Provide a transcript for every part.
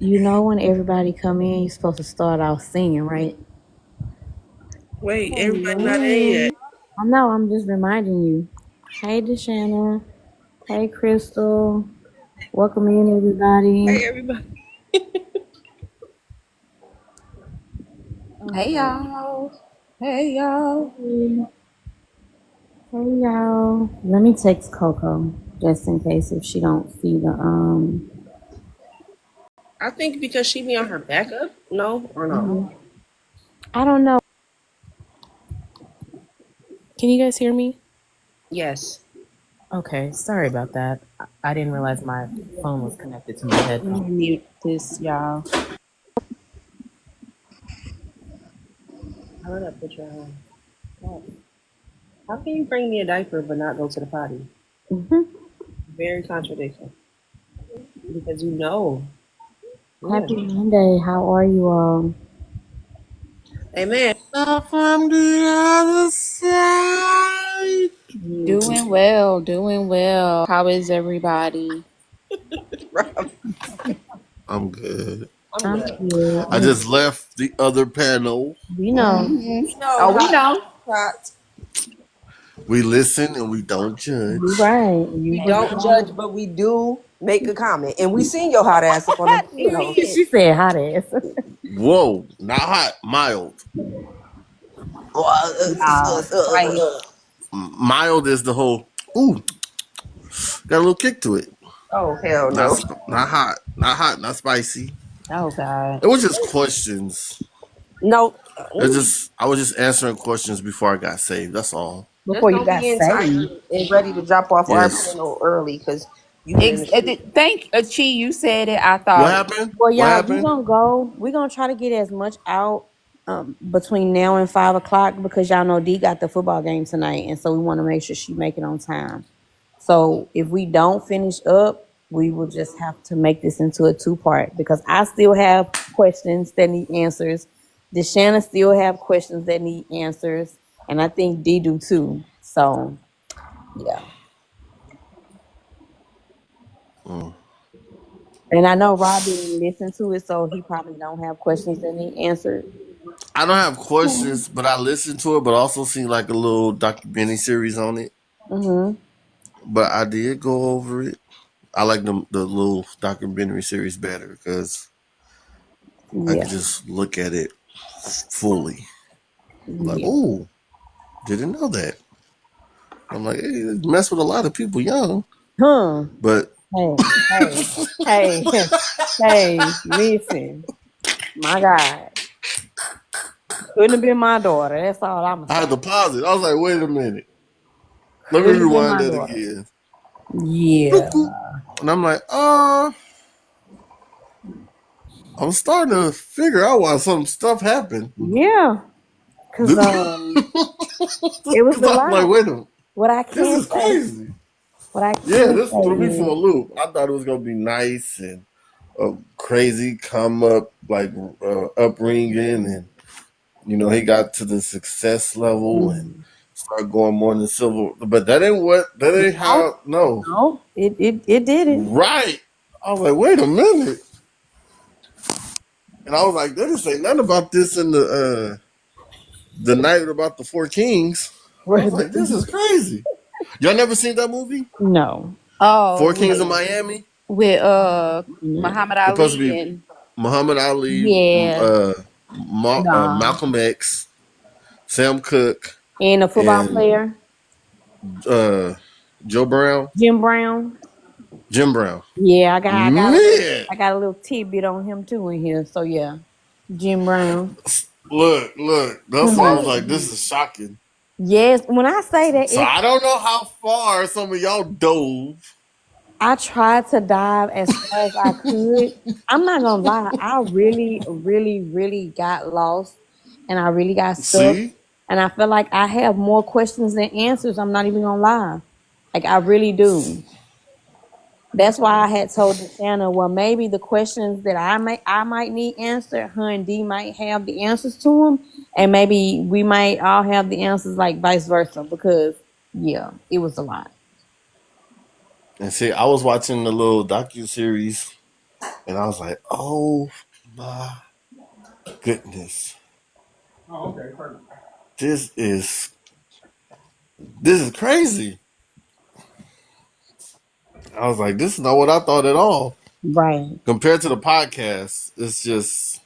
You know when everybody come in, you're supposed to start off singing, right? Wait, everybody not in Hello. yet. I know, I'm just reminding you. Hey, Deshanna. Hey, Crystal. Welcome in, everybody. Hey, everybody. Hey Okay. y'all. Hey y'all. Hey, hey, y'all. Let me text Coco just in case if she don't see the. I think because she be on her backup. No or no? Mhm. I don't know. Can you guys hear me? Yes. Okay, sorry about that. I didn't realize my phone was connected to my Let me headphone. mute this, y'all. How did I put your God. How can you bring me a diaper but not go to the potty? Mhm. Very contradiction. Because you know. Yeah. Happy Monday. How are you all? Amen. From the other side. Doing well, doing well. How is everybody? I'm good. I'm I'm good. good. I just left the other panel. We know. Mm-hmm. No, Oh, we hot, know. hot. We listen and we don't You judge. right. You We was don't judge, wrong. but we do make a comment. And we seen your hot ass up on the, She said hot ass. Whoa, not hot, mild. Nah, spice. Mild is the whole, ooh, got a little kick to it. oh, hell Not no. not hot, not spicy. Oh God. It was just questions. No. I was just answering questions before I got saved. That's all. Just Before you don't got be entitled saved. and ready to drop off our Yes. panel early because you been in the street. Thank Chi, you said it. I What thought happened? Well, What y'all, happened? we're gonna try to get as much out between now and 5 o'clock because y'all know D got the football game tonight, and so we want to make sure she make it on time. So if we don't finish up, we will just have to make this into a two-part because I still have questions that need answers. DeShanna still have questions that need answers, and I think D do too. So yeah, Mm. and I know Rob didn't listen to it, so he probably don't have questions that need answered. I don't have questions, but I listened to it, but also seen like a little documentary series on it. Mm-hmm. But I did go over it. I like the little documentary series better because I Yeah, could just look at it fully. Like, yeah. oh, didn't know that. I'm like, hey, it mess with a lot of people young. Huh. But Hey, hey, hey, hey, listen. My God. Couldn't have been my daughter. That's all I'm gonna I had say. to pause it. I was like, wait a minute. Let me Couldn't have been rewind my that daughter. again. Yeah. And I'm like, I'm starting to figure out why some stuff happened. Yeah. Cause Because it was a I'm like, lot. wait a minute. What I This can is say, crazy. what I Yeah, can this say threw me for is a loop. I thought it was gonna be nice and a crazy come up, like upbringing, and he got to the success level and mm, started going more in the civil. But that ain't what. That ain't no, how. No, no, it didn't. right. I was like, wait a minute, and I was like, they didn't say nothing about this in the night about the four kings. I was like, this is crazy. Y'all never seen that movie, No. Four oh Kings of Miami? with No. Muhammad It's supposed to Ali be and Muhammad Ali, yeah. Nah. Malcolm X, Sam Cooke, And a football and player, uh, Joe Brown, Jim Brown. Jim Brown. Yeah, Man, I got a little tidbit on him too in here. So yeah, Jim Brown. look. That's why I was like, this is shocking. Yes, when I say that, So I don't know how far some of y'all dove. I tried to dive as far as I could. I'm not gonna lie, I really, really, really got lost and I really got stuck. See, And I feel like I have more questions than answers. I'm not even gonna lie. Like I really do. That's why I had told Shanna, well, maybe the questions that I might need answered, her and D might have the answers to them, and maybe we might all have the answers, like vice versa. Because yeah, it was a lot. and see, I was watching the little docu series And I was like, oh my goodness. This is crazy. I was like, this is not what I thought at all. Right. Compared to the podcast, it's just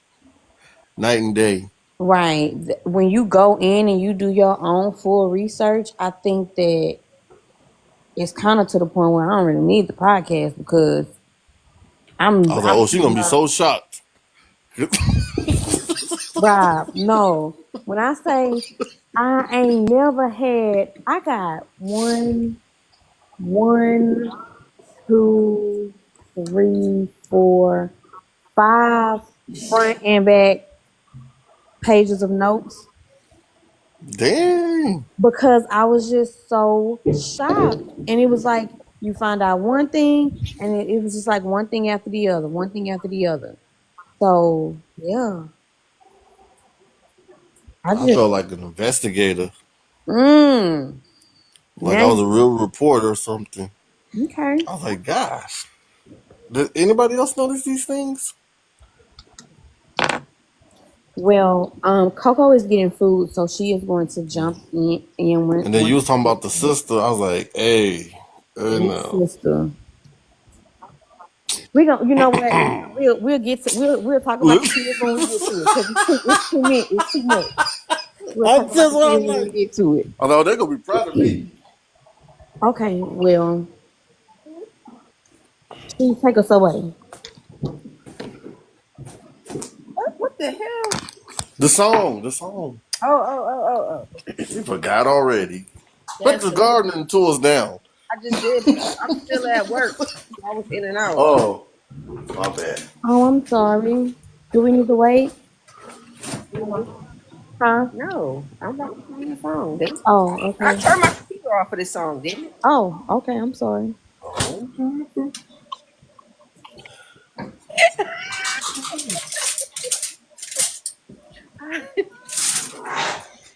night and day. Right. When you go in and you do your own full research, I think that it's kind of to the point where I don't really need the podcast because I was like, I'm oh, she's gonna be so shocked. Rob, no. When I say I ain't never had, I got one, two, three, four, five front and back pages of notes Dang. because I was just so shocked. And it was like you find out one thing, and it was just like one thing after the other, one thing after the other. So yeah, I I just felt like an investigator. mm, Like now I was a real reporter or something. okay. I was like, gosh. Did anybody else notice these things? Well, Coco is getting food, so she is going to jump in And then you was talking about the sister. I was like, hey, with no. sister. We gonna, you know what? We'll get to we'll talk about the kids when we get to it because it's too many. It's too much. We'll talk That's about just the what kids I'm when we like. get to it. Although they're gonna be proud of me. Okay. Well, please take us away. What the hell? The song. Oh. She forgot already. Put That's the it. gardening tools down. I just did, but I'm still at work. I was in and out. Oh, my bad. Oh, I'm sorry. Do we need to wait? No, Huh? no, I'm about to sing the song. Oh, I okay. turned my computer off for this song, didn't it? Oh, okay. I'm sorry.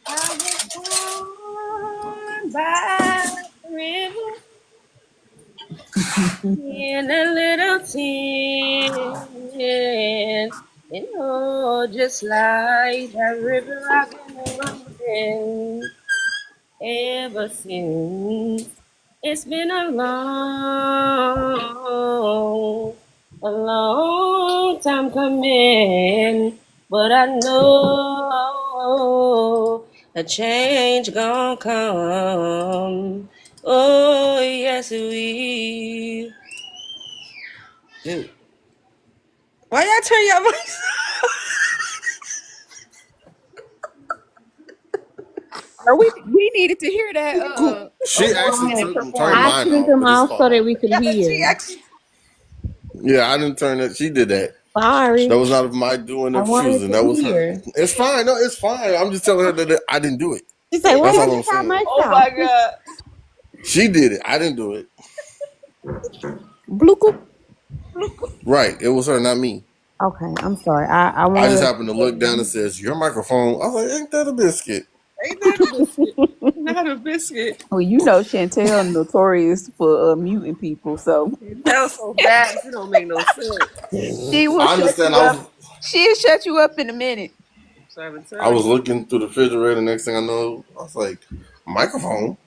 I was born by the river in a little tent. And oh, just like that river I've been running ever since. It's been a long time coming, but I know a change gonna come. Oh, yes, we do. Why y'all turn your voice? Or we needed to hear that She actually man turned I performance. mine turned off, them but it's off so fine. that we could She hear. actually. Yeah, I didn't turn it. She did that. Sorry. That was not of my doing I or wanted choosing. to That was her. hear. It's fine. No, it's fine. I'm just telling her that I didn't do it. She said, "What That's all happened I'm to saying. my Oh stuff?" my God. She did it. I didn't do it. Bluko. Right. It was her, not me. Okay, I'm sorry. I I just wanted happened to look down and says, your microphone. I was like, ain't that a biscuit? Ain't that a biscuit? Not a biscuit. Well, you know Chantel notorious for muting people, so That so fast, it don't make no sense. she will I shut understand. you up. She'll shut you up in a minute. So I've been I telling was you. looking through the refrigerator. Next thing I know, I was like, microphone.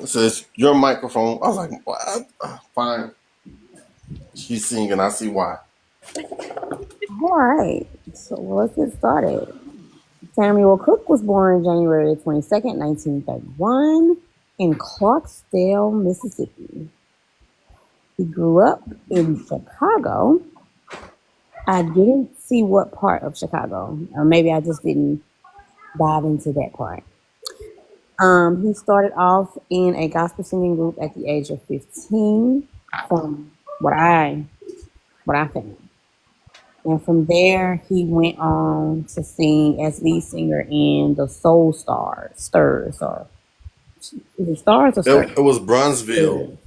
It says, your microphone. I was like, what? Fine. She's singing. I see why. All right, so let's get started. Samuel Cook was born January 22nd, 1931, in Clarksdale, Mississippi. He grew up in Chicago. I didn't see what part of Chicago, or maybe I just didn't dive into that part. He started off in a gospel singing group at the age of 15, from what I found. And from there, he went on to sing as lead singer in the Soul Stars, Stirs, or is it Stars or Stirs? It was Brunsville.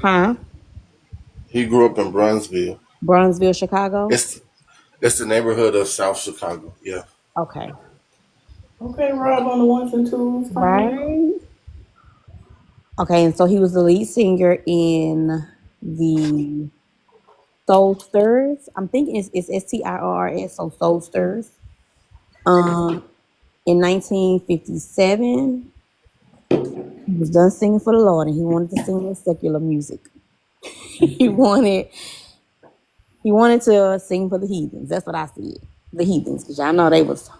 Huh? He grew up in Brunsville. Brunsville, Chicago? It's the neighborhood of South Chicago. Yeah. Okay. Okay, Rob on the ones and twos. Finally. Right. Okay, and so he was the lead singer in the Soulsters. I'm thinking it's Stirs, so Soulsters. Um, in 1957, he was done singing for the Lord, and he wanted to sing with secular music. he wanted he wanted to sing for the heathens. That's what I said. The heathens, because y'all know they was,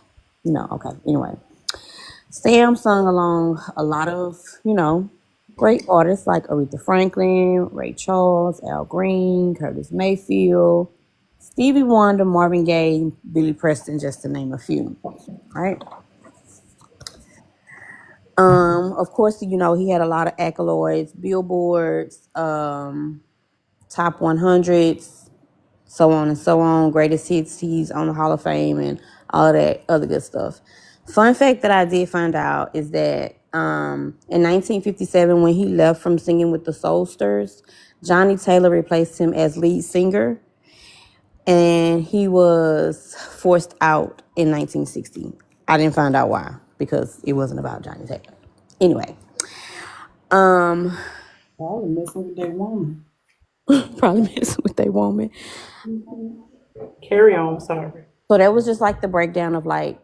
okay. Anyway, Sam sung along a lot of, great artists like Aretha Franklin, Ray Charles, Al Green, Curtis Mayfield, Stevie Wonder, Marvin Gaye, Billy Preston, just to name a few. Right. Of course, he had a lot of accolades, billboards, top 100s, so on and so on, greatest hits, he's on the Hall of Fame and all of that other good stuff. Fun fact that I did find out is that in 1957, when he left from singing with the Soulsters, Johnny Taylor replaced him as lead singer, and he was forced out in 1960. I didn't find out why, because it wasn't about Johnny Taylor. Anyway, Probably messing with that woman. probably messing with that woman. Carry on, sorry. So that was just like the breakdown of like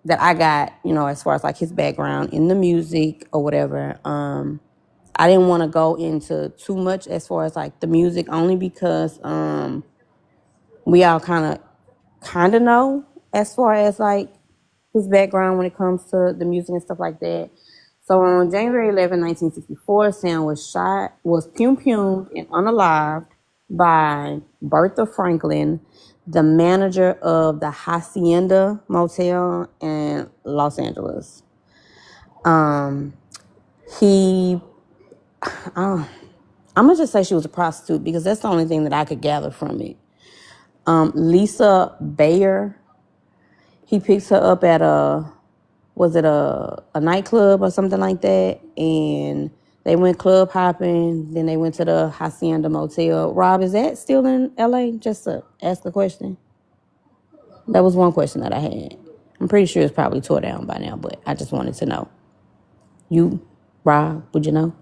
that I got, as far as like his background in the music or whatever. I didn't want to go into too much as far as like the music, only because we all kind of know as far as like his background when it comes to the music and stuff like that. So on January 11, 1964, Sam was pumed and unalived by Bertha Franklin, the manager of the Hacienda Motel in Los Angeles. He, I'm gonna just say she was a prostitute because that's the only thing that I could gather from it. Lisa Bayer, he picks her up at was it a nightclub or something like that? And they went club hopping. Then they went to the Hacienda Motel. Rob, is that still in LA? Just to ask a question. That was one question that I had. I'm pretty sure it's probably tore down by now, but I just wanted to know. You, Rob, would you know?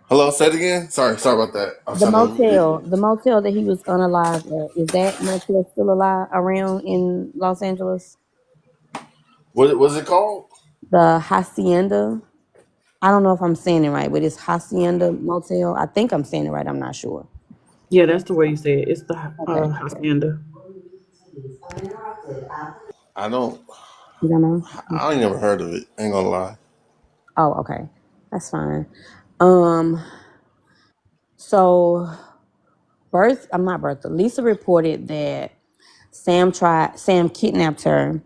Hello, say it again. Sorry about that. I was trying to. The motel that he was unalive at, is that motel still alive around in Los Angeles? What was it called? The Hacienda. I don't know if I'm saying it right, but it's Hacienda Motel. I think I'm saying it right. I'm not sure. Yeah, that's the way you say it. It's the Okay. hacienda. I don't. You don't know? I ain't never heard of it. Ain't gonna lie. Oh, okay. That's fine. Um, so I'm not Bertha. Lisa reported that Sam kidnapped her,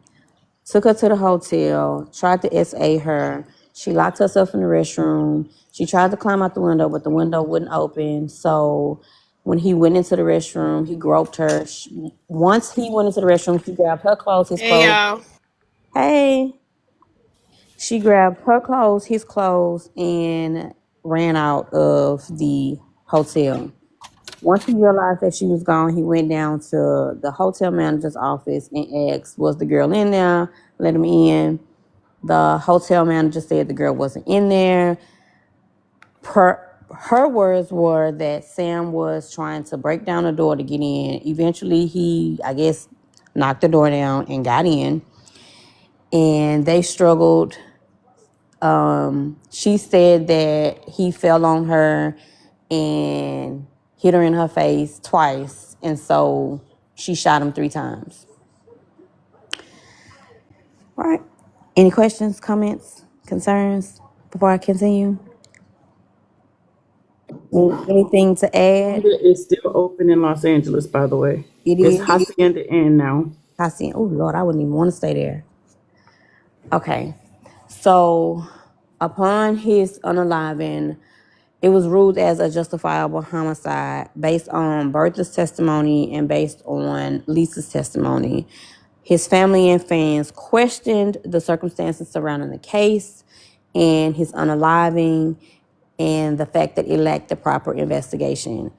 took her to the hotel, tried to SA her. She locked herself in the restroom. She tried to climb out the window, but the window wouldn't open. So when he went into the restroom, he groped her. Once he went into the restroom, she grabbed her clothes, his Hey clothes. y'all. Hey. She grabbed her clothes, his clothes, and ran out of the hotel. Once he realized that she was gone, he went down to the hotel manager's office and asked, was the girl in there? Let him in. The hotel manager said the girl wasn't in there. Her words were that Sam was trying to break down the door to get in. Eventually, he, I guess, knocked the door down and got in. And they struggled. She said that he fell on her and hit her in her face twice. And so she shot him 3 times. All right. Any questions, comments, concerns before I continue? Anything to add? Hacienda is still open in Los Angeles, by the way. It It's is. Hacienda Inn now. I see. Oh, Lord, I wouldn't even want to stay there. Okay. So upon his unaliving, it was ruled as a justifiable homicide based on Bertha's testimony and based on Lisa's testimony. His family and fans questioned the circumstances surrounding the case and his unaliving and the fact that it lacked the proper investigation.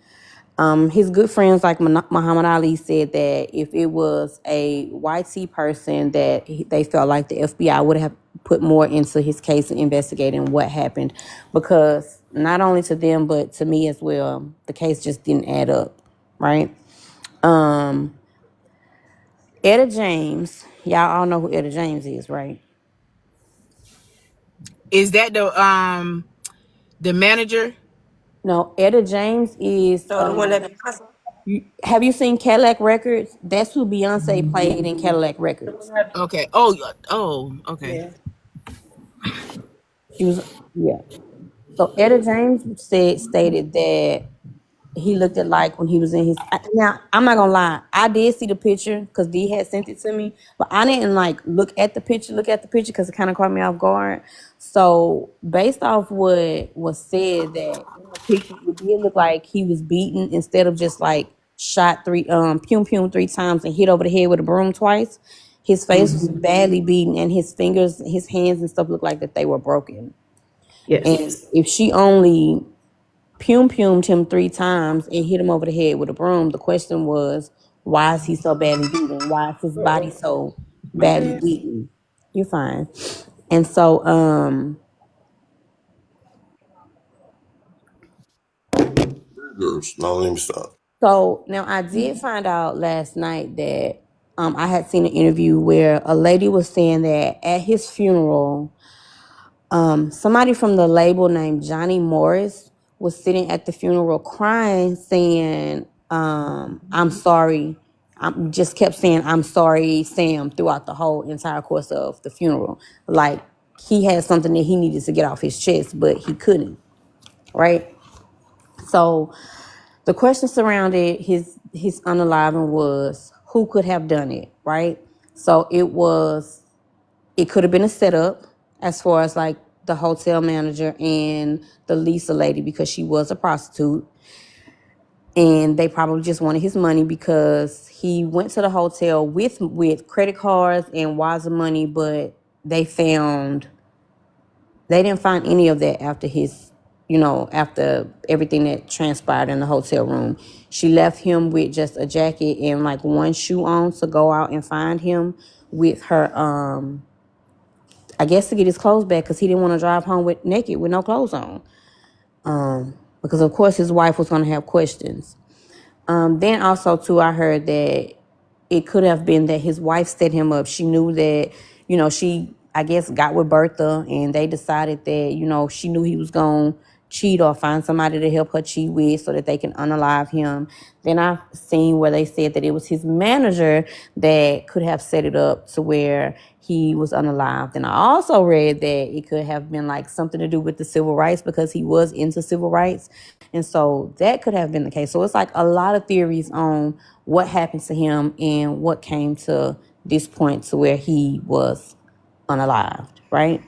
His good friends like Muhammad Ali said that if it was a white T person that they felt like the FBI would have put more into his case and investigating what happened, because not only to them but to me as well, the case just didn't add up, right? Etta James, y'all all know who Etta James is, right? Is that the manager? No, Etta James is. So the one that Have you seen Cadillac Records? That's who Beyonce played in Cadillac Records. Okay. Oh, okay. Yeah. She was, yeah. So Etta James stated that he looked at like when he was in his. Now I'm not gonna lie, I did see the picture because D had sent it to me, but I didn't like look at the picture because it kind of caught me off guard. So based off what was said, that in the picture it did look like he was beaten instead of just like shot three times and hit over the head with a broom twice. His face was badly beaten and his fingers, his hands and stuff looked like that they were broken. And Yes. if she only pumed him three times and hit him over the head with a broom, the question was, why is he so badly beaten? Why is his body so badly beaten? You're fine. And so, Girls, no, let me stop. now I did find out last night that I had seen an interview where a lady was saying that at his funeral, somebody from the label named Johnny Morris was sitting at the funeral crying, saying, I'm sorry. Just kept saying, I'm sorry, Sam, throughout the whole entire course of the funeral. Like he had something that he needed to get off his chest, but he couldn't, right? So the question surrounded his unaliving was, who could have done it, right? So it could have been a setup as far as like the hotel manager and the Lisa lady, because she was a prostitute. And they probably just wanted his money because he went to the hotel with credit cards and wires of money, but they didn't find any of that after after everything that transpired in the hotel room. She left him with just a jacket and like one shoe on to go out and find him with her I guess to get his clothes back because he didn't want to drive home naked with no clothes on. Because of course his wife was going to have questions. Then also too, I heard that it could have been that his wife set him up. She knew that, she I guess got with Bertha and they decided that, she knew he was going to cheat or find somebody to help her cheat with so that they can unalive him. Then I've seen where they said that it was his manager that could have set it up to where he was unalived. And I also read that it could have been like something to do with the civil rights because he was into civil rights. And so that could have been the case. So it's like a lot of theories on what happened to him and what came to this point to where he was unalived, right?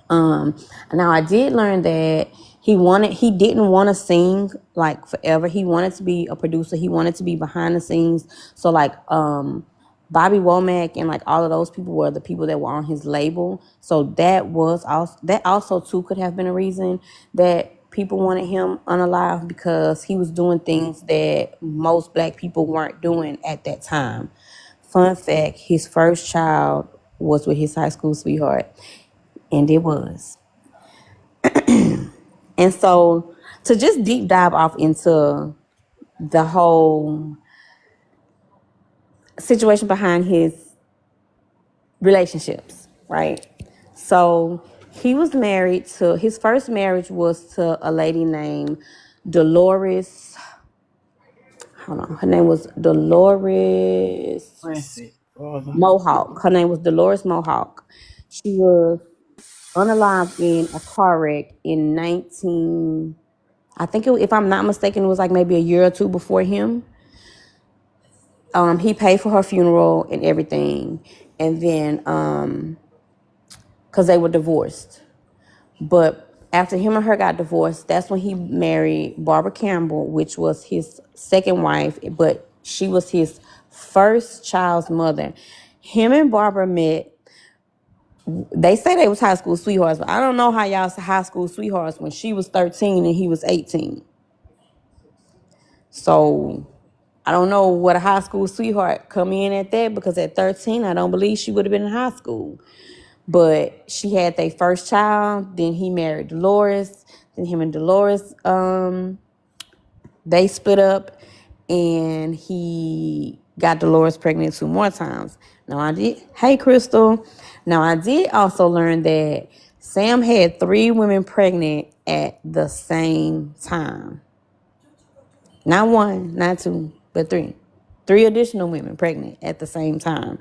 Now I did learn that he didn't want to sing like forever. He wanted to be a producer. He wanted to be behind the scenes. So like Bobby Womack and like all of those people were the people that were on his label. So that also too could have been a reason that people wanted him unalive, because he was doing things that most black people weren't doing at that time. Fun fact, his first child was with his high school sweetheart. And it was. And so to just deep dive off into the whole situation behind his relationships, right? So his first marriage was to a lady named Dolores. Hold on. Her name was Dolores Classic. Father. Mohawk. Her name was Dolores Mohawk. She was unalived in a car wreck in 19. I think if I'm not mistaken, it was like maybe a year or two before him. He paid for her funeral and everything, and then because they were divorced. But after him and her got divorced, that's when he married Barbara Campbell, which was his second wife, but she was his first child's mother. Him and Barbara met. They say they was high school sweethearts, but I don't know how y'all high school sweethearts when she was 13 and he was 18. So I don't know what a high school sweetheart come in at that, because at 13, I don't believe she would have been in high school. But she had their first child. Then he married Dolores. Then him and Dolores, they split up, and he got Dolores pregnant 2 more times. Now I did. Hey, Crystal. Now I did also learn that Sam had 3 women pregnant at the same time. Not 1, not 2, but 3. 3 additional women pregnant at the same time.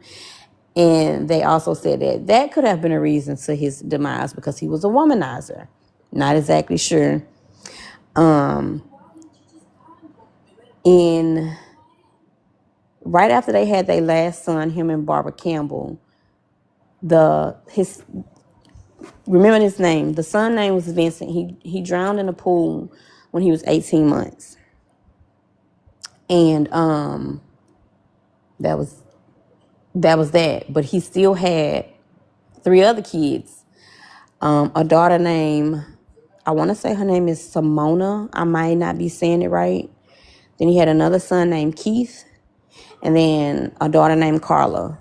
And they also said that that could have been a reason to his demise, because he was a womanizer. Not exactly sure. In right after they had their last son, him and Barbara Campbell, remember his name. The son name was Vincent. He drowned in a pool when he was 18 months. And that was that. But he still had 3 other kids. A daughter named, I want to say her name is Simona. I might not be saying it right. Then he had another son named Keith, and then a daughter named Carla,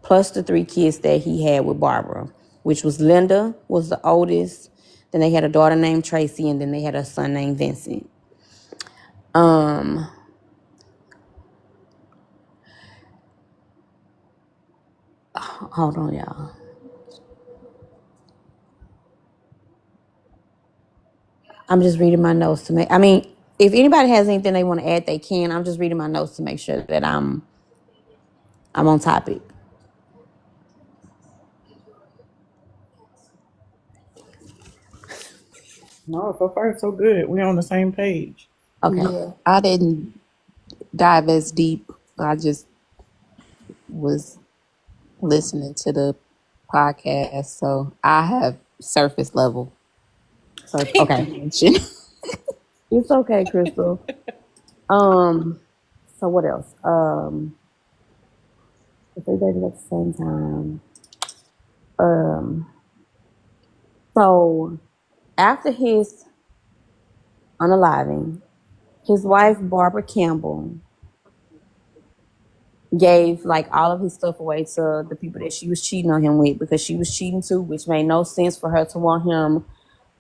plus the 3 kids that he had with Barbara, which was Linda was the oldest. Then they had a daughter named Tracy, and then they had a son named Vincent. Hold on, y'all. I'm just reading my notes to make. I mean, if anybody has anything they want to add, they can. I'm just reading my notes to make sure that I'm on topic. No, so far so good. We're on the same page. Okay. Yeah, I didn't dive as deep. I just was listening to the podcast, so I have surface level So okay, information. it's okay, Crystal. So what else? If they dated at the same time. So after his unaliving, his wife Barbara Campbell gave like all of his stuff away to the people that she was cheating on him with, because she was cheating too, which made no sense for her to want him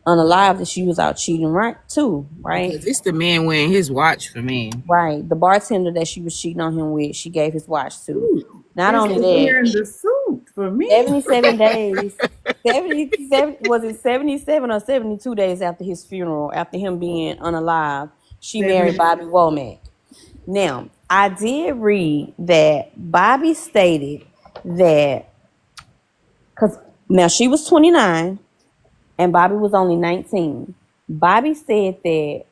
unalive, that she was out cheating right too, right? Because it's the man wearing his watch for me. Right. The bartender that she was cheating on him with, she gave his watch to. Not This only is that, wearing the suit for me. 77 days, 77, was it 77 or 72 days after his funeral, after him being unalive, she married Bobby Womack. Now, I did read that Bobby stated that, because now she was 29 and Bobby was only 19. Bobby said that,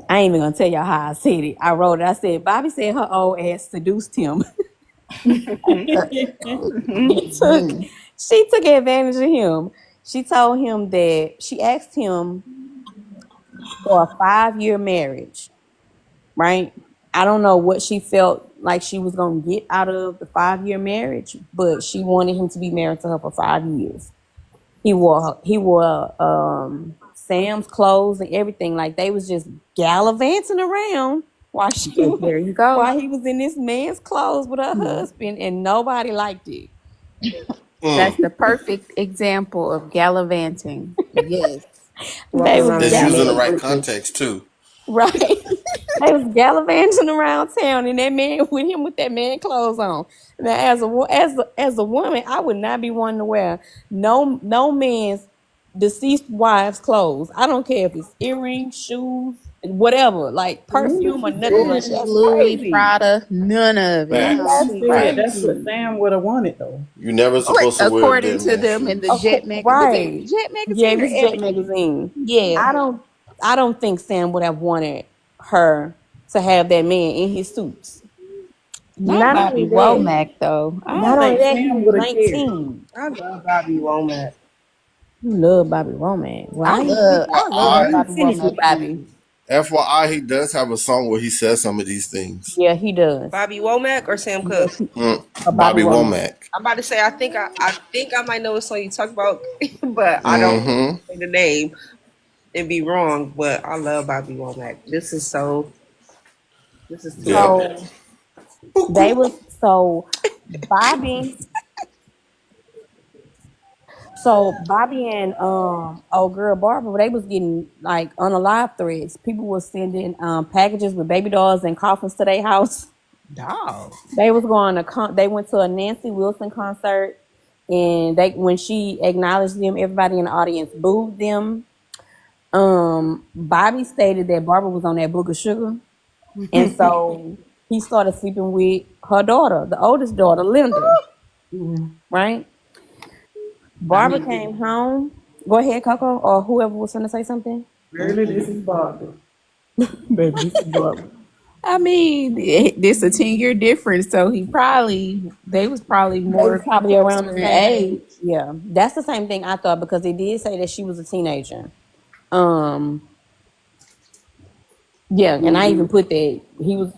I ain't even gonna tell y'all how I said it. I wrote it. I said, Bobby said her old ass seduced him. She took advantage of him. She told him that she asked him for a 5-year marriage, right? I don't know what she felt like she was gonna get out of the 5-year marriage, but she wanted him to be married to her for 5 years. He wore Sam's clothes and everything. Like, they was just gallivanting around while There you go. while he was in this man's clothes with her husband, and nobody liked it. That's the perfect example of gallivanting. Yes. They Walking was around That's his used in the man right breakfast. context too. right. They was gallivanting around town, and that man with him with that man clothes on. Now, as a woman, I would not be wanting to wear no man's deceased wife's clothes. I don't care if it's earrings, shoes, whatever, like perfume or nothing like Gucci, that. That's Louis, crazy. Prada, none of it. Facts. That's Said that's what crazy. Sam would have wanted though. You never supposed to wear According dead to man's them in the shoes. Jet magazine. Right. Jet Yeah, magazine it or was Jet Ebony? magazine. Yeah. I don't think Sam would have wanted her to have that man in his suits. Not Not Bobby only that, Womack though. I don't think he Sam was would have cared. 19. I love Bobby Womack. You love Bobby Womack. Well, I love FYI, Let me Bobby finish Womack with Bobby. you. FYI, he does have a song where he says some of these things. Yeah, he does. Bobby Womack or Sam Cooke? Bobby Bobby Womack. Womack. I'm about to say I think I might know what song you talk about, but I don't Mm-hmm. say the name and be wrong. But I love Bobby Womack. This is so This is too Yeah. much. So they was so Bobby. So Bobby and old girl Barbara, they was getting like unalive threats. People was sending packages with baby dolls and coffins to their house. Dog. They was going to they went to a Nancy Wilson concert, and they when she acknowledged them, everybody in the audience booed them. Bobby stated that Barbara was on that book of sugar, and so he started sleeping with her daughter, the oldest daughter, Linda. Right? I Barbara mean, came home. Go ahead, Coco, or whoever was going to say something. Really, this is Barbara. Baby, this is Barbara. this a 10-year difference, so they was probably They was more probably around the closer in same age. age. Yeah, that's the same thing I thought because they did say that she was a teenager. Um, yeah, and I even put that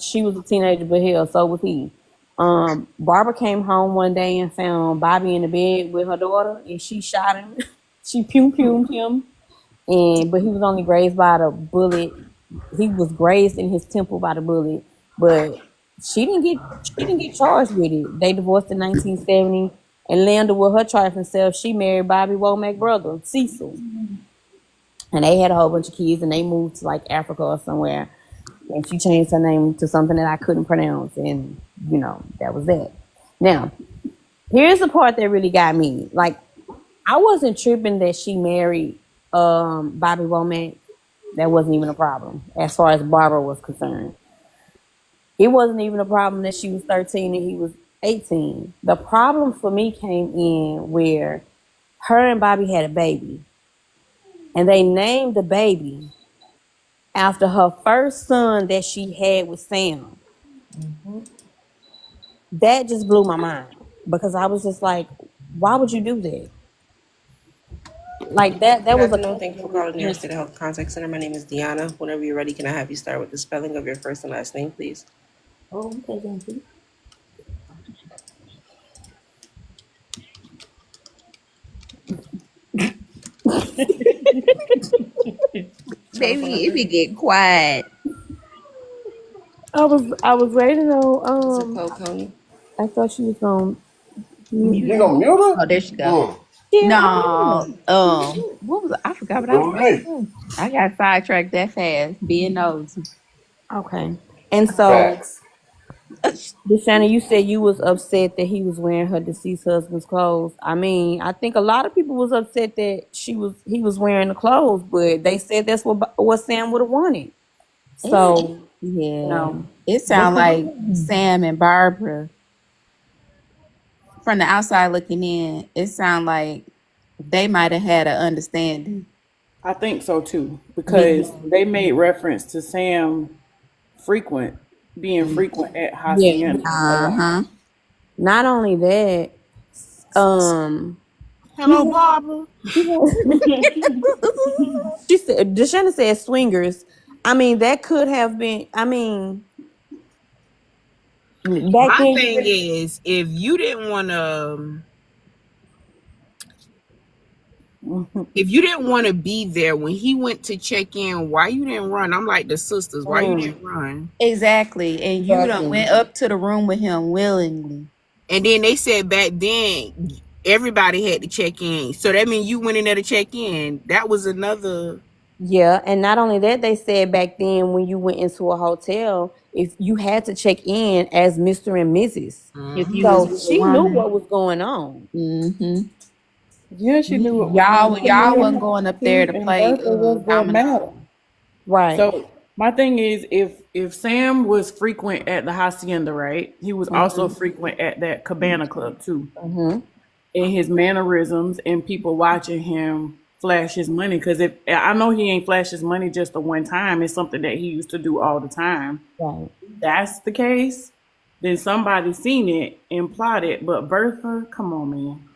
she was a teenager, but hell, so was he. Barbara came home one day and found Bobby in the bed with her daughter, and she shot him. She pew him, and but he was only grazed by the bullet. He was grazed in his temple by the bullet, but she didn't get charged with it. They divorced in 1970, and Linda, with her trifling self, she married Bobby Womack's brother Cecil, and they had a whole bunch of kids, and they moved to like Africa or somewhere. And she changed her name to something that I couldn't pronounce, and that was that. Now, here's the part that really got me. Like, I wasn't tripping that she married Bobby Womack. That wasn't even a problem as far as Barbara was concerned. It wasn't even a problem that she was 13 and he was 18. The problem for me came in where her and Bobby had a baby, and they named the baby after her first son that she had with Sam. That just blew my mind because I was just like, why would you do that? Like that Good was a afternoon. Thank question you that for really calling Near answered. State Health Contact Center. My name is Deanna. Whenever you're ready, can I have you start with the spelling of your first and last name, please? Oh, okay, thank you. Telephone Baby, if number. you get quiet. I was waiting on Zip code county. I thought she was gonna mute You me. gonna mute her? Oh, there she go. Yeah, I No, am. what was I forgot what I was Little about to Nate. say. I got sidetracked that fast, being nosy. Okay. And so Facts. Deshanna, you said you was upset that he was wearing her deceased husband's clothes. I mean, I think a lot of people was upset that he was wearing the clothes, but they said that's what Sam would have wanted. It, So, yeah, know, it what sounds you like doing? Sam and Barbara, from the outside looking in, it sounds like they might have had an understanding. I think so too, Me because too. they made reference to Sam frequent being frequent at Yeah. Hacienda a Uh lot. huh. Not only that, um, he Hello, Barbara. she said Deshauna said swingers. I mean, that could have been. I mean, back My then you thing really, is, if you didn't want to, if you didn't want to be there when he went to check in, why you didn't run? I'm like the sisters. Why you mm, didn't run? Exactly, and you done exactly. went up to the room with him willingly. And then they said back then everybody had to check in, so that means you went in there to check in. That was another. Yeah, and not only that, they said back then when you went into a hotel, if you had to check in as Mr. and Mrs. If you was Mm-hmm. So with a she knew woman, what was going on. mm-hmm. Yeah, she knew what was going y'all on. y'all Mia wasn't going up there too, to and play Bertha was what mattered. domino. Right. So my thing is, if Sam was frequent at the Hacienda, right, he was also frequent at that Cabana Club too, Mm-hmm. in his mannerisms and people watching him flash his money. Because if I know he ain't flash his money just the one time, it's something that he used to do all the time. Right. If that's the case, then somebody seen it and plotted. But Bertha, come on, man.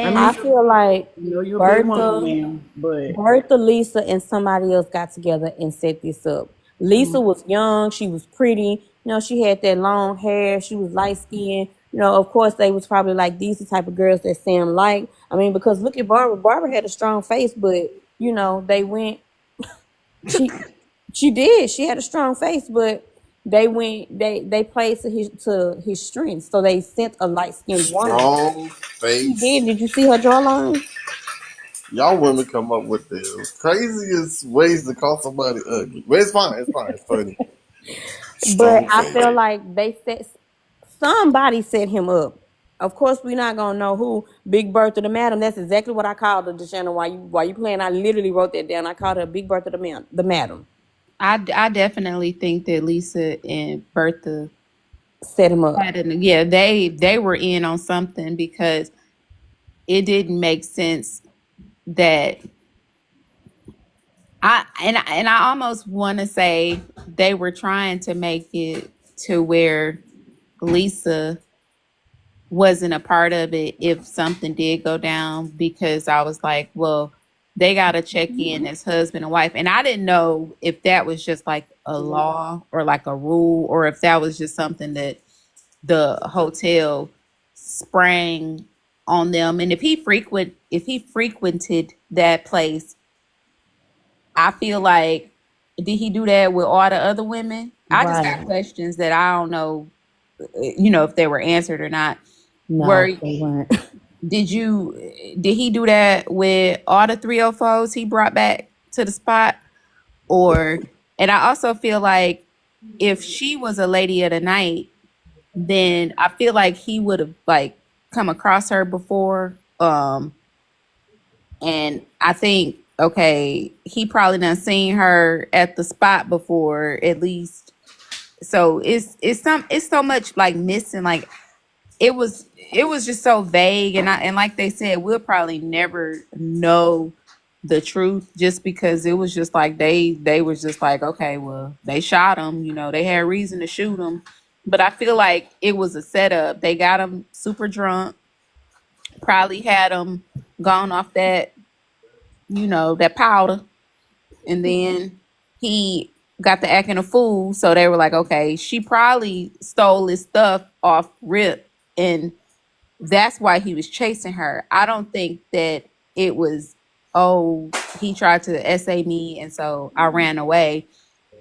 I And I mean, feel like you know you're a big woman, Bertha, ma'am, but Bertha, Lisa, and somebody else got together and set this up. Lisa was young, she was pretty, she had that long hair, she was light skinned. Of course they was probably like these the type of girls that Sam liked. I mean, because look at Barbara. Barbara had a strong face, but they went she she did. She had a strong face, but they played to his strengths. So they sent a light skinned woman. Strong She face. did. Did you see her jawline? Y'all women come up with the craziest ways to call somebody ugly. But it's fine. It's fine. It's funny. But Strong I face. feel like they set somebody set him up. Of course, we're not gonna know who. Big Bertha the Madam. That's exactly what I called her, Deshauna. While you playing, I literally wrote that down. I called her Big Bertha the Madam. I definitely think that Lisa and Bertha Set him up. had an yeah, they were in on something because it didn't make sense that I almost want to say they were trying to make it to where Lisa wasn't a part of it if something did go down, because I was like, well, they got to check in as husband and wife. And I didn't know if that was just like a law or like a rule, or if that was just something that the hotel sprang on them. And if he frequented that place, I feel like, did he do that with all the other women? I just got Right. questions that I don't know, if they were answered or not. No, Were they weren't. did he do that with all the 304s he brought back to the spot? Or, and I also feel like if she was a lady of the night, then I feel like he would have like come across her before. And I think, okay, he probably done seen her at the spot before at least. So it's so much like missing. Like it was just so vague, and like they said, we'll probably never know the truth, just because it was just like they was just like, okay, well, they shot him, they had reason to shoot him. But I feel like it was a setup. They got him super drunk, probably had him gone off that powder, and then he got to acting a fool. So they were like, okay, she probably stole his stuff off rip, and that's why he was chasing her. I don't think that it was, oh, he tried to SA me and so I ran away.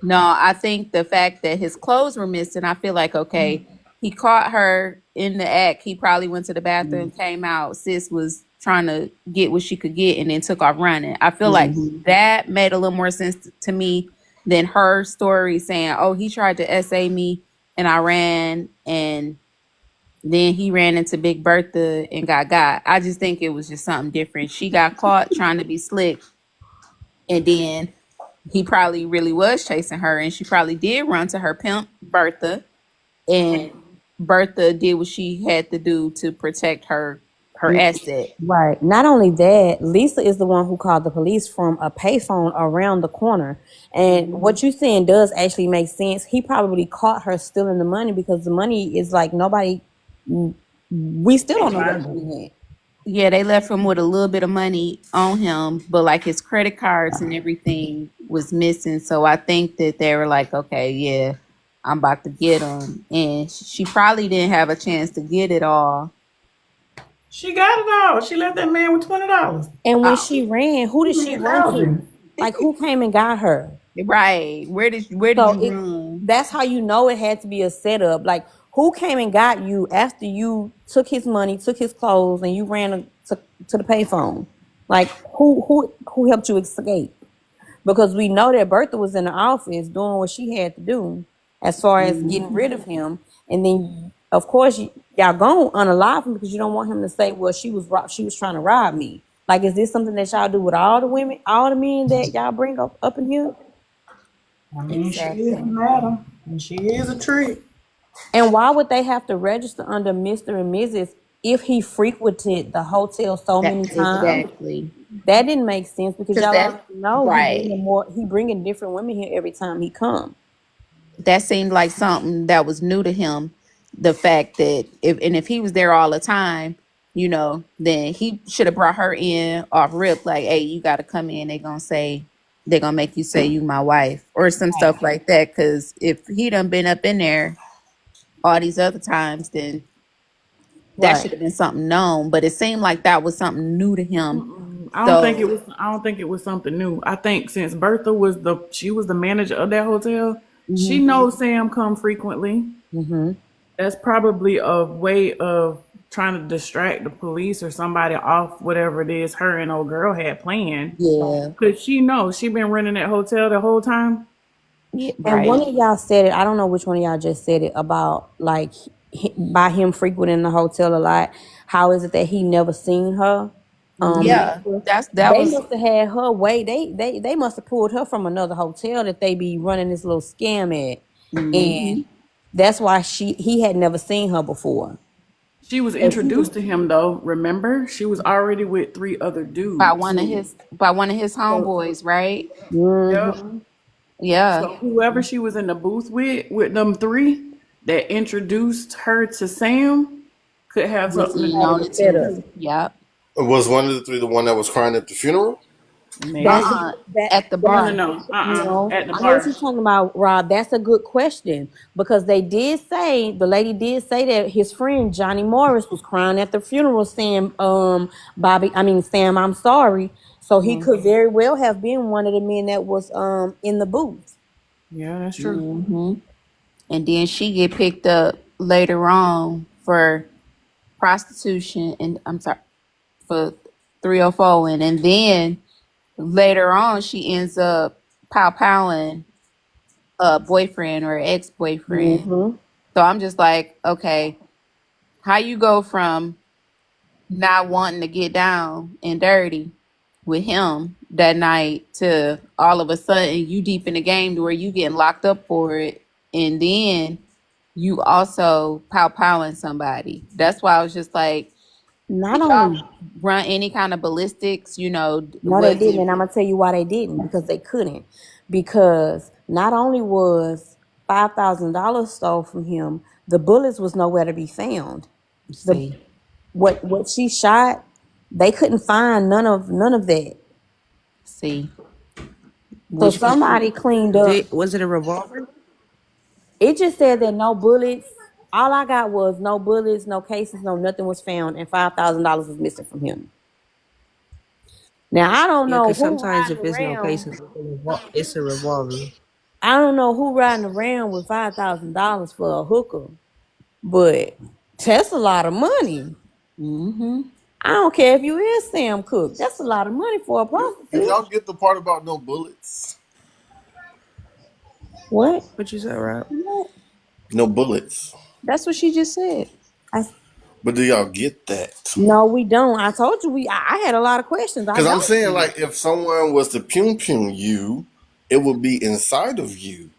No, I think the fact that his clothes were missing, I feel like, okay, he caught her in the act. He probably went to the bathroom, came out. Sis was trying to get what she could get and then took off running. I feel like that made a little more sense to me than her story saying, oh, he tried to SA me and I ran, and then he ran into Big Bertha and got. I just think it was just something different. She got caught trying to be slick, and then he probably really was chasing her, and she probably did run to her pimp Bertha, and Bertha did what she had to do to protect her asset. Right. Not only that, Lisa is the one who called the police from a payphone around the corner. And what you're saying does actually make sense. He probably caught her stealing the money because the money is like nobody. We still don't know what money had. Yeah, they left him with a little bit of money on him, but like his credit cards and everything was missing. So I think that they were like, okay, yeah, I'm about to get him. And she probably didn't have a chance to get it all. She got it all. She left that man with $20. And when Oh, she ran, who did she run to? Like who came and got her? right. Where did So you run? that's how you know it had to be a setup. Like who came and got you after you took his money, took his clothes, and you ran to the payphone? Like who helped you escape? Because we know that Bertha was in the office doing what she had to do as far as getting rid of him, and then of course y'all gonna unalive him because you don't want him to say, "Well, she was trying to rob me." Like, is this something that y'all do with all the women, all the men that y'all bring up in here? I mean, she is a Exactly. madam, and she is a trick. And why would they have to register under Mr. and Mrs. if he frequented the hotel so That many times? exactly. That didn't make sense because Because y'all that's already know right. he bringing different women here every time he come. That seemed like something that was new to him. The fact that if he was there all the time, then he should have brought her in off rip, like, hey, you got to come in. They're gonna make you say you my wife or some stuff like that. Because if he done been up in there all these other times, then that Right. should have been something known. But it seemed like that was something new to him. I don't think it was something new. I think since Bertha was the manager of that hotel, She knows Sam come frequently. Mm-hmm. That's probably a way of trying to distract the police or somebody off whatever it is her and old girl had planned. Yeah. Cause she knows she been running that hotel the whole time. Yeah, And one right. of y'all said it. I don't know which one of y'all just said it about like by him frequenting the hotel a lot. How is it that he never seen her? Mm-hmm. Yeah, Before? that They was. must have had her way. They must have pulled her from another hotel that they be running this little scam at, Hmm. and that's why he had never seen her before. She was So she introduced was. to him though. Remember, she was already with 3 other By dudes. one of his by one of his So, homeboys, right? yep. Mm-hmm. Yeah. So whoever she was in the booth with them 3 that introduced her to Sam could have Was something to in do Part of on with the it it too. too. setup. Yep. Was one of the three the one that was crying at the funeral? That's Maybe. Uh-uh. that At the No, that's no, bar. no. no. At the I know what bar. you're talking about, Rob. That's a good question because they did say the lady did say that his friend Johnny Morris was crying at the funeral, saying, Bobby, I mean Sam, I'm sorry." So he could very well have been one of the men that was in the booth. Yeah, that's true. Hmm. And then she get picked up later on for prostitution and I'm sorry for 304 and then later on she ends up powing a boyfriend or ex-boyfriend. Mm-hmm. So I'm just like, okay, how you go from not wanting to get down and dirty with him that night to all of a sudden you deep in the game to where you getting locked up for it and then you also powing somebody. That's why I was just like, Not did y'all only run any kind of ballistics? no, they Was didn't, it and I'm gonna tell you why they didn't because they couldn't. Because not only was $5,000 stole from him, the bullets was nowhere to be found. The see, what she shot, they couldn't find none of that. see, So which was somebody cleaned up. Was it a revolver? It just said that no bullets. All I got was no bullets, no cases, no nothing was found, and $5,000 was missing from him. Now I don't Yeah, know because who sometimes riding if it's no around. cases, it's a revolver. I don't know who riding around with $5,000 for a hooker, but that's a lot of money. mm-hmm. I don't care if you is Sam Cooke. That's a lot of money for a Did prostitute. y'all get the part about no bullets? What? What you said, Rob? What? No bullets. That's what she just said. I, But do y'all get that? no, we don't. I told you I had a lot of questions. I Because I'm don't. saying, like, if someone was to pum you, it would be inside of you.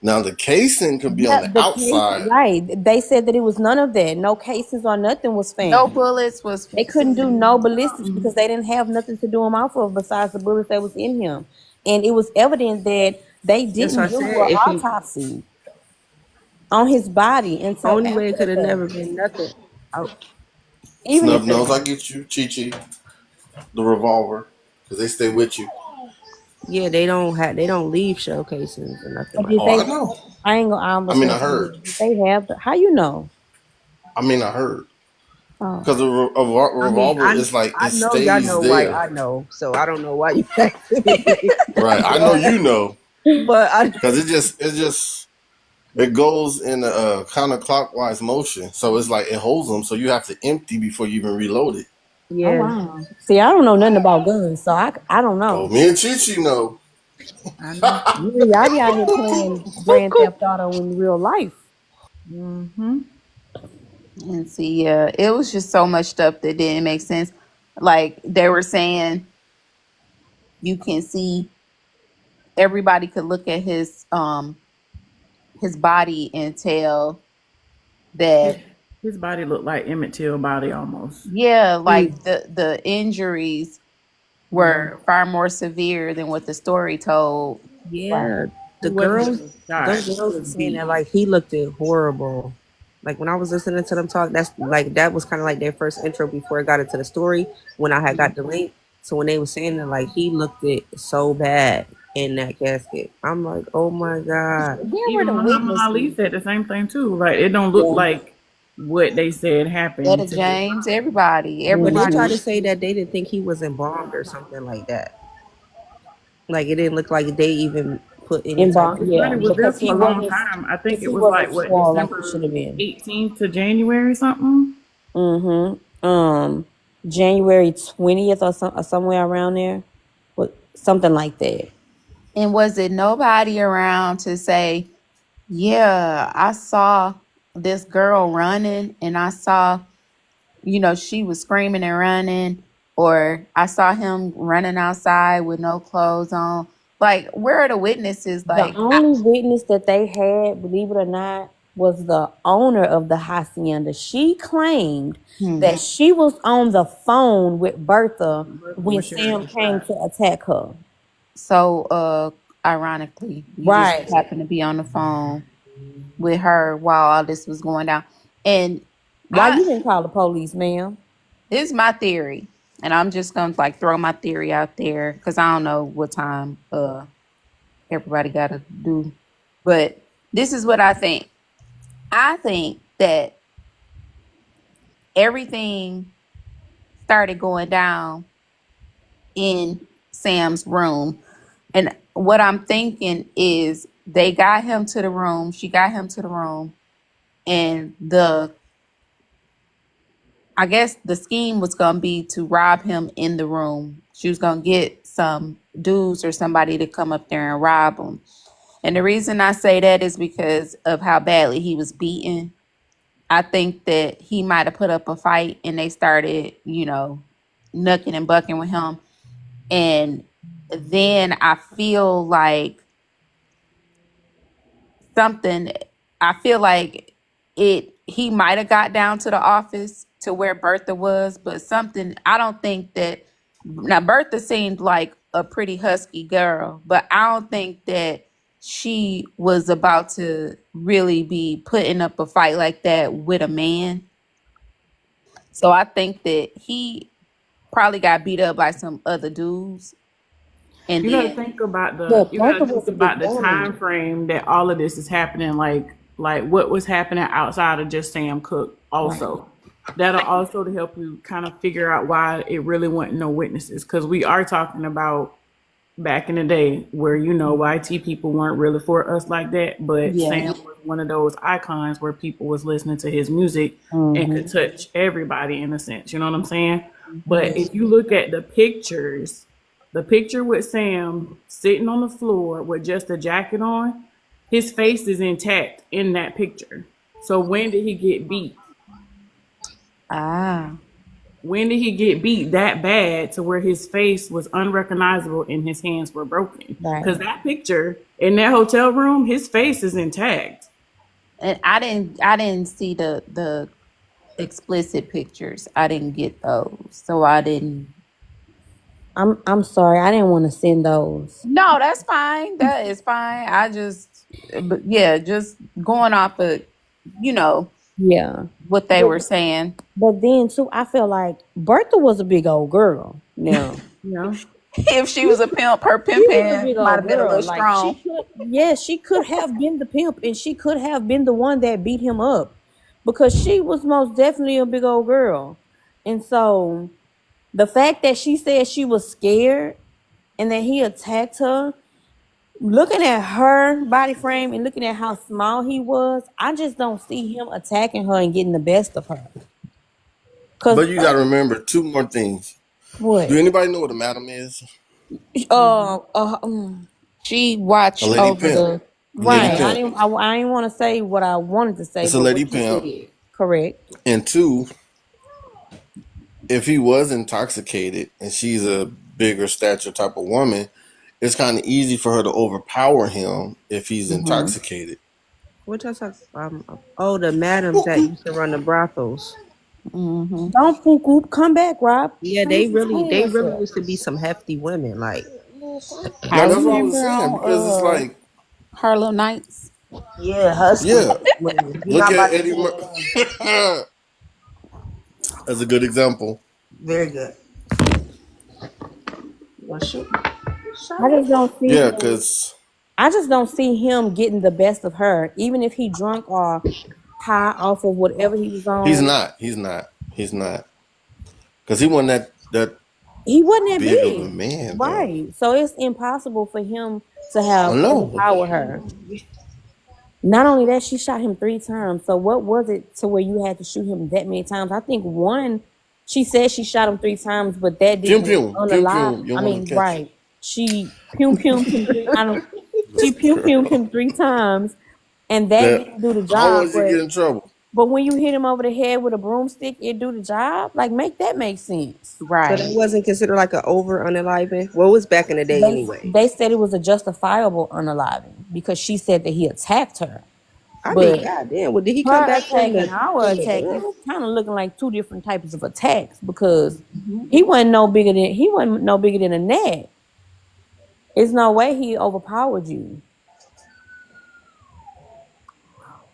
Now, the casing could be on Yeah, the the case, outside. right. They said that it was none of that. No cases or nothing was No found. bullets was They couldn't do seen. no ballistics because they didn't have nothing to do him off of besides the bullets that was in him. And it was evident that they That's what didn't I do said. an If he autopsy on his body until only way it after the could have never fact. been nothing. Oh, Even Snub if nose, it, I get you. Chi Chi, the revolver. Because they stay with you. yeah, they don't leave showcases or nothing but like did Oh, that. they? I know. I ain't gonna. I I was mean, gonna I say, heard. did they have the? How you know? I heard. Oh, Because I mean, revolver is like, I it know y'all stays know why there. I know, so I don't know why you asking me. Right. I know you know. But I Because it goes in a counterclockwise motion. So it's like it holds them. So you have to empty before you even reload it. oh yeah, wow. See, I don't know nothing about guns, so I don't Oh, know. me and Chi Chi know. I know. Y'all be out here playing Grand Theft Auto in real life. Mm-hmm. And see, it was just so much stuff that didn't make sense. Like they were saying, you can see everybody could look at his body and tell His that his body looked like Emmett Till body almost. yeah, like mm, the injuries Mm-hmm. were far more severe than what the story told. Like, yeah. He The wasn't girls, just them shot. He girls were was saying beat. that like he looked it horrible. Like when I was listening to them talk, that's like that was kind of like their first intro before it got into the story. When I had got the link, so when they were saying that like he looked it so bad in that casket, I'm like, oh my god. Where were Even the Muhammad Ali witnesses? said the same thing too. Like it don't look Yeah. like what they said Etta happened to him. James, everybody, But they everybody tried to was. say that they didn't think he was embalmed or something like that. Like it didn't look like they even put any type of His Yeah, money was there because for he a long wasn't time. I think because it he was like wasn't what, swole like he should December have been. 18th to January or something. January 20th or somewhere around there, something like that. And was it nobody around to say, yeah, I saw this girl running and I saw, she was screaming and running, or I saw him running outside with no clothes on. Like, where are the witnesses? The Like, only witness that they had, believe it or not, was the owner of the hacienda. She claimed that she was on the phone with Bertha Bertha when was sharing Sam the came shot. to attack her. so ironically, you just Right. happened to be on the phone with her while all this was going down. And Why I you didn't call the police, ma'am? this is my theory. And I'm just gonna like throw my theory out there because I don't know what time everybody gotta do. But this is what I think. I think that everything started going down in Sam's room. And what I'm thinking is they got him to the room, she got him to the room, and I guess the scheme was gonna be to rob him in the room. She was gonna get some dudes or somebody to come up there and rob him. And the reason I say that is because of how badly he was beaten. I think that he might have put up a fight and they started, knucking and bucking with him. And then I feel like something, I feel like he might have got down to the office to where Bertha was, but something, I don't think that, now Bertha seemed like a pretty husky girl, but I don't think that she was about to really be putting up a fight like that with a man. So I think that he probably got beat up by some other dudes. And You got to then, think about But you got Bertha to think was a big about the time woman. frame that all of this is happening. Like what was happening outside of just Sam Cooke. Right. Also, that'll also to help you kind of figure out why it really wasn't no witnesses, because we are talking about back in the day where YT people weren't really for us like that, but yeah. Sam was one of those icons where people was listening to his music and could touch everybody in a sense. You know what I'm saying? But if you look at the pictures, the picture with Sam sitting on the floor with just a jacket on, his face is intact in that picture. So when did he get beat? Ah. When did he get beat that bad to where his face was unrecognizable and his hands were broken? Right. Because that picture in that hotel room, his face is intact. And I didn't see the explicit pictures. I didn't get those. So I didn't. I'm sorry. I didn't want to send those. No, that's fine. That is fine. But yeah, just going off of, you know, Yeah. what they were saying. But then too, I feel like Bertha was a big old girl. Now Yeah. If she was a pimp, her she pimp was a hand big might old have been a girl. little Like she strong. could, yes, she could have been the pimp, and she could have been the one that beat him up, because she was most definitely a big old girl. And so the fact that she said she was scared and that he attacked her, looking at her body frame and looking at how small he was, I just don't see him attacking her and getting the best of her. Cause But you got to remember two more things. Do what? anybody know what a madam is? Uh, uh, um, She A watched lady over pimp. the A lady right. yeah. pimp. I didn't want to say what I wanted to say, It's a but lady what you pimp. said, correct. And two, if he was intoxicated and she's a bigger stature type of woman, it's kind of easy for her to overpower him if he's intoxicated. What y'all talk? Oh, the madams that used to run the brothels. Mm-hmm. Don't poop oop, come back, Rob. Yeah, Please they explain really yourself. used to be some hefty women. Like, I Now that's what I was remember saying because it's on like, Harlem Nights. yeah, husky yeah, women. You're look not at about to Eddie. get it. That's a good example. Very good. Well, shoot. I just don't see Yeah, him. because I just don't see him getting the best of her, even if he drunk or high off of whatever he was he's on. not. He's not. He's not. Because he wasn't that He wasn't that big of a big. man though. Right. So it's impossible for him to I have know. overpowered her. Not only that, she shot him 3 times. So what was it to where you had to shoot him that many times? I think one, she said she shot him 3 times, but that Pum didn't pum, pum unalive. pum. You I want mean, to catch? right. She him three. I don't. She pumed him 3 times, and that That didn't do the how job. was you get in trouble? But when you hit him over the head with a broomstick, it do the job. Like make that make sense. So that Right. wasn't considered like an over unaliving. Well, it was back in the day They anyway. they said it was a justifiable unaliving because she said that he attacked her. I mean, But goddamn. Well, did he come her back attack and our from the attack is ground? kind of looking like two different types of attacks because he wasn't no bigger than a net. There's no way he overpowered you.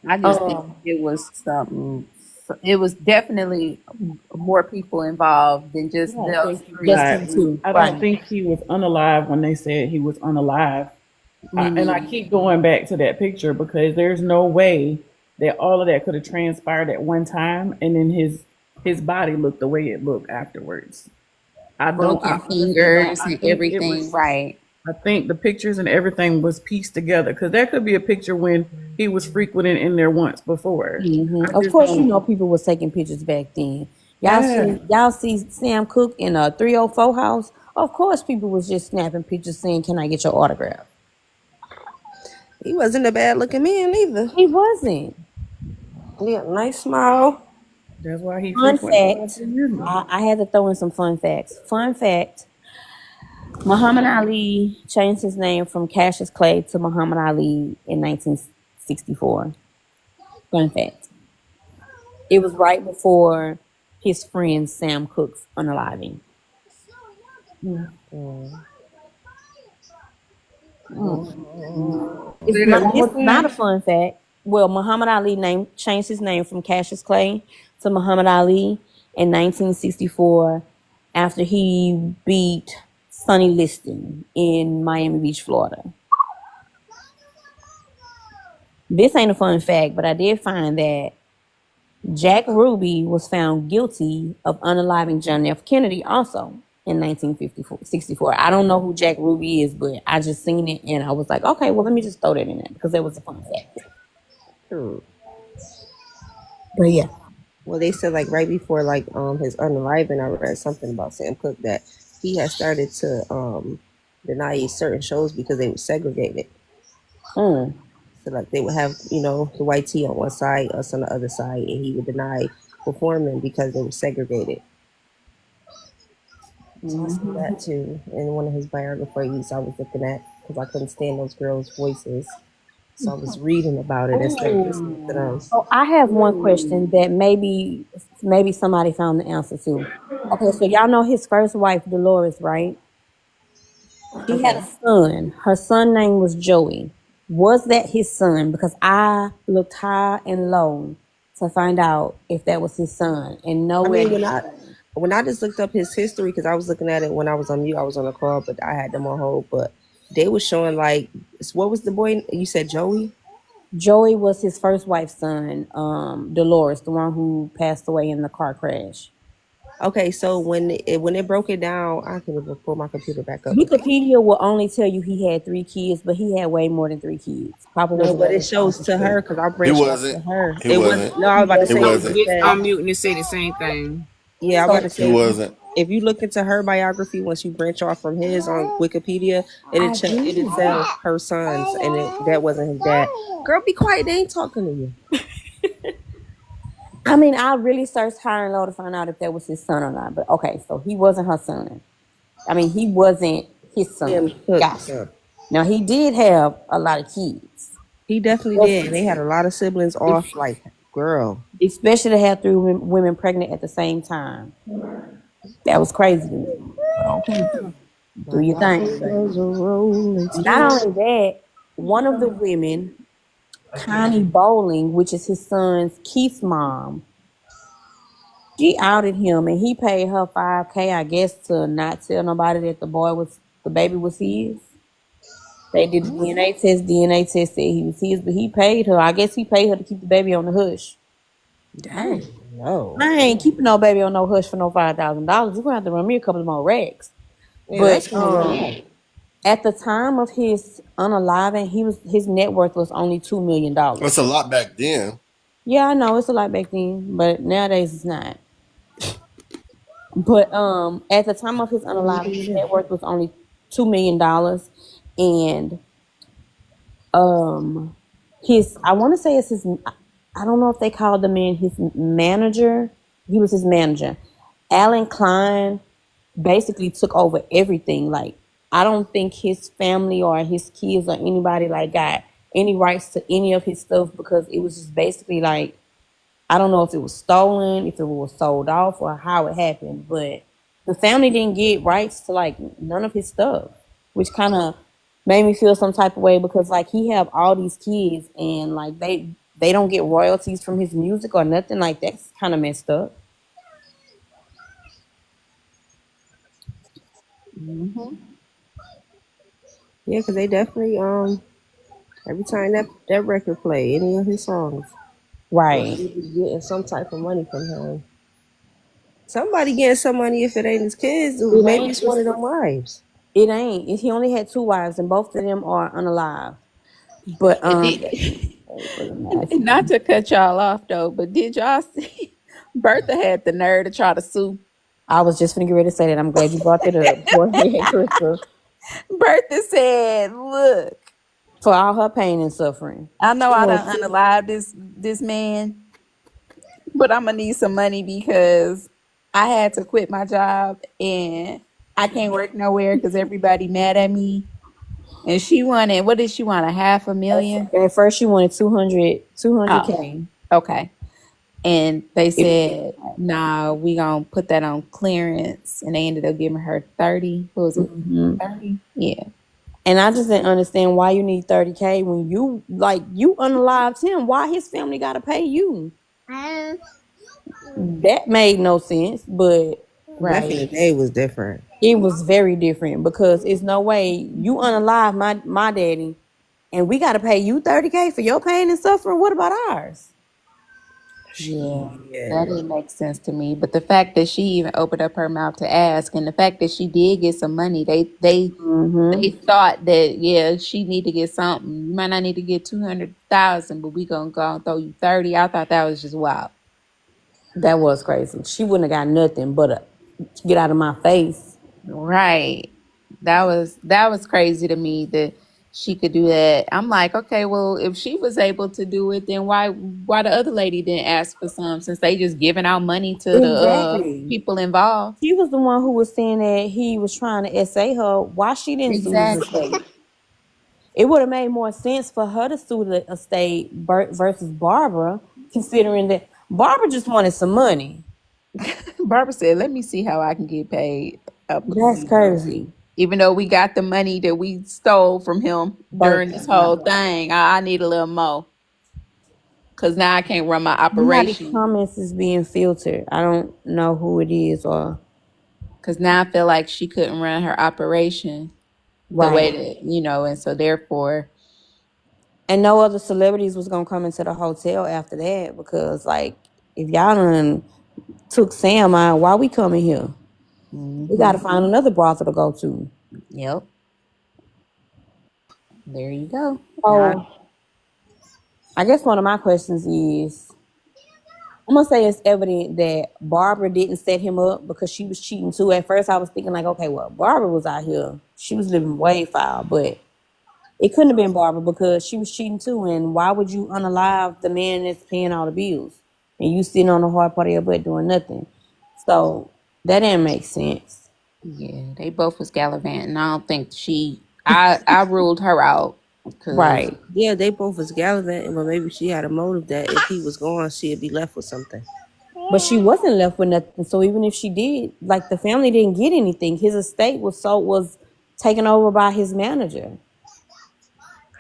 I just think Um, it was something. It was definitely more people involved than I just don't those think he just three. died. him too, I don't right? think he was unalive when they said he was unalive. Me And I neither. keep going back to that picture because there's no way that all of that could have transpired at one time, and then his body looked the way it looked afterwards. I Broken honestly don't. fingers I and think it everything. was. Right. I think the pictures and everything was pieced together because that could be a picture when he was frequenting in there once before. I Of just course, you don't. know people was taking pictures back then. Yeah, Y'all see Sam Cooke in a 304 house. Of course, people was just snapping pictures saying, "Can I get your autograph?" He wasn't a bad looking man either. He wasn't. He had a nice smile. that's why he Fun frequented 5 fact. years ago. I had to throw in some fun facts. Fun fact. Muhammad Ali changed his name from Cassius Clay to Muhammad Ali in 1964. Fun fact. It was right before his friend Sam Cooke's unaliving. Say that one more It's not a time. fun fact. Well, Muhammad Ali changed his name from Cassius Clay to Muhammad Ali in 1964 after he beat Sonny Liston in Miami Beach, Florida. This ain't a fun fact, but I did find that Jack Ruby was found guilty of unaliving John F. Kennedy also in 1964. I don't know who Jack Ruby is, but I just seen it and I was like, okay, well, let me just throw that in there because that was a fun fact. Hmm. But yeah. Well, they said like right before like his unaliving, I read something about Sam Cooke that he had started to deny certain shows because they were segregated. Mm. So like they would have the white tee on one side, us on the other side, and he would deny performing because they were segregated. So I saw that too in one of his biographies I was looking at because I couldn't stand those girls' voices. So I was reading about it instead of listening to them. So I have one question that maybe somebody found the answer to. Okay, so y'all know his first wife, Dolores, right? She had a Okay. son. Her son name was Joey. Was that his son? Because I looked high and low to find out if that was his son, and I nowhere mean, did when I just looked up his history because I was looking at it when I was on mute, I was on the call, but I had them on hold. But they were showing like what was the boy you said Joey? Joey was his first wife's son, Dolores, the one who passed away in the car crash. Okay, so when it broke it down, I can even pull my computer back up. Wikipedia will only tell you he had 3 kids, but he had way more than 3 kids. Papa was No, but it very shows to responsible. her because I He branched off to wasn't. her. He It was wasn't. no, I was about to He say So wasn't. it just said, unmute and say the same thing. yeah, I'm So about to He say wasn't. if you look into her biography once you branch off from his on Wikipedia, I it'd did. tell her sons, and that wasn't his dad. Girl, be quiet. They ain't talking to you. I mean, I really searched high and low to find out if that was his son or not. But okay, so he wasn't her son. I mean, he wasn't his Sam son. Cooke, Gotcha. son. Now he did have a lot of kids, He definitely did. And they had a lot of siblings off. Like, girl, especially to have 3 women pregnant at the same time. That was crazy to me. But okay, do my your thing. body was a rolling Not stone. only that, one of the women, Connie Bowling, which is his son's Keith's mom, she outed him and he paid her 5K, I guess, to not tell nobody that the baby was his. They did the DNA test. DNA test said he was his, but he paid her. I guess he paid her to keep the baby on the hush. Dang. No. I ain't keeping no baby on no hush for no $5,000. You're gonna have to run me a couple of more racks. Yeah, But that's too much. at the time of his unaliving, his net worth was only $2 million. That's a lot back then. Yeah, I know it's a lot back then, but nowadays it's not. But at the time of his unaliving, his net worth was only $2 million, and um, his I want to say it's his. I don't know if they called the man his manager. He was his manager. Alan Klein basically took over everything. Like I don't think his family or his kids or anybody like got any rights to any of his stuff because it was just basically like I don't know if it was stolen, if it was sold off, or how it happened, but the family didn't get rights to like none of his stuff, which kind of made me feel some type of way because like he have all these kids and like they don't get royalties from his music or nothing. Like that's kind of messed up. Yeah, because they definitely every time that record play any of his songs, Right. he was getting some type of money from him. Somebody getting some money if it ain't his kids, or It maybe ain't. it's one of them wives. It ain't. He only had two wives, and both of them are unalive. But And did, it wasn't nice. not to cut y'all off though, but did y'all see Bertha had the nerve to try to sue? I was just gonna get ready to say that. I'm glad you brought that up. Go ahead, Crystal. Bertha said, "Look, For all her pain and suffering. I know She I wants done unalive this man, but I'm gonna need some money because I had to quit my job and I can't work nowhere because everybody mad at me." And she wanted, what did she want? A half a million? at first she wanted 200 Oh, k. okay. And they It, said, "Nah, we gonna put that on clearance." And they ended up giving her 30. What was it? mhm. 30? Yeah. And I just didn't understand why you need 30K when you unalived him. Why his family gotta pay you? That made no sense, but Back in Right. the day, it was different. it was very different because it's no way you unalive my daddy and we gotta pay you 30K for your pain and suffering. What about ours? Yeah. That Yeah. didn't make sense to me. But the fact that she even opened up her mouth to ask and the fact that she did get some money, they Hmm. thought that yeah, she need to get something. You might not need to get 200,000, but we gonna go and throw you 30. I thought that was just wild. That was crazy. She wouldn't have got nothing but a get out of my face. Right. That was crazy to me that she could do that. I'm like, okay, well, if she was able to do it, then why the other lady didn't ask for some since they just giving out money to the Exactly. people involved? She was the one who was saying that he was trying to essay her. Why she didn't sue his Exactly. estate? It would have made more sense for her to sue the estate versus Barbara, considering that Barbara just wanted some money. Barbara said, "Let me see how I can get paid." That's crazy. Even though we got the money that we stole from him But during this whole thing, I need a little more because now I can't run my now the operation. comments is being filtered. I don't know who it is or Because now I feel like she couldn't run her operation the way right. that, and so therefore, And no other celebrities was gonna come into the hotel after that because like if y'all done took Sam out, why we coming here? We gotta hmm find another brothel to go to. yep, there you go. Now, So I guess one of my questions is I'm gonna say it's evident that Barbara didn't set him up because she was cheating too. At first, I was thinking like, okay, well, Barbara was out here; she was living way foul, but it couldn't have been Barbara because she was cheating too. And why would you unalive the man that's paying all the bills and you sitting on the hard part of your butt doing nothing? So that didn't make sense, yeah, they both was gallivanting. I don't think I ruled her out because right? Yeah, they both was gallivanting, but maybe she had a motive that if he was gone, she'd be left with something. But she wasn't left with nothing. So even if she did, like the family didn't get anything. His estate was taken over by his manager.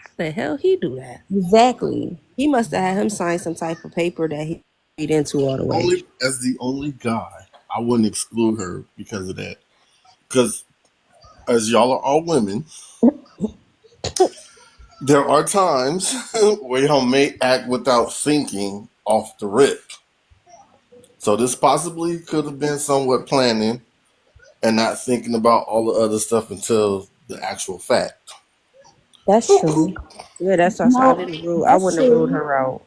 How the hell he do that? Exactly. He must have had him sign some type of paper that he read into all the way. Only as the only guy, I wouldn't exclude her because of that. Because as y'all are all women, there are times where y'all may act without thinking off the rip. So this possibly could have been somewhat planning and not thinking about all the other stuff until the actual fact. That's true. Yeah, that's also I No, didn't rule. I That's wouldn't have ruled true. her out.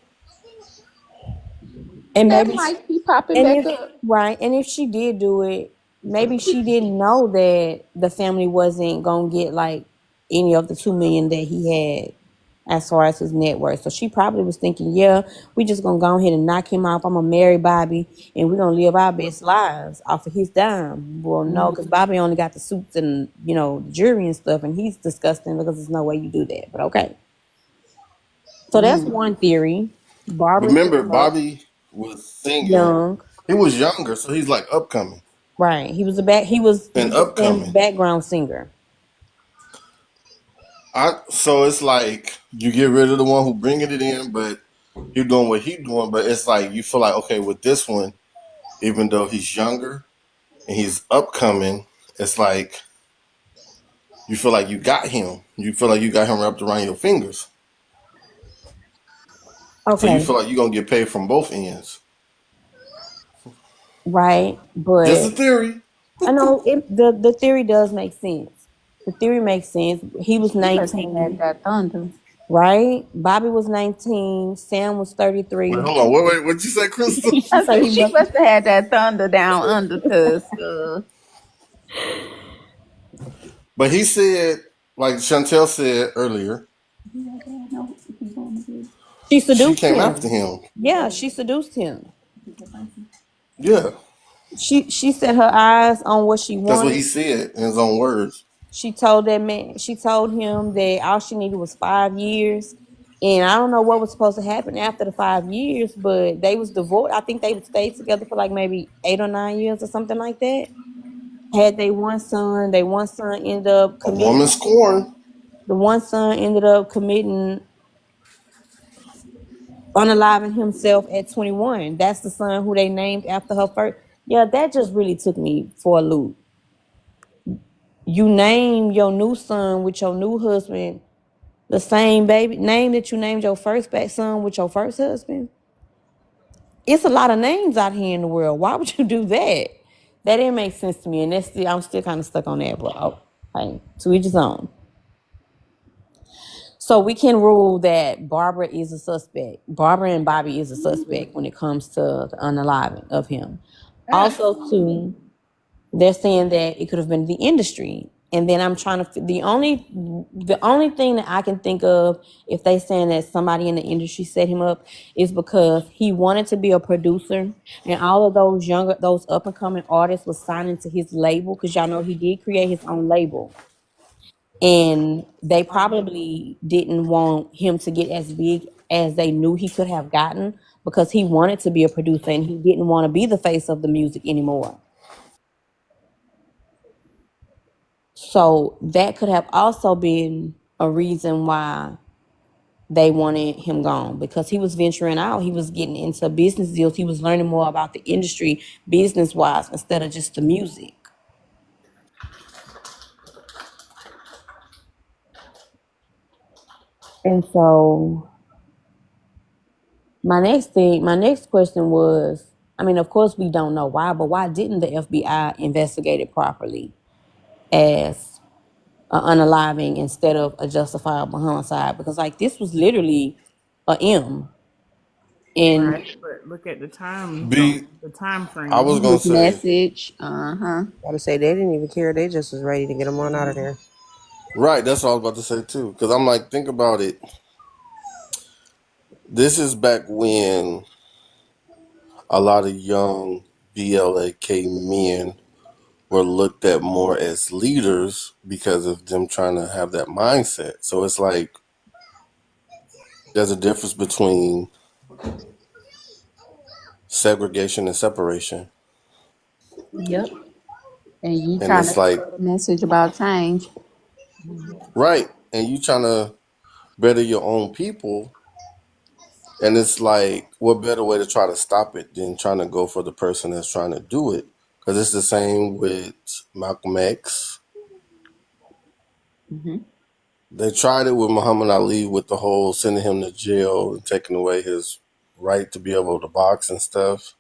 And that maybe, might be popping and back if up. right, and if she did do it, maybe she didn't know that the family wasn't gonna get like any of the 2 million that he had as far as his net worth. So she probably was thinking, yeah, we just gonna go ahead and knock him off. I'm gonna marry Bobby, and we're gonna live our best lives off of his dime. Well, no, because Bobby only got the suits and the jewelry and stuff, and he's disgusting because there's no way you do that. But okay, so that's one theory. Barbara said Remember, that Bobby was singing. young. He was younger, so he's like upcoming Right. He was a back. He and was Sam's upcoming. background singer. So it's like you get rid of the one who bringing it in, but he doing what he doing. But it's like you feel like okay with this one, even though he's younger and he's upcoming, it's like you feel like you got him. You feel like you got him wrapped around your fingers. So you Okay. feel like you're gonna get paid from both ends. Right. Just But a theory. I know the theory does make sense. The theory makes sense. He was She must have had 19, that thunder. right? Bobby was 19. Sam was Wait, 33. hold on. Wait. What'd you say, Crystal? She I said said he she must. must have had that thunder down under, cause But he said, like Chantel said earlier, She she seduced came after him. him. Yeah, she seduced him. Yeah, She set her eyes on what she that's what wanted. he said in his own words. She told that man, she told him that all she needed was 5 years. And I don't know what was supposed to happen after the 5 years, but they was divorced. I think they would stay together for like maybe 8 or 9 years or something like that. Had they one son, they one son ended up A committing. woman scorned. The one son ended up committing unaliving himself at 21. That's the son who they named after her first. Yeah, that just really took me for a loop. You name your new son with your new husband the same baby name that you named your first back son with your first husband. It's a lot of names out here in the world. Why would you do that? That didn't make sense to me, and I'm still kind of stuck on that. But hey, to each his own. So we can rule that Barbara is a suspect. Barbara and Bobby is a suspect when it comes to the unaliving of him. Also, too, they're saying that it could have been the industry. And then I'm trying to the only thing that I can think of if they saying that somebody in the industry set him up is because he wanted to be a producer, and all of those up and coming artists was signing to his label, because y'all know he did create his own label, and they probably didn't want him to get as big as they knew he could have gotten, because he wanted to be a producer and he didn't want to be the face of the music anymore. So that could have also been a reason why they wanted him gone, because he was venturing out. He was getting into business deals. He was learning more about the industry business wise instead of just the music. And so my next question was, I mean, of course we don't know why, but why didn't the FBI investigate it properly as an unaliving instead of a justifiable homicide? Because like this was literally a M. And Right. But look at the time zone, B. the time I frame. was gonna his say message. Gotta say they didn't even care. They just was ready to get him on out of there. right. That's what I was about to say too. Because I'm like, think about it. This is back when a lot of young BLAK men were looked at more as leaders because of them trying to have that mindset. So it's like there's a difference between segregation and separation. Yep. And you And trying to it's like, spread a message about change. right. And you trying to better your own people. And it's like, what better way to try to stop it than trying to go for the person that's trying to do it? Because it's the same with Malcolm X. They tried it with Muhammad Ali with the whole sending him to jail and taking away his right to be able to box and stuff.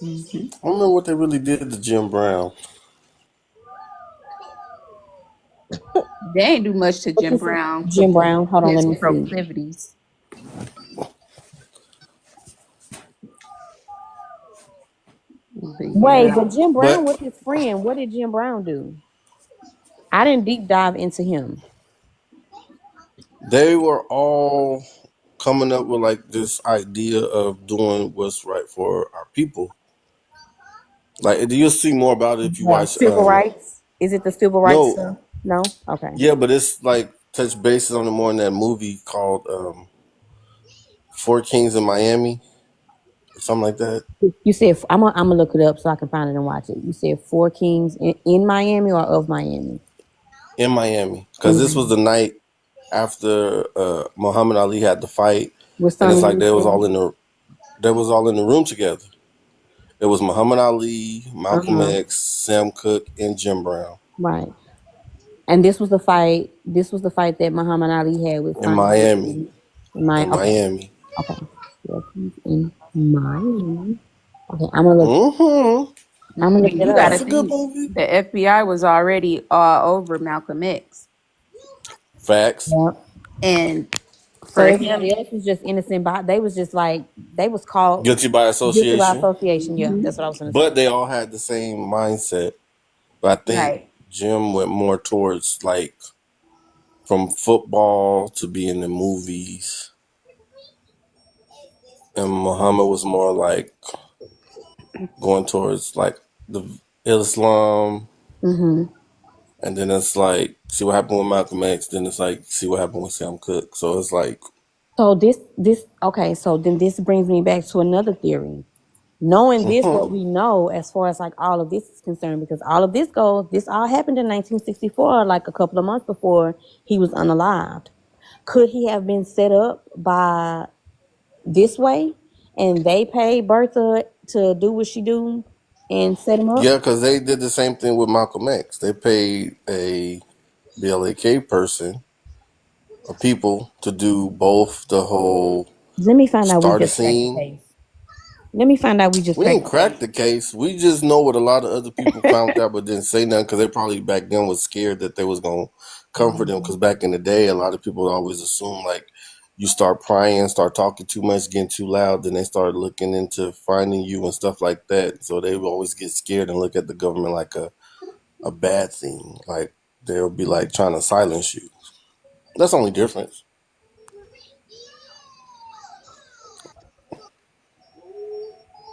Mhm. I don't remember what they really did to Jim Brown. They ain't do much to What Jim you say? Brown to Jim Brown. Hold on, let his me see. proclivities. But Wait, yeah, but Jim Brown But was his friend. What did Jim Brown do? I didn't deep dive into him. they were all coming up with like this idea of doing what's right for our people. Like you'll see more about it if you The watch. civil rights. Is it the civil rights No, stuff? No. Okay. yeah, but it's like touch bases on it more in that movie called Four Kings in Miami or something like that. You said I'm gonna look it up so I can find it and watch it. You said Four Kings in Miami or of Miami? In Miami, because In this was Miami. the night after Muhammad Ali had the fight, With and it's Sonny like Liston. they was all in the room together. It was Muhammad Ali, Uh Malcolm huh. X, Sam Cooke, and Jim Brown Right. And this was the fight. This was the fight that Muhammad Ali had with in Sonny Miami. Liston. In my In okay. Miami. Okay. Yes, he's in Miami. Okay, I'm gonna look. Mm-hmm. I'm gonna look it you got to That's up. a good think movie. the FBI was already all over Malcolm X, Facts. Yeah. and So for everybody him, else was just innocent, but they was just like they was called Guilty by guilty by association. association. Yeah, mhm, that's what I was gonna say. But they all had the same mindset. But I think right, Jim went more towards like from football to being in movies, and Muhammad was more like going towards like the Islam, Hmm. and then it's like see what happened with Malcolm X. Then it's like see what happened with Sam Cooke. So it's like, So this okay. So then this brings me back to another theory. Knowing this, what we know as far as like all of this is concerned, because all of this goes, this all happened in 1964, like a couple of months before he was unalived. Could he have been set up by this way, and they paid Bertha to do what she do and set him up? yeah, because they did the same thing with Malcolm X. They paid a BLAK person or people to do both the whole Let me find out. We start a just cracked the scene. case. Let me find out. We just We cracked didn't the crack case. the case. We just know what a lot of other people found out, but didn't say nothing because they probably back then was scared that they was gonna comfort them. Because back in the day, a lot of people always assume like you start prying, start talking too much, getting too loud, then they start looking into finding you and stuff like that. So they would always get scared and look at the government like a bad thing. Like they'll be like trying to silence you. That's the only difference.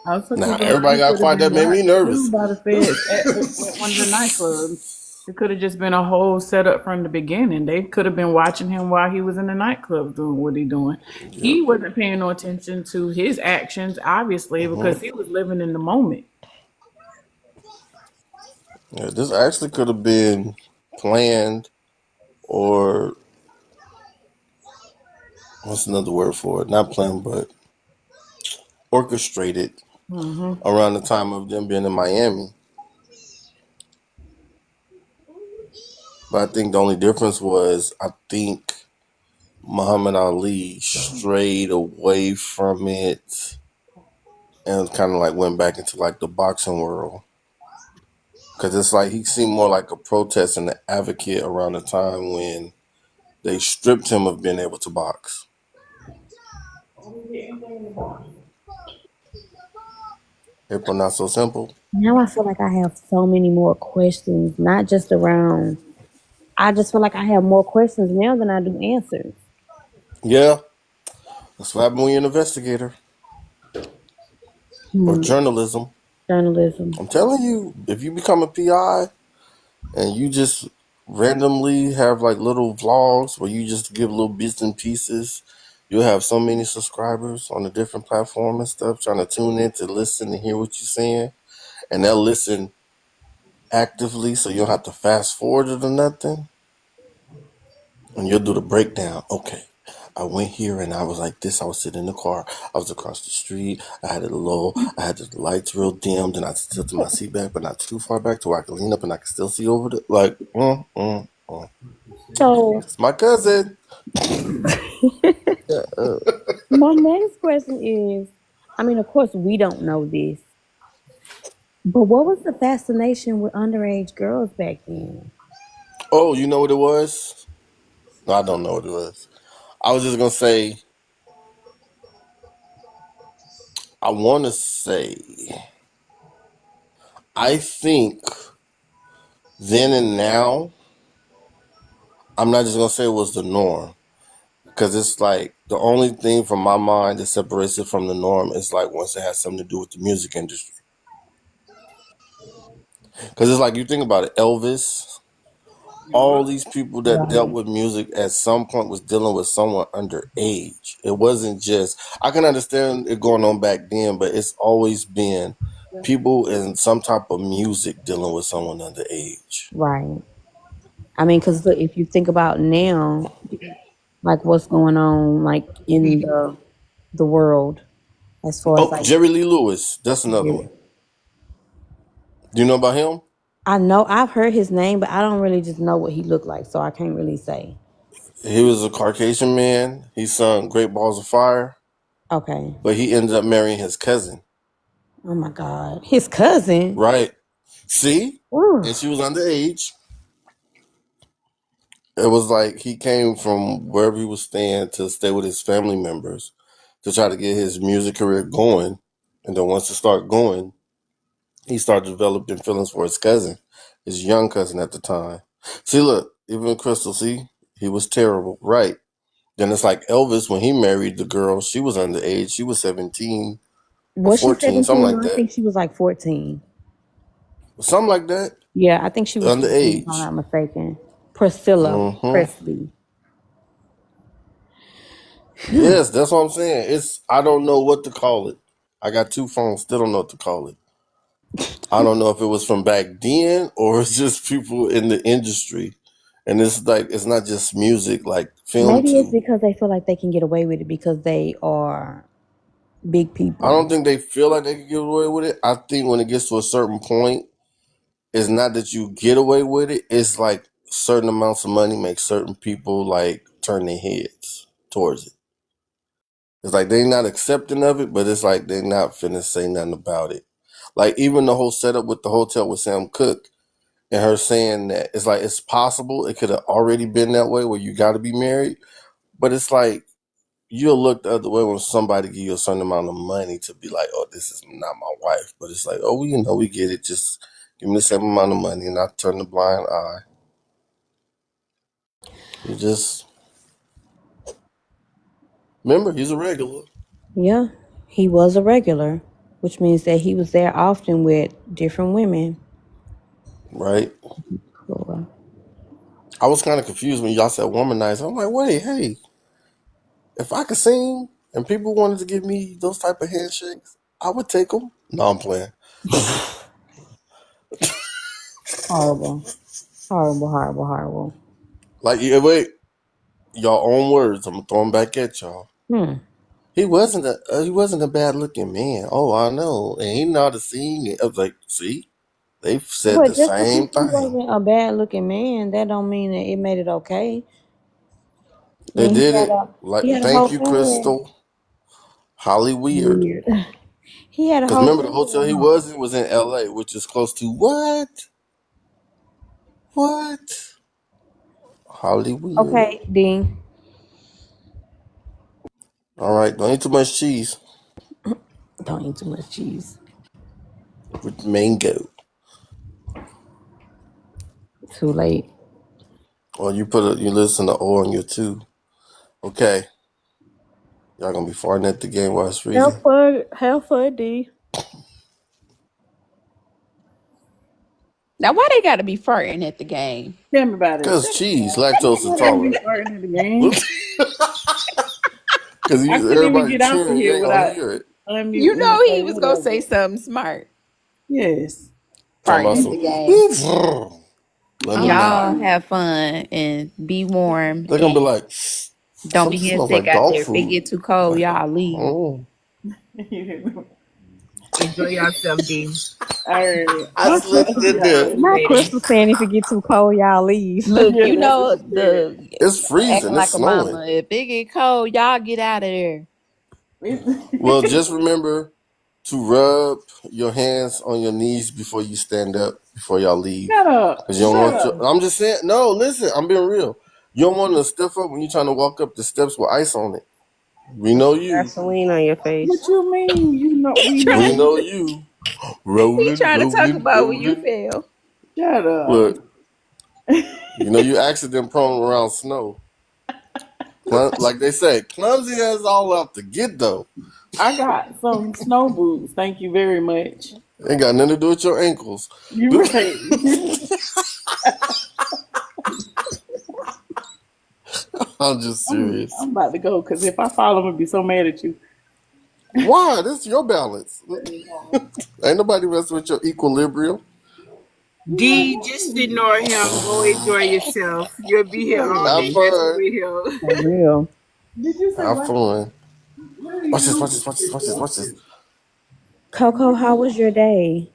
I also Now think that everybody he got could have quiet. been That made me watched too nervous. by the feds at one of the nightclubs. It could have just been a whole setup from the beginning. They could have been watching him while he was in the nightclub doing what he doing. Yep. He wasn't paying no attention to his actions, obviously, Hmm. because he was living in the moment. Yeah, this actually could have been planned or what's another word for it? Not planned, but orchestrated Hmm. around the time of them being in Miami. But I think the only difference was I think Muhammad Ali strayed away from it and kind of like went back into like the boxing world. Because it's like he seemed more like a protest and an advocate around the time when they stripped him of being able to box. April Not So Simple. Now I feel like I have so many more questions, not just around. I just feel like I have more questions now than I do answers. Yeah, that's what happened when you're an investigator or Hmm. journalism. Journalism. I'm telling you, if you become a PI and you just randomly have like little vlogs where you just give little bits and pieces, you'll have so many subscribers on a different platform and stuff trying to tune in to listen and hear what you're saying. And they'll listen actively so you don't have to fast forward it or nothing. And you'll do the breakdown. Okay. I went here and I was like this. I was sitting in the car. I was across the street. I had it low. I had the lights real dimmed and I tilted my seat back, but not too far back to where I could lean up and I could still see over the like. So It's my cousin. my next question is, I mean, of course we don't know this, But what was the fascination with underage girls back then? Oh, you know what it was? No, I don't know what it was. I was just gonna say, I want to say, I think then and now, I'm not just gonna say it was the norm because it's like the only thing from my mind that separates it from the norm is like once it has something to do with the music industry. Because it's like you think about it, Elvis, all these people that dealt Right. with music at some point was dealing with someone underage. It wasn't just, I can understand it going on back then, but it's always been people in some type of music dealing with someone underage. Right. I mean, because if you think about now, like what's going on, like in the world, as far as Oh, like, Jerry Lee Lewis, that's another one. Do you know about him? I know I've heard his name, but I don't really just know what he looked like, so I can't really say. He was a Caucasian man. He sung Great Balls of Fire, Okay. but he ended up marrying his cousin. Oh my God, his cousin. Right. See? Ooh. And she was underage. It was like he came from wherever he was staying to stay with his family members to try to get his music career going. And then once it started going, he started developing feelings for his cousin, his young cousin at the time. See, look, even Crystal, see, he was terrible. Right. Then it's like Elvis, when he married the girl, she was underage. She was 17 or Was she 14, something 17? like No, I that. think she was like 14. Something like that. Yeah, I think she was 14, if I'm Underage. not mistaken. Priscilla Mm-hmm. Presley. Yes, that's what I'm saying. I don't know what to call it. I got two phones, still don't know what to call it. I don't know if it was from back then or it's just people in the industry. And it's like it's not just music, like film Maybe it's too. because they feel like they can get away with it because they are big I people. don't think they feel like they can get away with it. I think when it gets to a certain point, it's not that you get away with it. It's like certain amounts of money make certain people like turn their heads towards it. It's like they're not accepting of it, but it's like they're not finna say nothing about it. Like even the whole setup with the hotel with Sam Cooke and her saying that it's like it's possible it could have already been that way where you got to be married, but it's like you'll look the other way when somebody give you a certain amount of money to be like, oh, this is not my wife, but it's like, oh, we get it. Just give me the same amount of money and not turn the blind eye. You just remember he's a regular, Yeah, he was a regular, which means that he was there often with different women. right? Cool. I was kind of confused when y'all said womanizer. I'm like, wait, hey, if I could sing and people wanted to give me those type of handshakes, I would take them. No, I'm playing. Horrible. Horrible, horrible, horrible. Like, yeah, wait, y'all own words. I'm gonna throw them back at y'all. Hmm. He wasn't a bad looking man. Oh, I know, and he know how to sing. And I was like, see, they've said the But just because same he thing. wasn't a bad looking man, that don't mean that it made it okay. I They mean, did it. he Like, had a thank you, hotel. Crystal. Holly Weird. Weird. He had a Because remember, the hotel hotel at he home. was in L.A., which is close to what? What? Holly Weird. Okay, Dean. All right, don't eat too much cheese Don't eat too much cheese. with mango. Too late. Or you listen to O on your two. Okay, y'all gonna be farting at the game while it's freezing. Have fun, D. Now, why they got to be farting at the game? Tell me about it. Cause cheese, lactose I gotta be intolerant. starting at the game. Cause I couldn't even everybody get off of cheering, you here ain't gonna without hear it. You unmuting and know say he was gonna say whatever. something smart. Yes. Talking about Farting at some. the game. Let me I'm know. Y'all sorry. have fun and be warm They're gonna be and like, don't be something getting smells sick like out dog there. If it food. get too cold, Like, y'all leave. oh. Enjoy yourself, D. All right. I I'll slipped talk to in y'all there. later. Not Crystal saying if it get too cold, y'all leave. Look, Yeah, you that's what know she said. the It's acting freezing. It's like a snowing. mama. If it get cold, y'all get out of there. Well, just remember to rub your hands on your knees before you stand up, before y'all leave. Shut up. Because you don't Shut want up. your, I'm just saying, no, listen, I'm being real. You don't want to stiff up when you're trying to walk up the steps with ice on it. We know you. Vaseline on your What face. you mean? You know He we trying We know. know you. he Rolling, trying to talk rolling, about when you rolling. fail. Shut up. Look, you know you accident prone around snow. Like they say, clumsy as all out to get though. I got some snow boots. Thank you very much. Ain't got nothing to do with your ankles. You right. I'm just serious. I'm about to go because if I fall, I'm gonna be so mad at you. Why? This is your balance. Ain't nobody messing with your equilibrium. D, just ignore him. Go enjoy yourself. You'll be here all Have day messing fun. with him. For real. Did you say Have what? fun. What are you Watch this, watch doing? this, watch this, watch this, watch this. Coco, how was your day?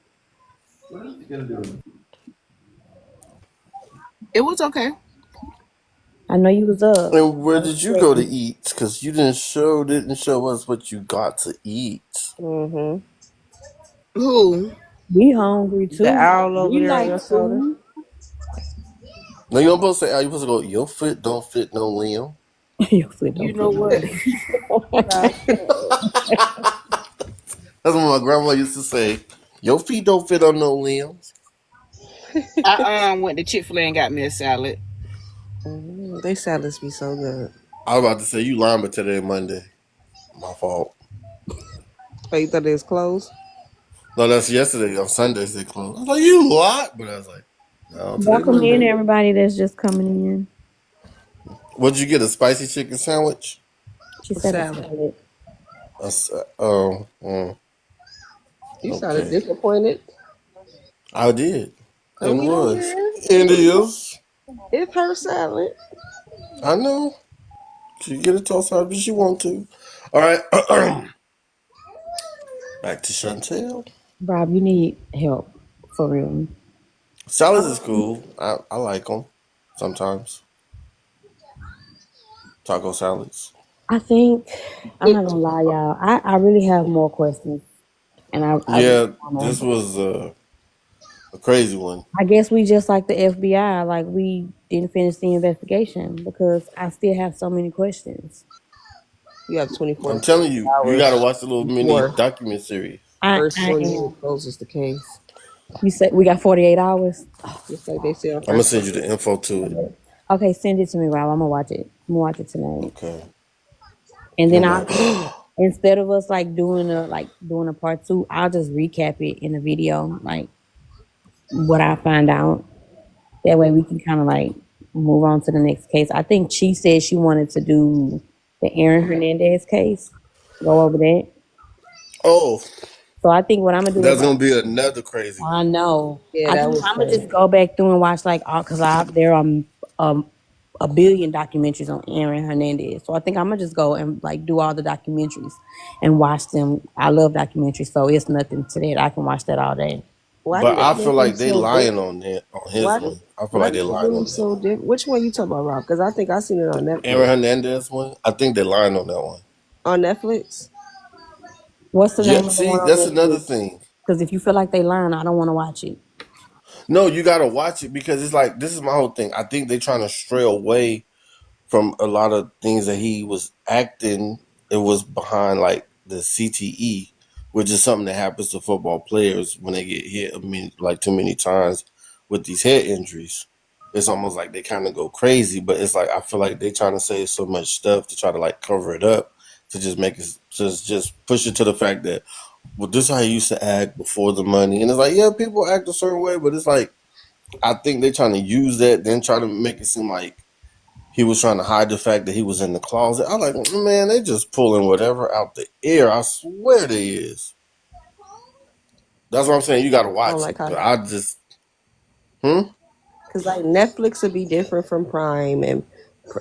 It was okay. I know you was up. And I where was did you go to checking. eat? Because you didn't show us what you got to eat. Mm-hmm. Who? We hungry The too. owl over We there on like your shoulder. food. No, you don't supposed to say, you supposed to go, your foot don't fit no limb. Your foot You don't know fit no what? way. Nah, That's what my grandma used to say. Your feet don't fit on no limbs. I went to Chick-fil-A and got me a salad. they salads be so good. I was about to say, you lying, but today Monday. My fault. Oh, you thought it was closed? No, that's yesterday. On Sundays they close. I was like, you lot. But I was like, no, today Welcome in, Monday. everybody that's just coming in. What'd you get? A spicy chicken sandwich? She A said a salad. salad. Oh, You sounded okay. disappointed. I did. Oh, And we don't was. care. And is. It's her salad. I know. She can get a toast out if she want to. All right. Back to Chantel. Rob, you need help for real. Salads is cool. I like them sometimes. Taco salads. I think I'm not gonna lie, y'all. I really have more questions, and I really Yeah, this wanna. was a crazy one. I guess we just like the FBI, like we didn't finish the investigation because I still have so many questions. You have 24 I'm to telling you, 48 you got to hours watch the little mini before document series. first I 48 am. closes the case. You said we got 48 hours. Just like they say on I'm gonna first send you 48. the info to it. Okay, send it to me, Rob. I'm gonna watch it. I'm gonna watch it tonight, Okay. and then And I'll just instead of us like doing a part two, I'll just recap it in a video, like what I find out. That way we can kind of like move on to the next case. I think she said she wanted to do the Aaron Hernandez case, go over that. oh, So I think what I'm gonna do is that's gonna be another crazy I one. know. Yeah, I that think was I'm gonna crazy. just go back through and watch like all because I there are um a billion documentaries on Aaron Hernandez. So I think I'm gonna just go and like do all the documentaries and watch them. I love documentaries, so it's nothing to that. I can watch that all day. Why But did I they feel make him like they so lying different? on that on his Why did one. I feel why like did they they lying do him on that. so different? Which one you talking about, Rob? Because I think I seen it on Aaron Netflix. Hernandez one. I think they lying on that one. On Netflix? What's the Yeah. name of the See, one on that's another Netflix? thing. Because if you feel like they lying, I don't want to watch it. No, you gotta watch it because it's like this is my whole thing. I think they're trying to stray away from a lot of things that he was acting. It was behind like the CTE, which is something that happens to football players when they get hit. I mean, like too many times with these head injuries. It's almost like they kind of go crazy, but it's like I feel like they trying to say so much stuff to try to like cover it up to just make it just push it to the fact that well, this is how he used to act before the money, and it's like yeah, people act a certain way, but it's like I think they trying to use that, then try to make it seem like he was trying to hide the fact that he was in the closet. I'm like, man, they just pulling whatever out the air. I swear they is. That's what I'm saying. You got to I don't watch like it. how But I just, hmm? because like Netflix would be different from Prime, and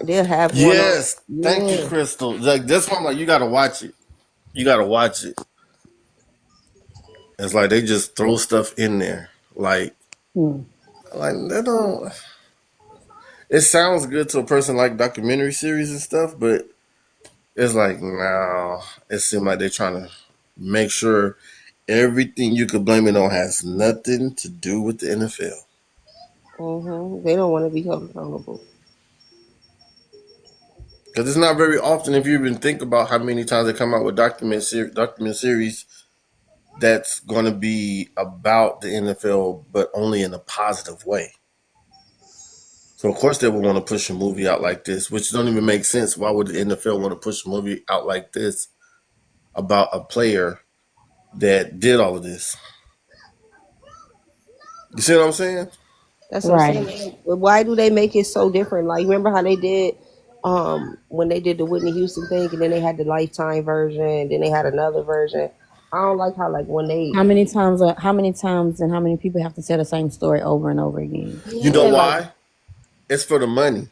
they'll have one on. Yes. Thank you, Yeah, Crystal. Like that's why I'm like, you got to watch it. You got to watch it. It's like they just throw stuff in there. Hmm. Like they don't. It sounds good to a person like documentary series and stuff, but it's like, no. It seems like they're trying to make sure everything you could blame it on has nothing to do with the NFL. They don't want to be held accountable. Because it's not very often, if you even think about how many times they come out with document series that's going to be about the NFL, but only in a positive way. So of course they would want to push a movie out like this, which don't even make sense. Why would the NFL want to push a movie out like this about a player that did all of this? You see what I'm saying? That's what I'm saying. Right. Like, why do they make it so different? Like, remember how they did when they did the Whitney Houston thing, and then they had the Lifetime version, and then they had another version. I don't like how, like, when they, How many times and how many people have to tell the same story over and over again? You know yeah, like, why? It's for the money.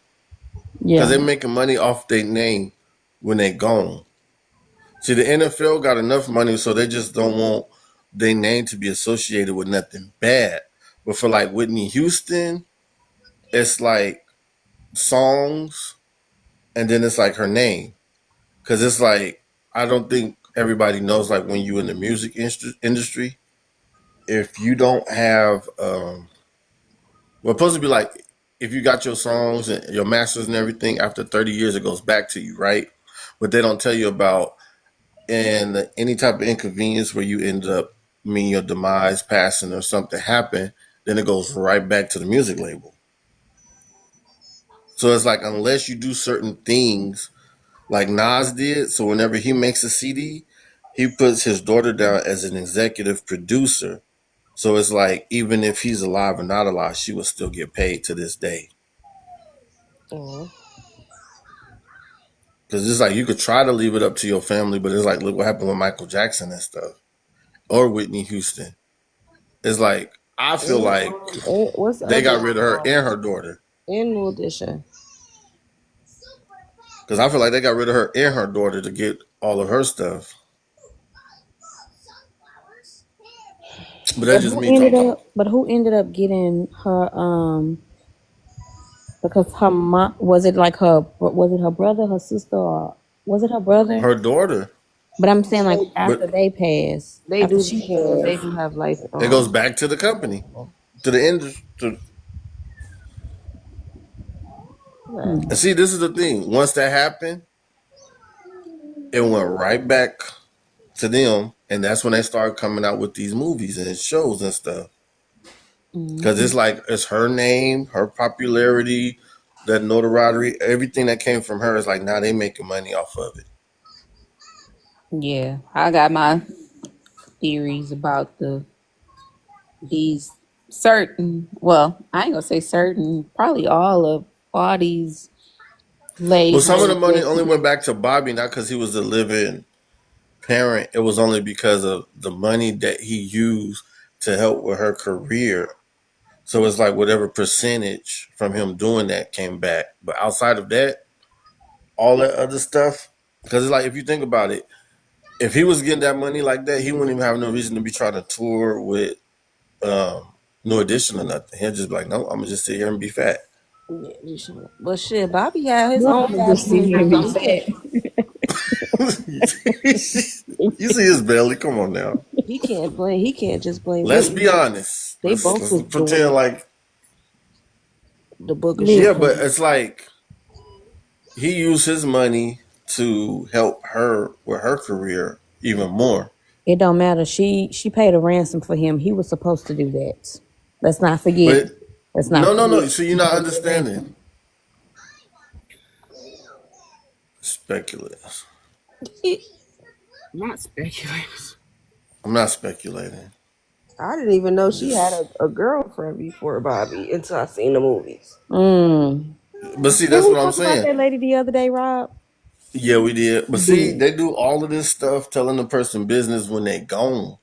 Because Yeah. they're making money off their name when they gone. See, the NFL got enough money, so they just don't want their name to be associated with nothing bad. But for like Whitney Houston, it's like songs, and then it's like her name. Because it's like, I don't think everybody knows, like when you in the music industry, if you don't have, well, it's supposed to be like, if you got your songs and your masters and everything, after 30 years, it goes back to you, right? But they don't tell you about and any type of inconvenience where you end up mean your demise, passing, or something happen, then it goes right back to the music label. So it's like unless you do certain things like Nas did, so whenever he makes a CD, he puts his daughter down as an executive producer. So it's like even if he's alive or not alive, she will still get paid to this day. oh, Because it's like you could try to leave it up to your family, but it's like look what happened with Michael Jackson and stuff, or Whitney Houston. It's like I feel like what's the they other got rid of her one? and her daughter. In New Edition. Because I feel like they got rid of her and her daughter to get all of her stuff. But that's just me talking. But who ended up getting her? Because her mom, was it her brother, her sister, or was it her brother? Her daughter. But I'm saying like But after they passed, They after do, she yeah, they passed. do have life. it goes back to the company, to the industry. And see, this is the thing. Once that happened, it went right back to them. And that's when they started coming out with these movies and shows and stuff. Because it's like, it's her name, her popularity, that notoriety, everything that came from her is like, now they making money off of it. Yeah, I got my theories about these certain. Well, I ain't gonna say certain. Probably all these Well, some of the labels. money only went back to Bobby, not because he was a living parent. It was only because of the money that he used to help with her career. So it's like whatever percentage from him doing that came back. But outside of that, all that other stuff, because it's like if you think about it, if he was getting that money like that, he wouldn't even have no reason to be trying to tour with no addition or nothing. He'll just be like, no, I'm gonna just sit here and be fat. Yeah, but shit, Bobby had his Well, own I'm just fast sit here and be movies. fat. You see his belly? Come on now. He can't blame. He can't just blame Let's Whitney. be honest. They both Let's was pretend doing like the book of yeah, shit. but it's like he used his money to help her with her career even more. It don't matter. She paid a ransom for him. He was supposed to do that. Let's not forget. But Let's not no. forget. So you're not understanding. Speculative. Not speculators. I'm not speculating. I didn't even know I'm she had just. a girlfriend before Bobby until I seen the movies. Mm. But see, Did that's we what I'm talk about saying. that lady the other day, Rob? Yeah, we did. But We see, did. they do all of this stuff telling the person business when they gone.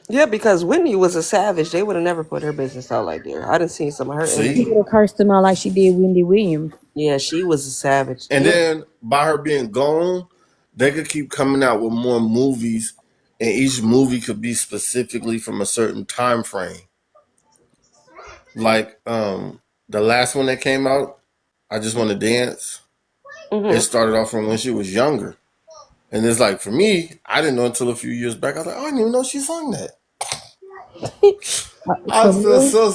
Yeah, because Whitney was a savage. They would have never put her business out like that. I didn't see some of her She See? interviews. would have cursed him out like she did Wendy Williams. Yeah, she was a savage. And then by her being gone, they could keep coming out with more movies, and each movie could be specifically from a certain time frame. Like the last one that came out, I Just Want to Dance. It Mm-hmm. started off from when she was younger. And it's like for me, I didn't know until a few years back. I was like, oh, I didn't even know she sung that. I For feel real? so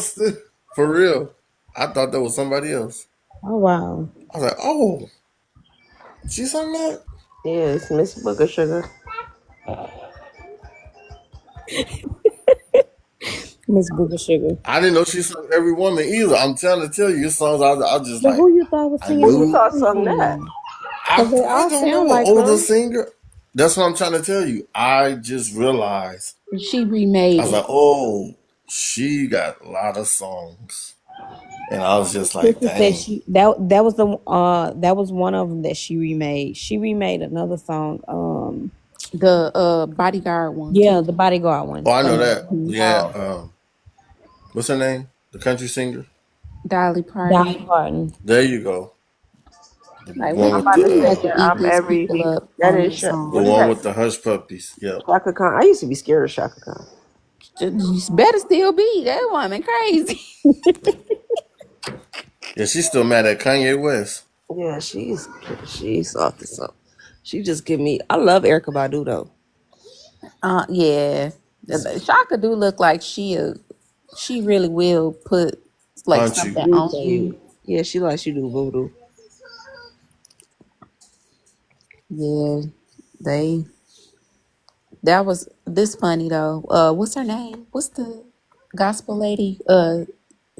for real. I thought that was somebody else. Oh wow. I was like, oh, she sung that. Yeah, it's Miss Booker Sugar. Miss Booger Sugar. I didn't know she sung Every Woman either. I'm trying to tell you, songs I was just But like, who you thought was I singing Who you Every knew. thought Woman sung that? then? Because they I all don't sound know, an like older her. singer. That's what I'm trying to tell you. I just realized. She I remade was it. like, oh, she got a lot of songs. And I was just like, Sister said dang. that was one of them that she remade. She remade another song. The bodyguard one Yeah, too. the Bodyguard Oh, one. I know that. Mhm. Yeah. What's her name? The country singer. Dolly Dolly Parton. Parton. There you go. The Like one we I'm with about to we say, had to yeah, eat I'm these every. people up That on is this the what song. is one that? with the hush puppies. Yep. Shaka Khan. I used to be scared of Shaka Khan. You better still be that woman crazy. Yeah, she's still mad at Kanye West. Yeah, she's soft as something. She just give me. I love Erica Badu though. Yeah. Shaka do look like she really will put like Punch you. something Do on you. things. Yeah, she likes you do voodoo. Yeah. They that was this funny though. What's her name? What's the gospel lady?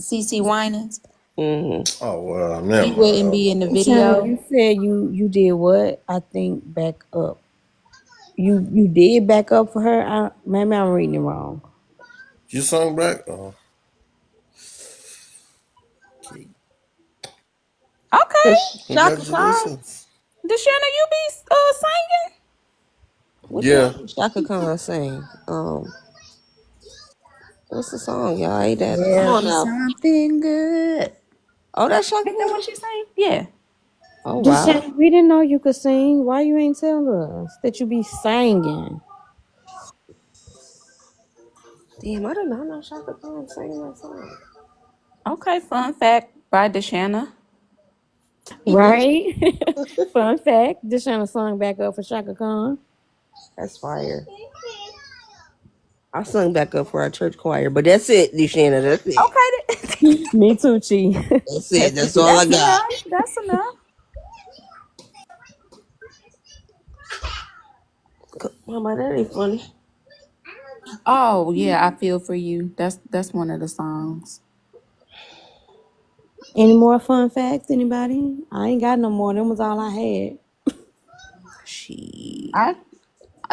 CC Winans. Mm-hmm. Oh well, She never wouldn't mind. be in the China, video. you said you did what? I think back up. You did back up for her. Maybe I'm reading it wrong. You sung back? Oh, okay. Okay. Shaka Khan. Congratulations. Deshanna, you be singing? What the Yeah. hell is Shaka Khan saying? What's the song, y'all? Ain't that? Come There'll on be now. something good. Oh, that's Shaka Ain't that Khan. what she sang? Yeah. Oh wow. China, we didn't know you could sing. Why you ain't tell us that you be singing? Damn, I did not know Shaka Khan sang that song. Okay, fun fact by Deshanna. Right? Fun fact: Deshauna sung back up for Shaka Khan. That's fire. I sung back up for our church choir, but that's it, Dushana. That's it. Okay, Me too, Chi. That's it. That's all I that's got. enough. That's enough. Mama, that ain't funny. Oh yeah, I feel for you. That's one of the songs. Any more fun facts? Anybody? I ain't got no more. Them was all I had. She. I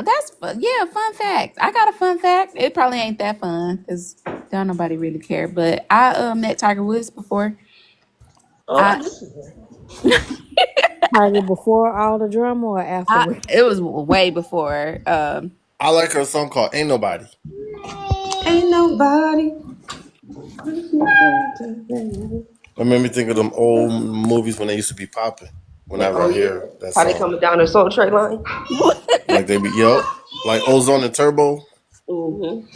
that's yeah, fun fact. I got a fun fact. It probably ain't that fun because don't nobody really care. But I met Tiger Woods before. Oh, I I just. Tiger before all the drama or afterwards? it was way before. I like her song called Ain't Nobody. Ain't nobody. It made me think of them old movies when they used to be popping. Whenever Oh I yeah. hear that How they song. coming down the Soul Train line? Like they be, yup. Like Ozone and Turbo. Mm-hmm.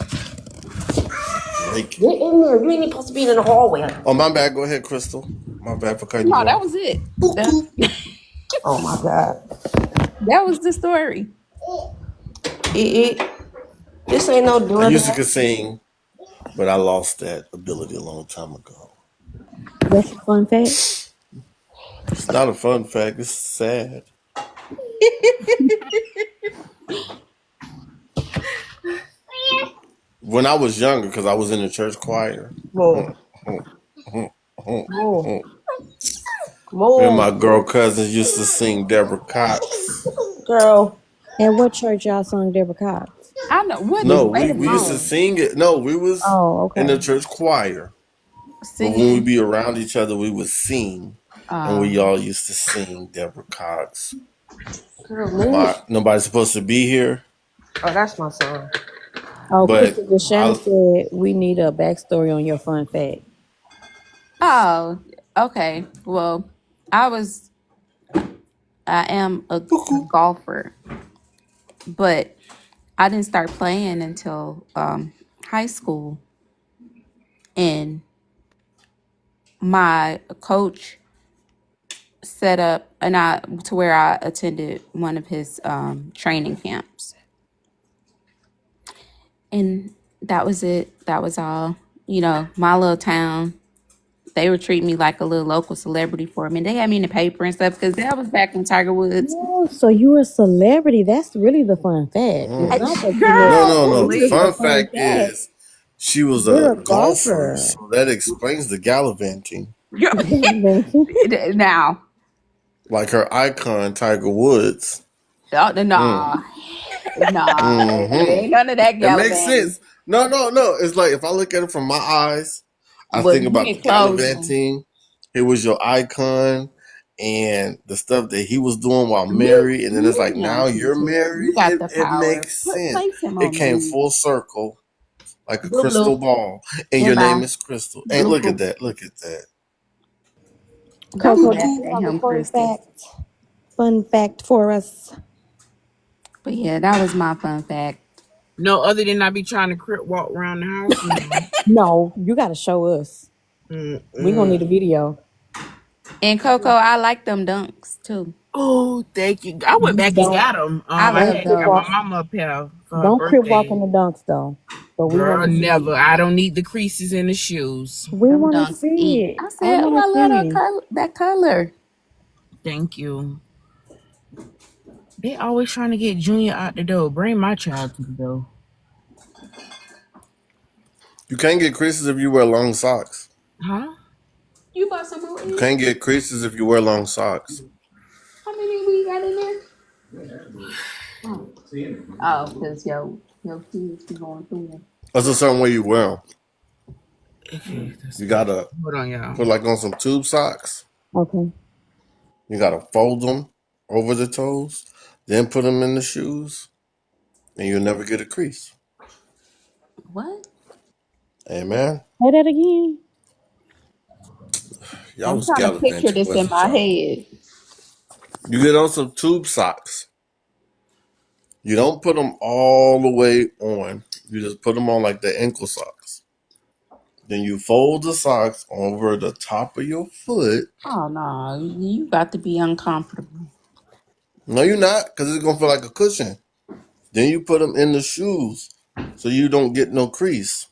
Like, Get in there. You ain't supposed to be in the hallway. oh, my bad. Go ahead, Crystal. My bad for cutting no, you that off. was it. That, Buku. Oh my God. that was the story. It, this ain't no I used to DoorDash. could sing, but I lost that ability a long time ago. That's your fun fact. It's not a fun fact. It's sad. When I was younger, because I was in the church choir. Move. Move. Me and Move. my girl cousins used to sing Deborah Cox. Girl. At what church y'all sung Deborah Cox? I know. What? Was No, it Wait a we used minute. to alone? sing it. No, we was Oh, in the okay. church choir. But when we Singing. be around each other, we would sing, and we Um. all used to sing Deborah Cox. Girl, move. Nobody's supposed to be here, Oh, that's my son. Oh, but Crystal Deshanna I said we need a backstory on your fun fact. Oh. Okay. Well, I was. I am a golfer, but I didn't start playing until high school, and my coach set up and I to where I attended one of his training camps. And that was it. That was all. You know, my little town. They would treat me like a little local celebrity for a minute. They had me in the paper and stuff because that was back when Tiger Woods. Oh, so you're a celebrity. That's really the fun fact. It's Mm. not that you look. No, Girl, no, That's no. The just the fun please. fun fact fact. is she was a You're a golfer, golfer. so that explains the gallivanting. Now, Like her icon, Tiger Woods. Mm. nah, nah, it Hmm. ain't none of that It makes gallivanting. sense. No, no, no. It's like if I look at it from my eyes, I But think you about the get closer. gallivanting. He was your icon, and the stuff that he was doing while Mute, married, and then it's mute like him, now you're Chantel. married. You got the It power. makes sense. Place him It on came mute. full circle like a Bloop crystal bloop. ball, and your Goodbye. name is Crystal. And Bloop look at bloop. that. Look at that. Don't Coco, be do laughing you at have a him, fun Crystal. fact? Fun fact for us. But yeah, that was my fun fact. No, other than I be trying to crip walk around the house. No. No, you got to show us. We gonna need a Mm-mm. video. And Coco, I like them dunks too. Oh, thank you. I went Just back and don't got them. I I love don't had crip got my dunks. walk. mama a pair for her Don't crip walk in birthday. the dunks though. But we want Girl, to see never. it. I don't need the creases in the shoes. We Them want to dunks see eat. it. I I said, oh, want I to love that see. color. That color. Thank you. They always trying to get Junior out the door. Bring my child to the door. You can't get creases if you wear long socks. Huh? You bought some more You in? can't get creases if you wear long socks. How many we got in there? Oh, because your kids be going through them. That's a certain way you wear them. Okay, that's You good. gotta Hold on, y'all. put like on some tube socks. Okay. You gotta fold them over the toes, then put them in the shoes, and you'll never get a crease. What? Amen. Say that again. Y'all I'm was trying to picture gallivanting, this in wasn't my y'all? head. You get on some tube socks. You don't put them all the way on. You just put them on like the ankle socks. Then you fold the socks over the top of your foot. Oh no, you got to be uncomfortable. No, you're not, because it's gonna feel like a cushion. Then you put them in the shoes, so you don't get no crease.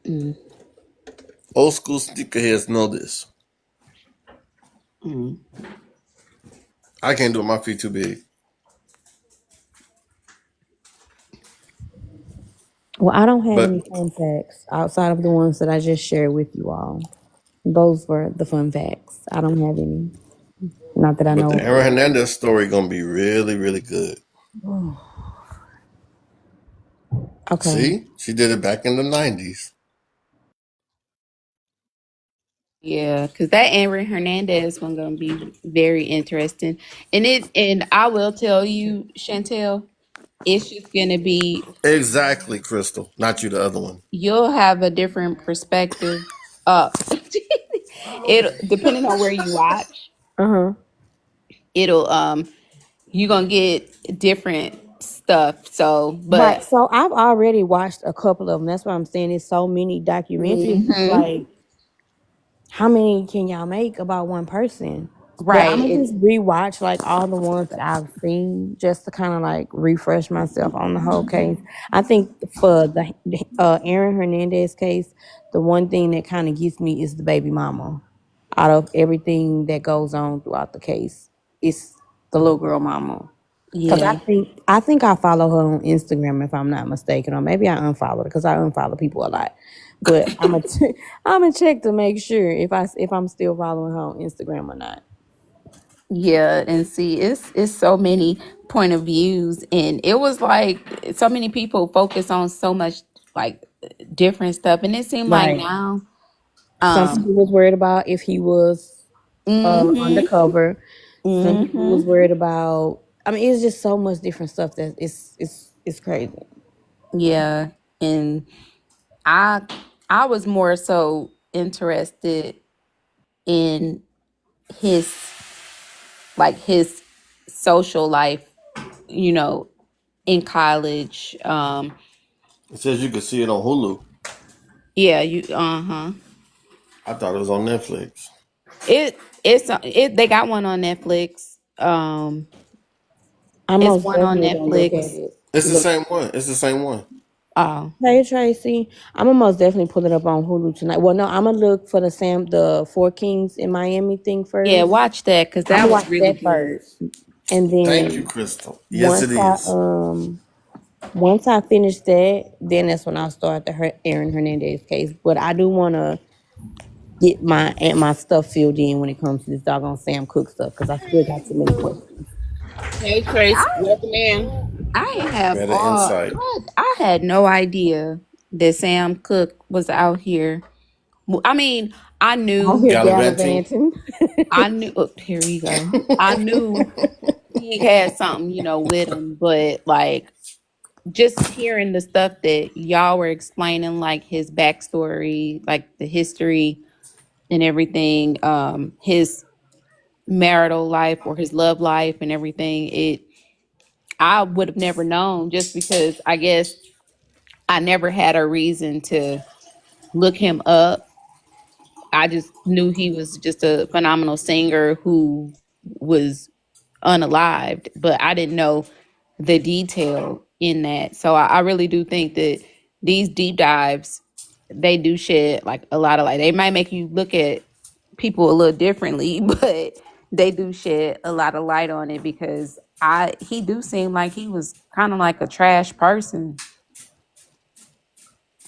Mm, Old school sneakerheads know this. mm. I can't do it. My feet too big. Well, I don't have But any fun facts outside of the ones that I just shared with you all. Those were the fun facts. I don't have any. Not that I but know the Aaron of. Hernandez story gonna be really, really good. Okay. See, she did it back in the '90s. Yeah, because that Aaron Hernandez one gonna be very interesting, and I will tell you, Chantel, it's just gonna be Exactly, Crystal. Not you, the other one. you'll have a different perspective. It depending on where you watch, Uh huh. it'll you gonna get different stuff. So, Right. but So I've already watched a couple of them. That's why I'm saying there's so many documentaries. It's mhm, like, how many can y'all make about one person? But I'm right, gonna just rewatch like all the ones that I've seen just to kind of like refresh myself on the whole case. I think for the Aaron Hernandez case, the one thing that kind of gets me is the baby mama. Out of everything that goes on throughout the case, it's the little girl mama. Cause I yeah, think I follow her on Instagram if I'm not mistaken, or maybe I unfollowed her because I unfollow people a lot. But I'm gonna check to make sure if I'm still following her on Instagram or not. yeah, and see, it's so many point of views, and it was like so many people focus on so much like different stuff, and it seemed like Right. now, Some um, people was worried about if he was mm-hmm, undercover. Some people mm-hmm, was worried about. I mean, it's just so much different stuff that it's crazy. yeah, and I I was more so interested in his his social life, you know, in college. It says you can see it on Hulu. Yeah, you uh-huh. I thought it was on Netflix. They got one on Netflix. I'm It's most one on definitely gonna look at Netflix. it. It's the Look, same one. It's the same one. Oh, hey Tracy, I'm gonna most definitely pull it up on Hulu tonight. Well, no, I'm gonna look for the Four Kings in Miami thing yeah, first. watch that because I'm that gonna was watch really that good. first, and Thank you, then Crystal. Yes, once it I is. once I finish that, then that's when I'll start the Aaron Hernandez case. But I do want to get my stuff filled in when it comes to this doggone Sam Cooke stuff because I still got too many questions. Hey Trace, welcome in. I have Better all. insight. I had no idea that Sam Cooke was out here. I mean, I Out knew. here Gallivanting. gallivanting. I knew. Oh, here we go. I knew he had something, with him, but like just hearing the stuff that y'all were explaining, like his backstory, like the history and everything, his marital life or his love life and everything, I would have never known just because I guess I never had a reason to look him up. I just knew he was just a phenomenal singer who was unalived, but I didn't know the detail in that. So I really do think that these deep dives, they do shed like a lot of light. They might make you look at people a little differently, but they do shed a lot of light on it because he do seem like he was kind of like a trash person.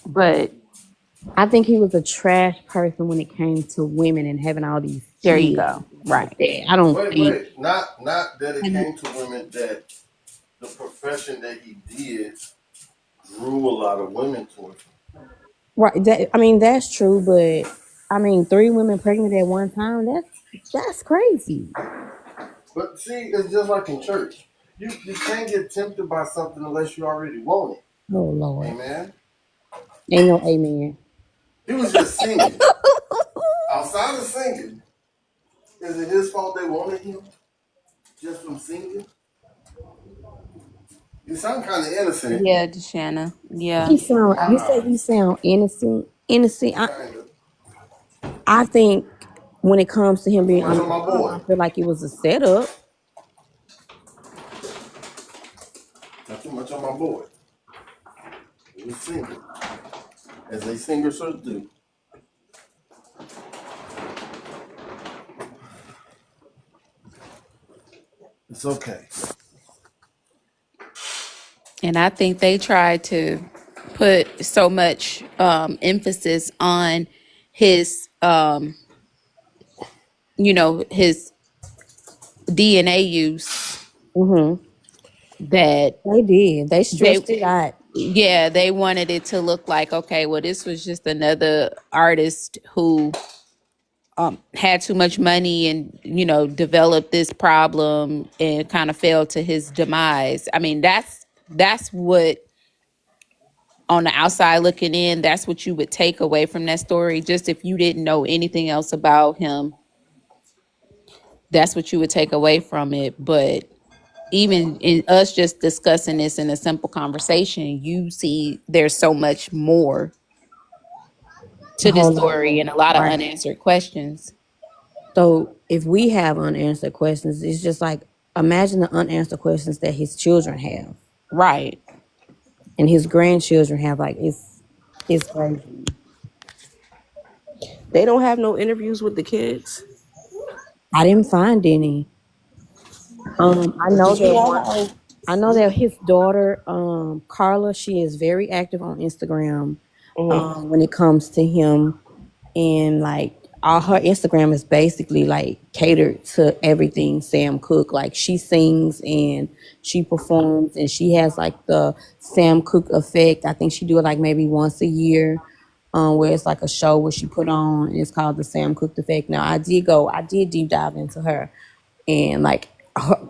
But I think he was a trash person when it came to women and having all these there you kids go. and things like Right. that. I don't think. Wait. Not that it And came to women that the profession that he did drew a lot of women towards him. Right. I mean, that's true, but I mean, three women pregnant at one time. That's crazy. But see, it's just like in church. You can't get tempted by something unless you already want it. Oh Lord, Amen. ain't no amen. He was just singing. Outside of singing, is it his fault they wanted him just from singing? You sound kind of innocent. yeah, Deshanna. Yeah. He sound. You say he sound innocent. Innocent. Kind of. I think when it comes to him Too being much on my unalived, I boy. feel like it was a setup. Not too much on my boy. He was singing, as a singer should do. It's okay. And I think they tried to put so much emphasis on his, his DNA use Mm-hmm. that They did. They they, stretched it out. yeah, they wanted it to look like, okay, well, this was just another artist who had too much money and, developed this problem and kind of fell to his demise. I mean, that's what on the outside looking in, that's what you would take away from that story. Just if you didn't know anything else about him, that's what you would take away from it. But even in us just discussing this in a simple conversation, you see there's so much more A to this whole lot story more. and a lot of Right. unanswered questions. So if we have unanswered questions, it's just like imagine the unanswered questions that his children have Right. and his grandchildren have. Like it's crazy. They don't have no interviews with the kids. I didn't find any. I know Did you that know one. how? I know that his daughter, Carla, she is very active on Instagram. Mhm. When it comes to him, and like all her Instagram is basically like catered to everything Sam Cooke. Like she sings and she performs and she has like the Sam Cooke effect. I think she do it like maybe once a year. Where it's like a show where she put on and it's called the Sam Cooke effect. Now I did deep dive into her and like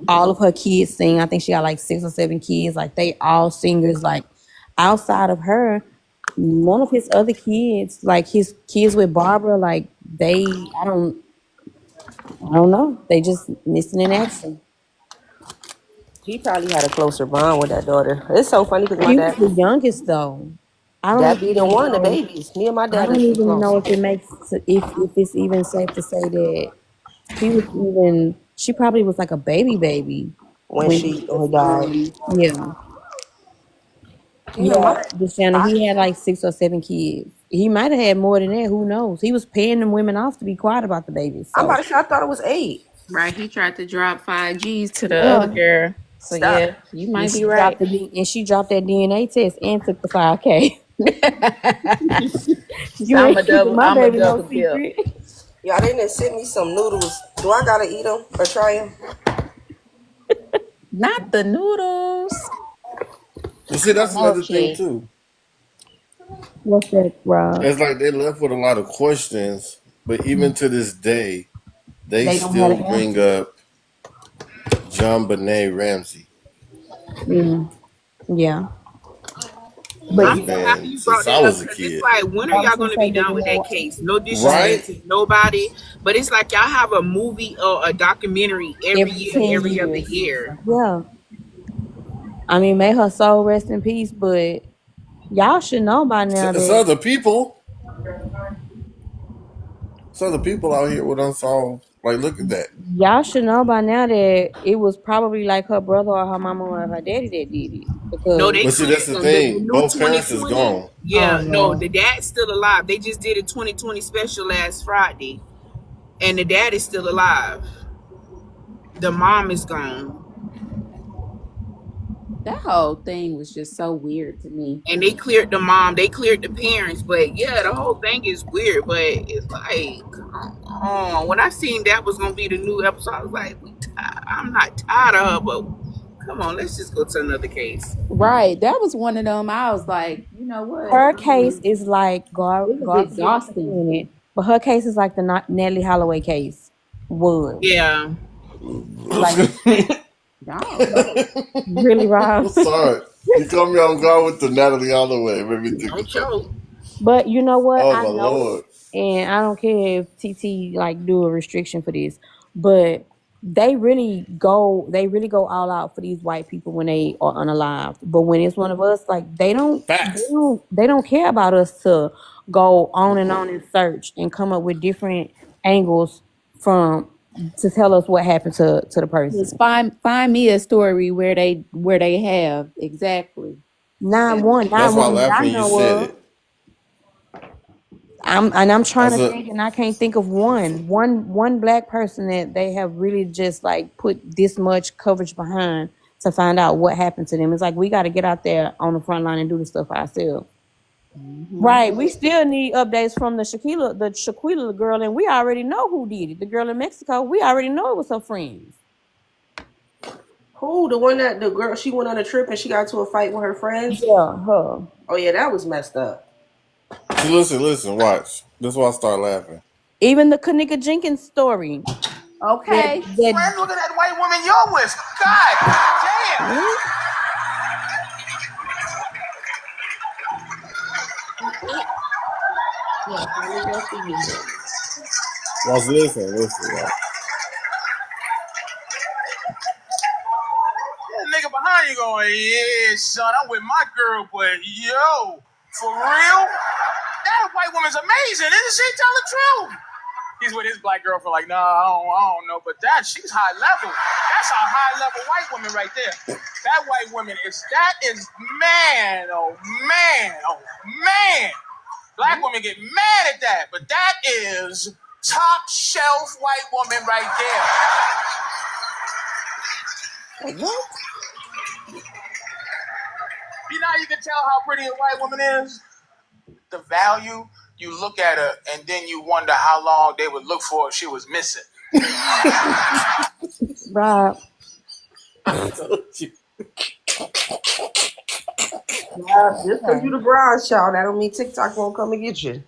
all of her kids sing. I think she got like 6 or 7 kids. Like they all singers. Like outside of her, none of his other kids, like his kids with Barbara, like I don't know. They just missing in action. He probably had a closer bond with that daughter. It's so funny because my She was dad, the youngest though. I don't That be even the one, the know. babies. Me and my I dad don't is too even close. know if it makes if it's even safe to say that he was even. She probably was like a baby When when she he was. died. Yeah, Damn, yeah. Deshauna, I he had like 6 or 7 kids. He might have had more than that. Who knows? He was paying them women off to be quiet about the babies. I'm about So to say I thought it was 8. Right. He tried to drop 5 G's to the other yeah, girl. So Stop. yeah, you might be right. and she dropped that DNA test and took the 5K. So You ain't keeping my I'm a baby no double dip. secret. Y'all didn't send me some noodles. Do I gotta eat them or try them? Not the noodles. You see, I that's know another thing she. too. What's that, Rob? It's like they left with a lot of questions, but even to this day, they They don't have still an bring answer. up John Benet Ramsey. Mm, yeah, but That's I'm you so know, happy been you brought since I that up was a because it's kid. like, when are I was y'all gonna going to say, be but done you with know that what? case? No Right. disrespect Right? to nobody, but it's like y'all have a movie or a documentary every Every year, 10 every other years. year. Yeah. I mean, may her soul rest in peace, but y'all should know by now It's that other people. It's other people out here with unsolved. Like, look at that. it was probably like her brother or her mama or her daddy that did it. No, Because they But see, that's cleared the the thing. new Both parents is 2020. gone. oh Yeah, no, Lord. the dad's still alive. They just did a 2020 special last Friday, and the dad is still alive. The mom is gone. That whole thing was just so weird to me. And they cleared the mom, they cleared the parents, but yeah, the whole thing is weird. But it's like, come on. When I seen that was gonna be the new episode, I was like, I'm not tired of her, but come on, let's just go to another case. Right. That was one of them. I was like, you know what? Her case is like It was God forgive me for exhausting. saying it, but her case is like the Natalie Holloway case was. Yeah, Like No. really, Rob. Sorry. You caught me on guard with the Natalie Holloway. It made me think of don't something. choke. But you know what? Oh I my know, lord. and I don't care if TT like do a restriction for this, but they really go all out for these white people when they are unalived. But when it's one of us, like Facts. they don't care about us to go on and search and come up with different angles from to tell us what happened to the Just person. find me a story where they have exactly. Nine That one, That's nine why I one that laughed I when you know said of. it. I'm trying That's to a think, and I can't think of one black person that they have really just like put this much coverage behind to find out what happened to them. It's like we got to get out there on the front line and do the stuff ourselves. hmm Right. We still need updates from the Shaquilla girl, and we already know who did it. The girl in Mexico, we already know it was her friends. Who? The one that the girl she went on a trip and she got to a fight with her friends? Yeah, her. Oh yeah, that was messed up. see, listen, watch. That's why I start laughing. Even the Kanika Jenkins story. That Okay. that Friend, look at that white woman you're with. God damn. Yes, let me go see you. Watch, listen, watch. That nigga behind you going, yeah, son, I'm with my girl, but yo, for real? That white woman's amazing, isn't she? Tell the truth. He's with his black girl for like, nah, I don't know, but she's high level. That's a high level white woman right there. That white woman is man, oh man. Black women get mad at that, but that is top shelf white woman right there. What? You know how you can tell how pretty a white woman is? The value, you look at her and then you wonder how long they would look for if she was missing. Rob. Told you. Just because you Okay. the bronze child, that don't mean TikTok won't come and get you.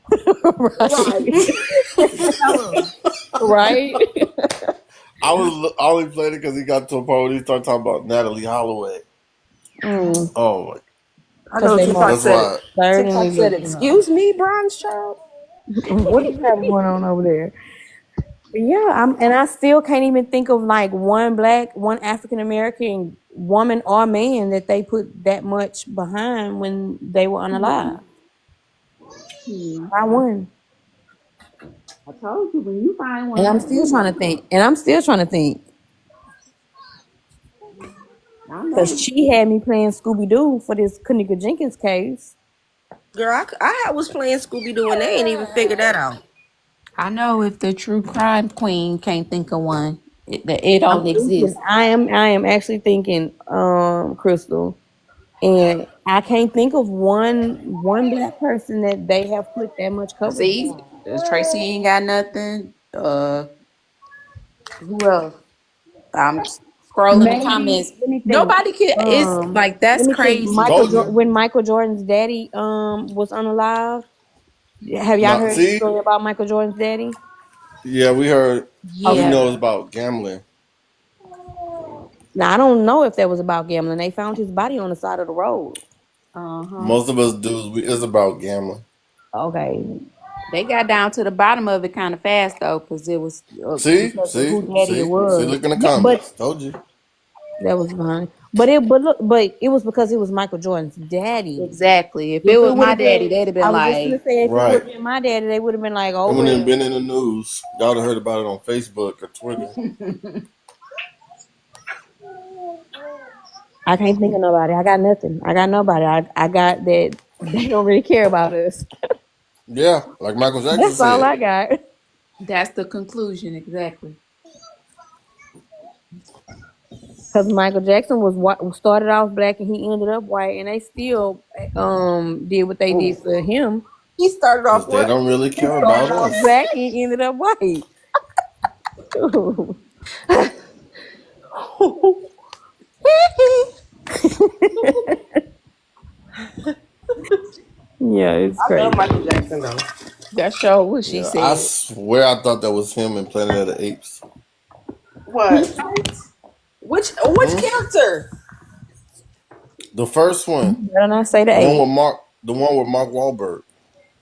Right. Hello. Right. I only played it because he got to a point where he started talking about Natalie Holloway. Mm, Oh my! I because know they TikTok most That's said why. certainly TikTok said, look for her. "Excuse me, bronze child." What do you have going on over there? But yeah, I still can't even think of like one African American woman or man that they put that much behind when they were unalive. Hmm. I won. I told you when you find And one, I'm let me still trying to know. think. And I'm still trying to think. I know. Because she had me playing Scooby Doo for this Kanika Jenkins case. Girl, I was playing Scooby Doo and they ain't even figured that out. I know if the true crime queen can't think of one, it don't I'm thinking exist. I am actually thinking Crystal. And I can't think of one black person that they have put that much coverage See, on. Tracy ain't got nothing. Who else? I'm scrolling the comments. Maybe let me think. Nobody can. It's like that's Let me think. crazy. Told you. When Michael Jordan's daddy was unalive. Have y'all No, heard the see, story about Michael Jordan's daddy? yeah, we heard. We Okay. Yeah. know it's about gambling. Now I don't know if that was about gambling. They found his body on the side of the road. Uh huh. Most of us do. It's about gambling. Okay. They got down to the bottom of it kind of fast though, because it was See, because of see, who daddy it see, see. was. Look in the Yeah, but comments. Told you. that was fine. But it was because it was Michael Jordan's daddy. Exactly. If it If it was would my have been, daddy, they'd have I been was just gonna like, say, if it would Right. have been my daddy, they would have been like, It oh wouldn't have well. been in the news. Y'all would have heard about it on Facebook or Twitter. I can't think of nobody. I got nothing. I got nobody. I got that they don't really care about us. Yeah, like Michael Jackson That's all said. I got. that's the conclusion exactly. Because Michael Jackson was started off black and he ended up white, and they still did what they did for him. He started Because off they what? don't really He care started about off us. black and he ended up white. Yeah, it's I love crazy. Michael Jackson though. That show what she Yeah, I said. swear I thought that was him in Planet of the Apes. What? Which Hmm? character? The first one. Better not say the The one eight. with Mark. The one with Mark Wahlberg.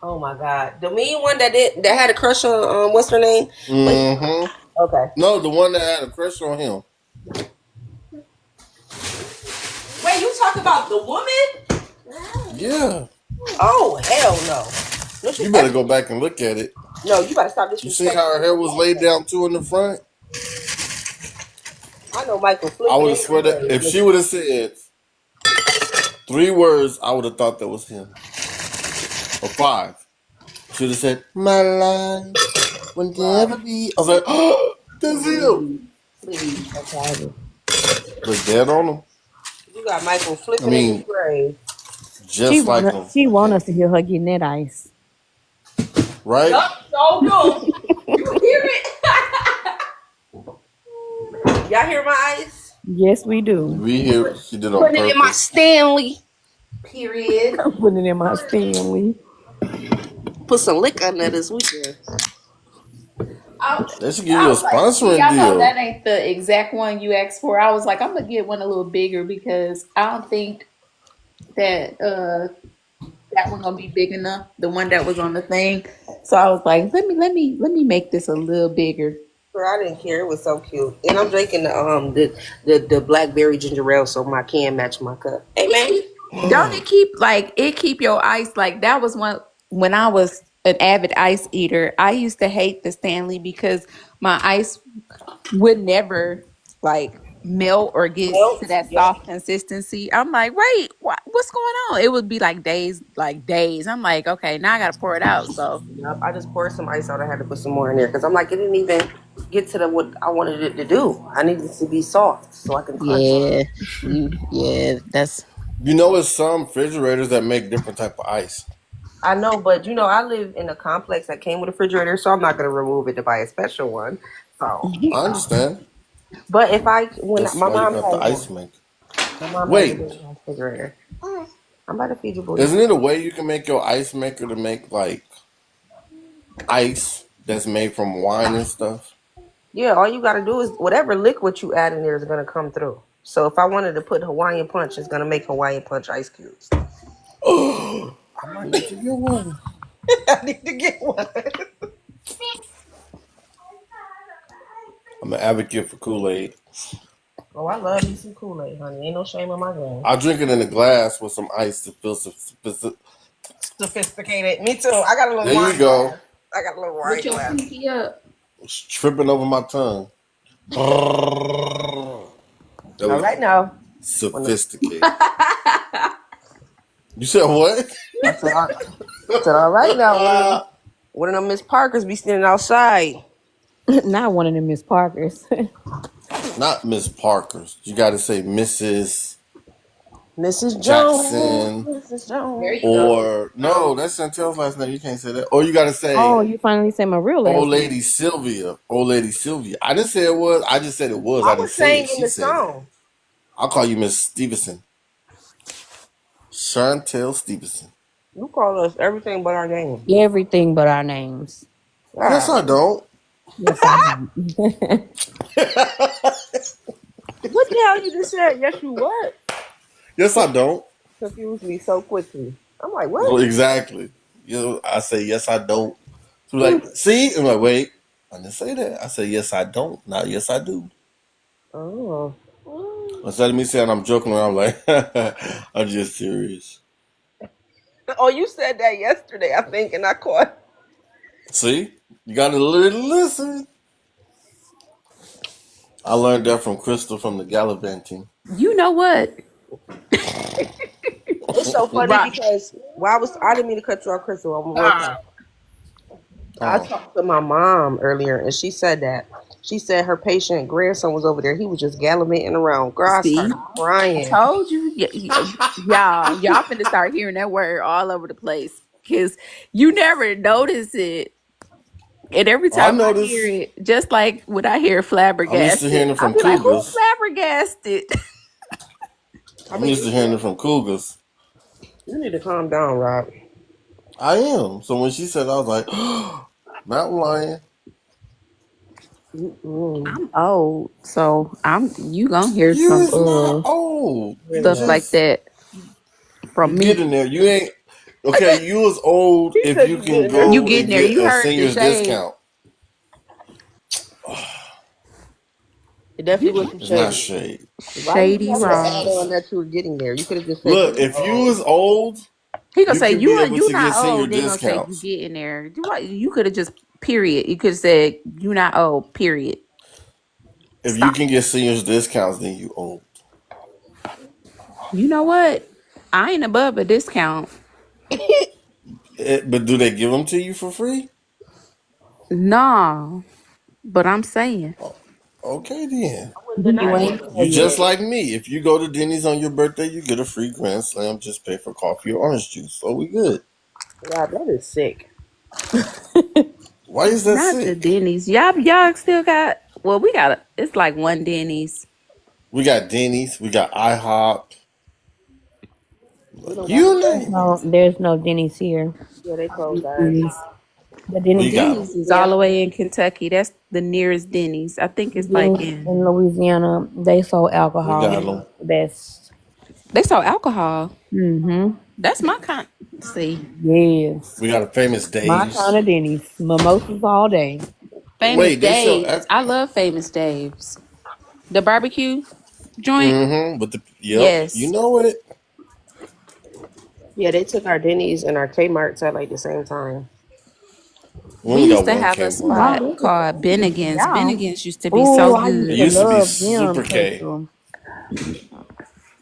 Oh my god, the mean one that had a crush on what's her name? But Mm-hmm. okay. No, the one that had a crush on him. Wait, you talk about the woman? Yeah. Oh hell no! No, You better go back and look at it. no, you better stop You see disrespecting how her hair was laid her. down too in the front? I know Michael I flipping would have in swear that the if she grave. would have said 3 words, I would have thought that was him. Or 5. She would have said, "My life will never be." I was like, "Oh, that's him." Please, please. Okay. Look dead on him. You got Michael I flipping in his mean, grave. just like him. She I want can't. us to hear her getting that ice. Right? Yup, so do. You hear it? Y'all hear my ice? Yes, we do. We hear she did on Putting it in my purpose. Stanley. Period. I'm putting it in my Stanley. Put some lick on that this weekend. I, They should give I you a was like, see, sponsoring I know that deal. ain't the exact one you asked for. I was like, I'm gonna get one a little bigger because I don't think that that one gonna be big enough. The one that was on the thing. So I was like, let me make this a little bigger. Girl, I didn't care. It was so cute. And I'm drinking the blackberry ginger ale so my can match my cup. Hey man. Don't it keep like it keep your ice like that was one when I was an avid ice eater. I used to hate the Stanley because my ice would never like melt or get to Melt. that Yep. soft consistency. I'm like, wait, what's going on? It would be like days. I'm like, okay, now I gotta pour it out. So Yep. I just poured some ice out. I had to put some more in there because I'm like, it didn't even get to the what I wanted it to do. I needed it to be soft so I can crunch it. yeah, that's You know, it's some refrigerators that make different type of ice. I know, but you know, I live in a complex that came with a refrigerator, so I'm not gonna remove it to buy a special one. So, I understand. but if I when That's my why you mom got the has ice one, maker. my mom has a Wait, big refrigerator. I'm about to feed you, booty. isn't it a way you can make your ice maker to make like ice that's made from wine and stuff? Yeah, all you gotta do is whatever liquid you add in there is gonna come through. So if I wanted to put Hawaiian Punch, it's gonna make Hawaiian Punch ice cubes. Oh, I might need to get one. I need to get one. I'm an advocate for Kool-Aid. Oh, I love me some Kool-Aid, honey. Ain't no shame in my game. I drink it in a glass with some ice to feel some Sophisticated. Me too. I got a little There you wine go. glass. I got a little With wine your glass. pinky up. It's tripping over my tongue. There All we right go. now. Sophisticated. You said what? I said, all right now. One of them Miss Parkers be standing outside. Not one of them Miss Parkers. Not Miss Parker's. You got to say Mrs. Mrs. Jones. Jackson. Mrs. There Jones. you go. Or, no, that's Chantel's last name. You can't say that. Or you got to say Oh, you finally say my real Old last name. Lady Sylvia. Old Lady Sylvia. I didn't say it was. I just said it was. I I didn't was say saying it. in She the said it. song. I'll call you Miss Stevenson. Chantel Stevenson. You call us everything but our name. Everything but our names. Yes, I don't. Yes, I do. What the hell you just said? Yes, you what? Yes, I don't. Confused me so quickly. I'm like, Well, what? exactly. You know, I say yes, I don't. So like, see, I'm like, wait, I didn't say that. I said yes, I don't. Not yes, I do. Oh. Instead of me saying I'm joking around, I'm like, I'm just serious. Oh, you said that yesterday, I think, and I caught. See, you got to listen. I learned that from Crystal from the Gallivanting. You know what? It's so funny Right. because I didn't mean to cut you off, Crystal. One more time. I Oh, talked to my mom earlier, and she said that. She said her patient grandson was over there. He was just gallivanting around. Girl, I See? started crying. Told you. Y'all finna start hearing that word all over the place. Because you never notice it. And every I time I hear noticed. it, just like when I hear I'm used to hearing flabbergasted, it I'll from be like, who cougars. flabbergasted? I'm used to hearing it from cougars. You need to calm down, Rob. I am. So when she said, I was like, mountain lion. I'm old, so you gonna hear You some is not old. You stuff like just that you from get me. in there. You ain't okay. You was old He if said you you can getting there. You go getting and there? get You a heard the senior's shade. discount. It definitely was some It's not shade. shade. Why did you Shady have to add on Ross. that you were getting there? You could have just said you Look, were if you old. was old, He gonna you say can be able you to get not senior old. They gonna say you discounts. getting there. You could have just period. You could have said you not old. Period. If you Stop. can get seniors discounts, then you old. You know what? I ain't above a discount. But do they give them to you for free? Nah, but I'm saying. Okay, then. I wouldn't You deny ain't it. there You just yet. like me. If you go to Denny's on your birthday, you get a free Grand Slam. Just pay for coffee or orange juice. So we good. Rob, that is sick. Why is that Not the sick? Denny's. Y'all still got. Well, we got. It's like one Denny's. We got Denny's. We got IHOP. We don't got You no. name it. There's no Denny's here. Yeah, they closed ours. Denny's. The We Denny's, got them. Denny's is all the way in Kentucky. That's the nearest Denny's. I think it's like Denny's in. in Louisiana, they sold We alcohol. got them. Best. They sell alcohol. Mm-hmm. That's my kind. See, Yes. We got a famous My kind Dave's. of Denny's. Mimosas all day. Famous Wait, they sell. Dave's. I love Famous Dave's. The barbecue joint. Mm-hmm. But yep, you Yes, know it. Yeah, they took our Denny's and our Kmart's at like the same time. We we only got used to one have a Kmart. Wow, spot this is called fancy for Bennigan's. y'all. Bennigan's used to be so Oh, I used It to good. used to be love them, Super K. Crystal.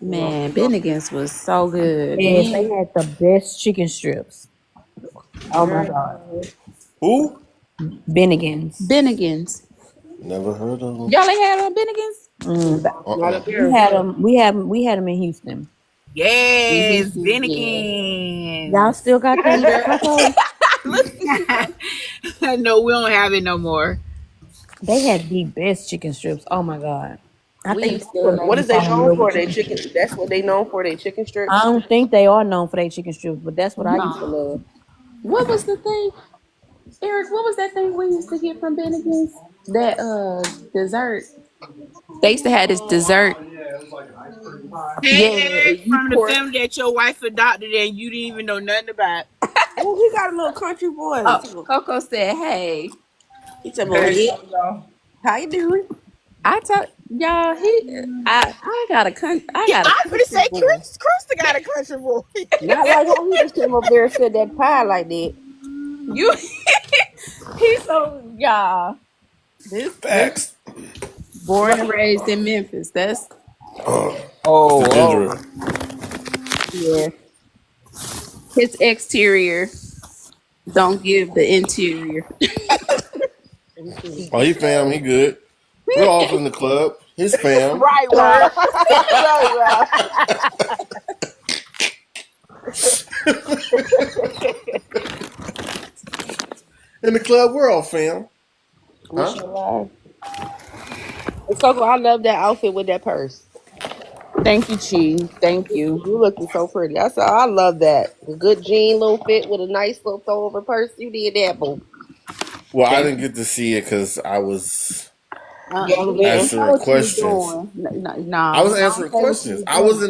Man, Bennigan's was so good. Yes, they Me, had the best chicken strips. Oh my God. Girl. Who? Bennigan's. Bennigan's. Never heard of them. Y'all ain't had on Bennigan's? Not up We here. had them. We had them in Houston. Yes, Yeah. Y'all Bennigan's. still got them tacos? No, we don't have it no more. They had the best chicken strips. Oh my God. I We think used that's what to. made What me is they fall in known love with for? They chicken chicken. strips. That's what they known for. They chicken I strips. don't think they are known for their chicken strips, but that's what I used to No. love. What was the thing, Eric? What was that thing we used to get from Bennigan's? That dessert. They used to have this dessert. Hey, Yeah, Eric, you from the pour. family that your wife adopted and you didn't even know nothing about. Oh, he got a little country voice. Oh, Coco said, "Hey." He said, "Well, yeah, how you doing?" I tell y'all, I got a I country could say boy. Krista got a country boy. Not like how he just came up there and said that pie like that. You he's so y'all. This Facts. born and raised in Memphis. That's That's the Oh, ginger. yeah. His exterior don't give the interior. Oh, he fam. He good. We're all from the club. His fam. right, Rob. right, Rob. In the club, we're all fam. What's Huh? your lie? Coco, I love that outfit with that purse. Thank you, Chi. Thank you. You looking so pretty. I love that. The good jean little fit with a nice little throw over purse. You did that, boo. Well, I Thank didn't get to see it because I was He Gallivanting. didn't know answering what you was questions. doing. I No, was don't answering say what you questions. was doing.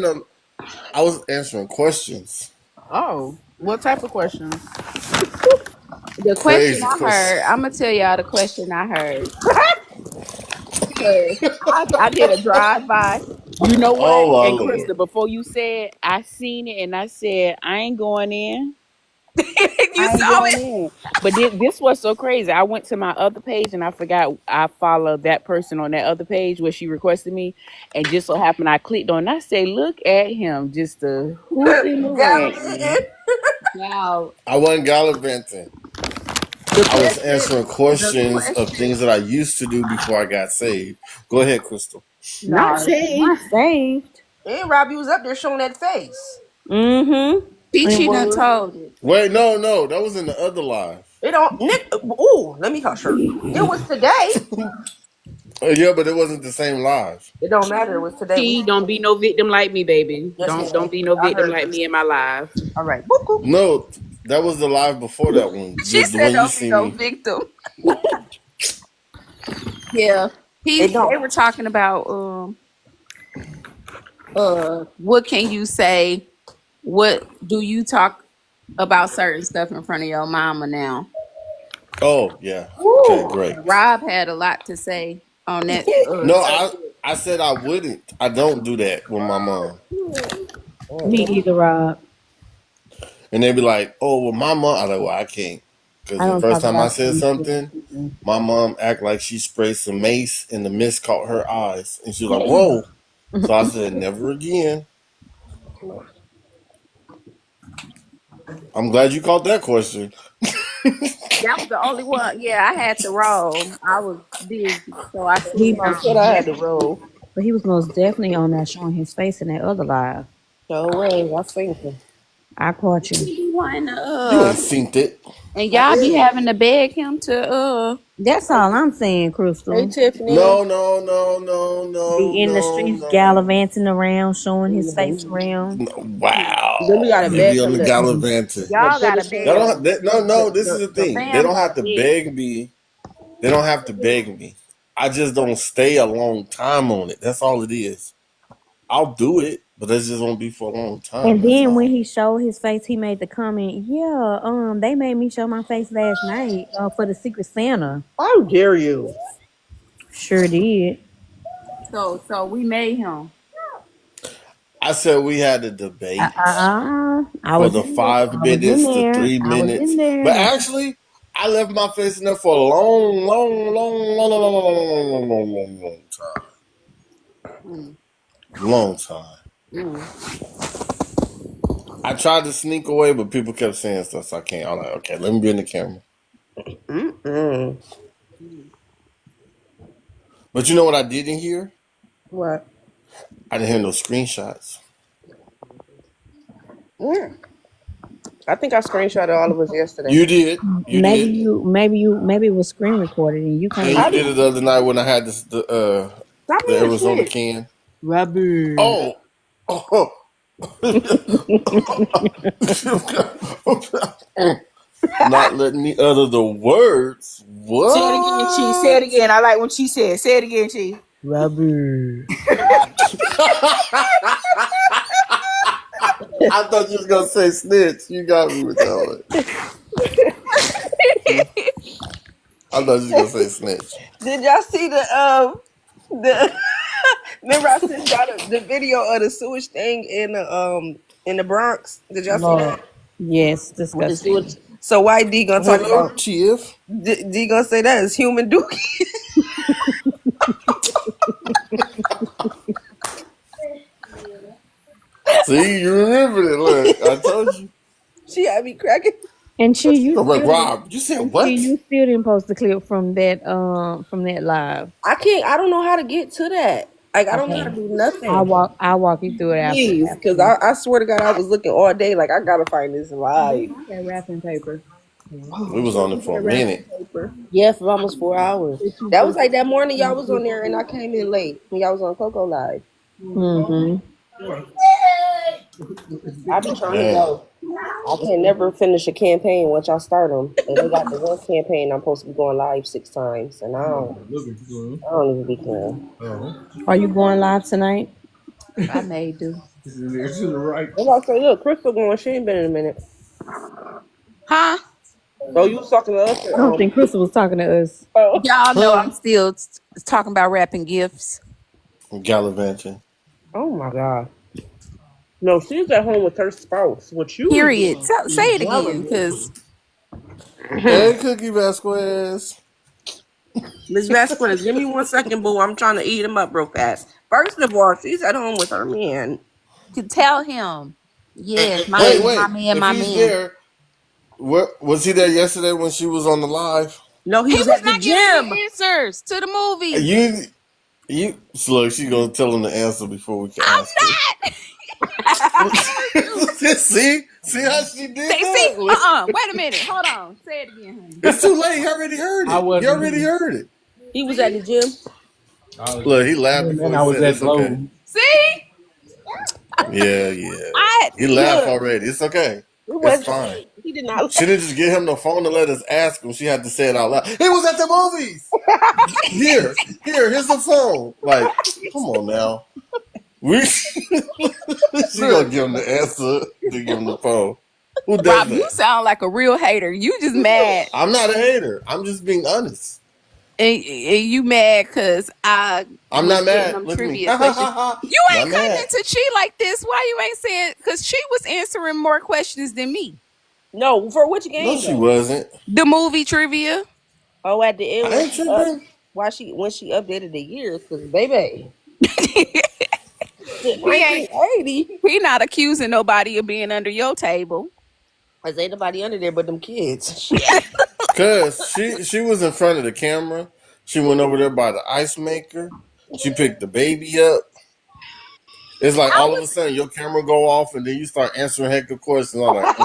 I was answering questions. Oh, what type of questions? The question Crazy I heard, questions. I'm gonna tell y'all the question I heard. 'Cause I did a drive by. You know what? Oh my And lord. Krista, before you said, I seen it and I said, I ain't going in. You I ain't saw going it. in. But this was so crazy. I went to my other page and I forgot I followed that person on that other page where she requested me. And just so happened I clicked on it and I say, look at him, just a hoop in the ring. Gallivanting. Now I wasn't gallivanting. the I was question, answering the questions of question. things that I used to do before I got saved. Go ahead, Crystal. Not No, saved, saved. And Rob, you was up there showing that face. Mm-hmm. It Peachy done was. told it. Wait, no, that was in the other live. It don't Nick. Ooh, let me hush her. It was today. Yeah, but it wasn't the same live. It don't matter. It was today. We Don't be no victim like me, baby. yes, ma'am. Don't be no I victim heard like you. me in my life. All right. Boop, boop. No, that was the live before that one. She The said, one you "Don't be see no me. victim." Yeah, It they don't. were talking about what can you say? What do you talk about certain stuff in front of your mama now? Oh yeah. Okay, Ooh. great. Rob had a lot to say on that No, subject. I said I wouldn't. I don't do that with my mom. Me either, Rob. And they be like, "Oh, well, my mom." I like, "Well, I can't," because I the don't first talk time I about said certain shit with something, people. my mom act like she sprayed some mace and the mist caught her eyes, and she was like, "Whoa!" So I said, "Never again." I'm glad you caught that question. That was the only one. Yeah, I had to roll. I was busy, so I He seen I most y'all. said I had to definitely, roll. but he was most definitely on there showing his face in that other live. So way. I think so. I caught you. He be wanting to, You ain't synced it. and I y'all be did. having to beg him to That's all I'm saying, Hey Crystal. Tiffany. No, Be in the streets no. gallivanting around, showing his face Mhm. around. Then we Wow. gotta You be beg on him the gallivanting. to y'all put gotta his Y'all beg. hands. don't. No. This is the The thing. They fam don't gotta have to beg. beg me. They don't have to beg me. I just don't stay a long time on it. That's all it is. I'll do it, but that just won't be for a long time. And That's then when all. he showed his face, he made the comment, "Yeah, they made me show my face last night for the Secret Santa." How dare you? Sure did. So we made him. I said we had a debate I for was the in there. five I was in minutes to there. three I was in minutes, there. but Don't actually, I left my face in there for a long time. Mm, Long time. mm. I tried to sneak away, but people kept saying stuff, so I can't. I'm like, okay, let me be in the camera. Mm-mm. But you know what I didn't hear? What? I didn't hear no screenshots. Mm. I think I screenshotted all of us yesterday. You did. You did. maybe it was screen recorded and you And can't. you I did did. it the other night when I had Stop the being a Arizona snitch. can. Robert. Oh, oh. Not letting me utter the words. Say it again, Chi. Say it What? again. I like when she said. Say it again, Chi. Robert. I thought you was gonna say snitch. You got me with that one. I thought you was gonna say snitch. Did y'all see the Remember I sent y'all the video of the sewage thing in the Bronx. Did y'all see Lord. that? Yes, With the sewage. disgusting. So why D gonna talk Hello, about Chief. D gonna say that is human dookie? See, you remembered it. Look, I told you. She had me cracking. And she, you I'm like, still didn't. Rob, you said And she, what? you still didn't post the clip from that live. I can't. I don't know how to get to that. Like I don't know how to Okay, do nothing. I'll walk you through it Please, after because this. I swear to God, I was looking all day. Like I gotta find this live. Get that wrapping paper. We was on it Get for a that wrapping minute. paper. Yeah, for almost 4 hours. That you That was put like that morning y'all in was on the there, and I came in late when y'all was on Coco Live. Mm-hmm. I be trying to Damn. go. I can never finish a campaign once y'all start them. And they got the one campaign I'm supposed to be going live 6 times, and I don't even be caring. Are you going live tonight? I may do. I'm about to say, look, Crystal going. She ain't been in a minute. Huh? Oh, you was talking to us? I don't think Crystal was talking to us. Oh, Y'all know Huh? I'm still talking about wrapping gifts. Gallivanting. oh my God. No, she's at home with her spouse. What you was Period. doing Say is it again, gallivanting. because Hey, Cookie Vasquez. Miss Vasquez, give me 1 second, boo. I'm trying to eat him up real fast. First of all, she's at home with her man. to tell him, yes, my Wait, man, my wait. man, If my he's man. there, what was he there yesterday when she was on the live? No, he He was was at the not giving gym. me answers to the movie. You look, she gonna tell him the answer before we can ask her. I'm not. See how she did Say, see, that? wait a minute. Hold on. Say it again, honey. It's too late. He already heard I it. He wasn't already here. heard it. He was at See, the gym. Look, he laughed before And he I was said it. at It's okay. Lowe's. see, Yeah. I He laughed Look, already. It's okay. it It's was fine. he did not. She didn't just get him the phone to let us ask him. She had to say it out loud. He was at the movies. Here's the phone. Like, come on now. We she gonna Look, give him the answer to give him the phone. Who does Rob, you that? sound like a real hater. You just mad, I'm not a hater. I'm just being honest. and you mad because I I'm was not getting mad. them Look at me. trivia questions. You Not ain't cutting mad. into Chi like this. Why you ain't saying? Because she was answering more questions than me. no, for which No, game she though? wasn't. The movie trivia. Oh, at the end I ain't tripping. when she updated the years, because baby, shit, He ain't. 1980. He not accusing nobody of being under your table. Cause ain't nobody under there but them kids. Shit. Cause she was in front of the camera. She went over there by the ice maker. She picked the baby up. It's like I all of a was. sudden your camera go off and then you start answering heck of questions. I'm like,